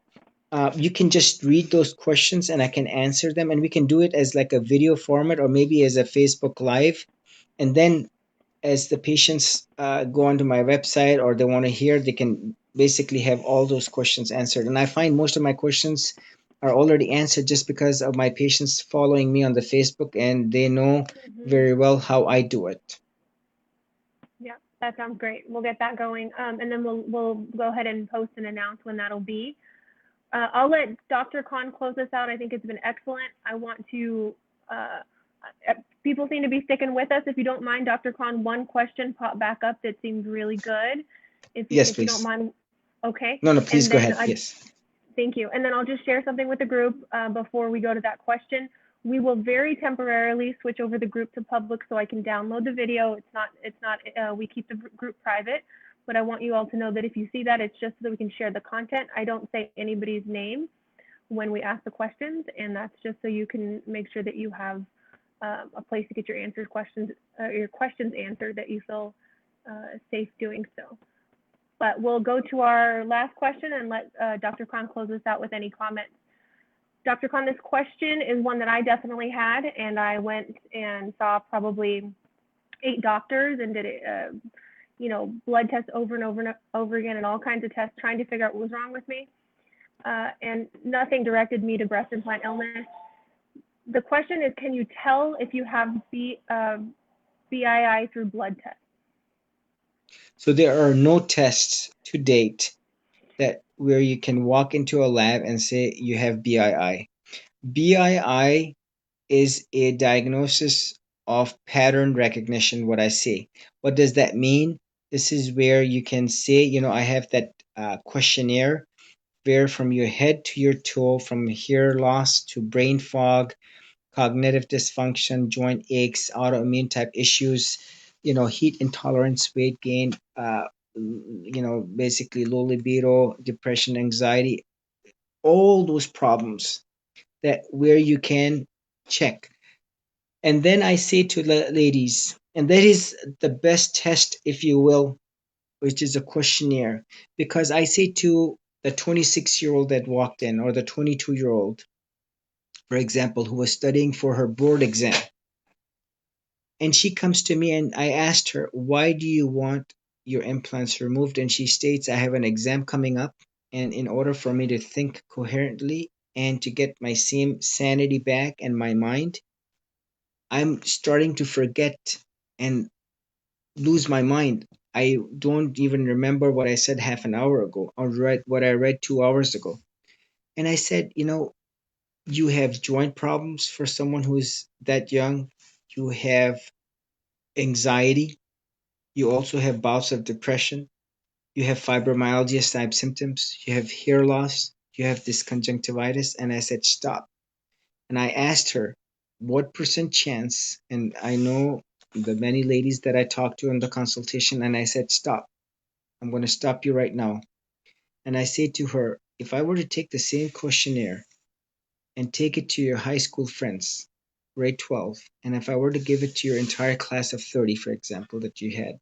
you can just read those questions and I can answer them, and we can do it as like a video format or maybe as a Facebook Live. And then as the patients go onto my website or they want to hear, they can basically have all those questions answered. And I find most of my questions are already answered just because of my patients following me on the Facebook, and they know Mm-hmm. very well how I do it. Yeah, that sounds great. We'll get that going, and then we'll go ahead and post and announce when that'll be. I'll let Dr. Khan close this out. I think it's been excellent. I want to. People seem to be sticking with us. If you don't mind, Dr. Khan, one question popped back up that seemed really good. Yes, If you don't please. mind, okay. No, no, please And go then ahead. Yes. thank you. And then I'll just share something with the group before we go to that question. We will very temporarily switch over the group to public so I can download the video. We keep the group private, but I want you all to know that if you see that, it's just so that we can share the content. I don't say anybody's name when we ask the questions, and that's just so you can make sure that you have a place to get your questions answered that you feel safe doing so. But we'll go to our last question and let Dr. Khan close us out with any comments. Dr. Khan, this question is one that I definitely had, and I went and saw probably 8 doctors and did it, blood tests over and over and over again, and all kinds of tests trying to figure out what was wrong with me. And nothing directed me to breast implant illness. The question is, can you tell if you have BII through blood tests? So there are no tests to date that where you can walk into a lab and say you have BII. BII is a diagnosis of pattern recognition, what I say. What does that mean? This is where you can say, I have that questionnaire where from your head to your toe, from hair loss to brain fog, cognitive dysfunction, joint aches, autoimmune type issues, heat intolerance, weight gain, basically low libido, depression, anxiety, all those problems that where you can check. And then I say to the ladies, and that is the best test, if you will, which is a questionnaire, because I say to the 26-year-old that walked in, or the 22-year-old, for example, who was studying for her board exam, and she comes to me and I asked her, why do you want your implants removed? And she states, I have an exam coming up, and in order for me to think coherently and to get my same sanity back and my mind, I'm starting to forget and lose my mind. I don't even remember what I said half an hour ago or what I read 2 hours ago. And I said, you have joint problems for someone who's that young. You have anxiety. You also have bouts of depression. You have fibromyalgia type symptoms. You have hair loss. You have this conjunctivitis. And I said, stop. And I asked her, what percent chance? And I know the many ladies that I talked to in the consultation, and I said, stop. I'm going to stop you right now. And I said to her, if I were to take the same questionnaire and take it to your high school friends, grade 12, and if I were to give it to your entire class of 30, for example, that you had,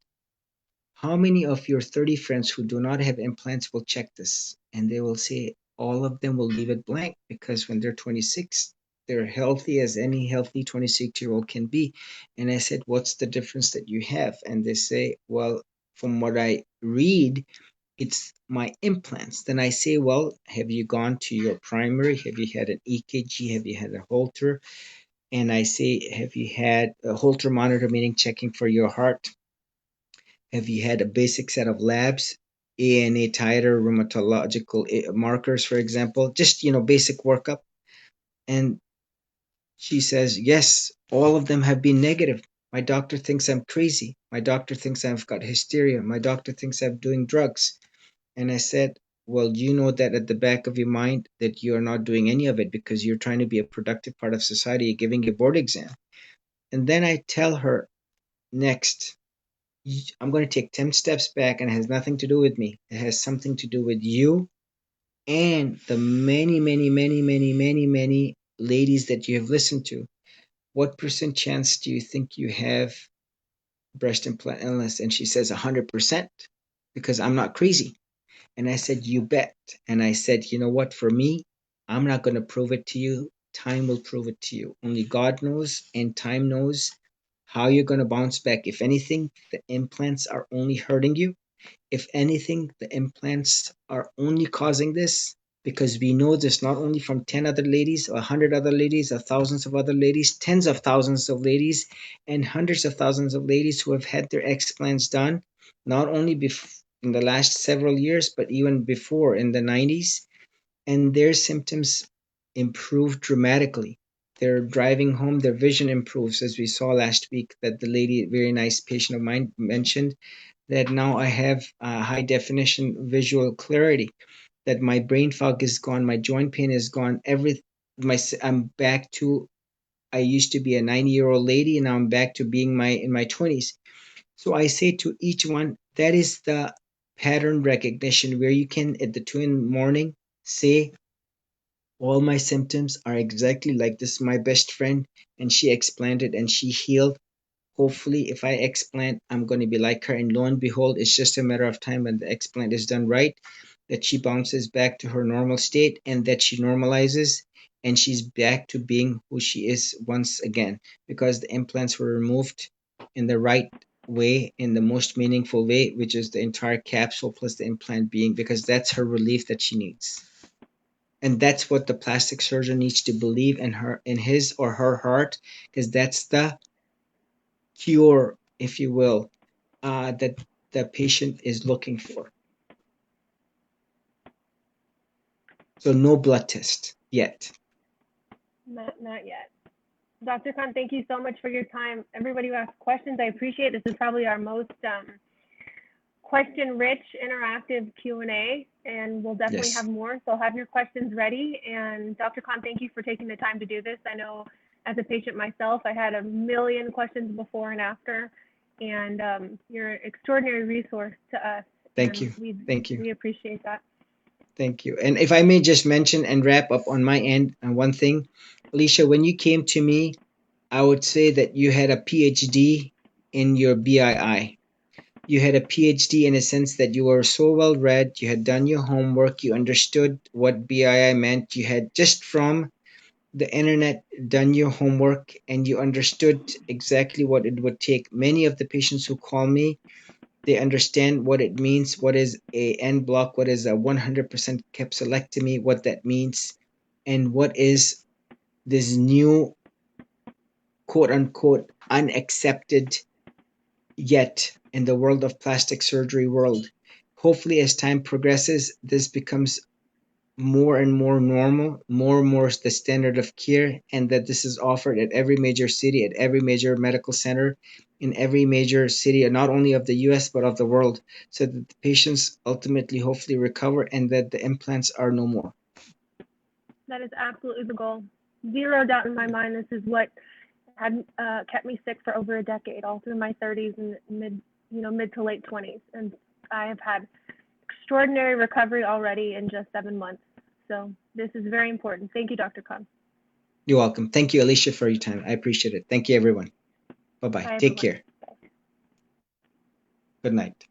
how many of your 30 friends who do not have implants will check this? And they will say all of them will leave it blank because when they're 26, they're healthy as any healthy 26-year-old can be. And I said, what's the difference that you have? And they say, well, from what I read, it's my implants. Then I say, well, have you gone to your primary? Have you had an EKG? Have you had a Holter? And I say, have you had a Holter monitor, meaning checking for your heart? Have you had a basic set of labs, ANA titer, rheumatological markers, for example? Just, basic workup. And she says, yes, all of them have been negative. My doctor thinks I'm crazy. My doctor thinks I've got hysteria. My doctor thinks I'm doing drugs. And I said, well, you know that at the back of your mind that you're not doing any of it because you're trying to be a productive part of society, you're giving a board exam. And then I tell her, next, I'm going to take 10 steps back and it has nothing to do with me. It has something to do with you and the many, many, many, many, many, many ladies that you have listened to. What percent chance do you think you have breast implant illness? And she says 100% because I'm not crazy. And I said, you bet. And I said, you know what? For me, I'm not going to prove it to you. Time will prove it to you. Only God knows and time knows how you're going to bounce back. If anything, the implants are only hurting you. If anything, the implants are only causing this because we know this not only from 10 other ladies, or 100 other ladies, or thousands of other ladies, tens of thousands of ladies, and hundreds of thousands of ladies who have had their explants done, not only in the last several years, but even before in the 90s, and their symptoms improve dramatically. They're driving home, their vision improves, as we saw last week that the lady, very nice patient of mine, mentioned that now I have high definition visual clarity, that my brain fog is gone, my joint pain is gone, I'm back to, I used to be a 90-year-old lady and now I'm back to being in my 20s. So I say to each one, that is the pattern recognition where you can at the 2 in the morning say, All my symptoms are exactly like this. My best friend, and she explained it and she healed. Hopefully, if I explant, I'm going to be like her. And lo and behold, it's just a matter of time when the explant is done right, that she bounces back to her normal state and that she normalizes and she's back to being who she is once again, because the implants were removed in the right way, in the most meaningful way, which is the entire capsule plus the implant being, because that's her relief that she needs. And that's what the plastic surgeon needs to believe in her, in his or her heart, because that's the cure, if you will, that the patient is looking for. So no blood test yet. Not yet. Dr. Khan, thank you so much for your time. Everybody who asked questions, I appreciate it. This is probably our most question-rich, interactive Q&A, and we'll definitely have Yes. more. So have your questions ready. And Dr. Khan, thank you for taking the time to do this. I know as a patient myself, I had a million questions before and after, and you're an extraordinary resource to us, Thank and you. Thank you. we appreciate that. Thank you. And if I may just mention and wrap up on my end, and one thing, Alicia, when you came to me, I would say that you had a PhD in your BII. You had a PhD in a sense that you were so well read, you had done your homework, you understood what BII meant, you had just from the internet done your homework, and you understood exactly what it would take. Many of the patients who call me, they understand what it means, what is a end block, what is a 100% capsulectomy, what that means, and what is this new quote unquote unaccepted yet in the world of plastic surgery world. Hopefully, as time progresses, this becomes more and more normal, more and more the standard of care, and that this is offered at every major city, at every major medical center, in every major city, not only of the US, but of the world, so that the patients ultimately hopefully recover and that the implants are no more. That is absolutely the goal. Zero doubt in my mind, this is what had kept me sick for over a decade, all through my 30s and mid to late 20s, and I have had extraordinary recovery already in just 7 months. So this is very important. Thank you, Dr. Khan. You're welcome. Thank you, Alicia, for your time. I appreciate it. Thank you, everyone. Bye bye. Bye, Take everyone. care. Good night.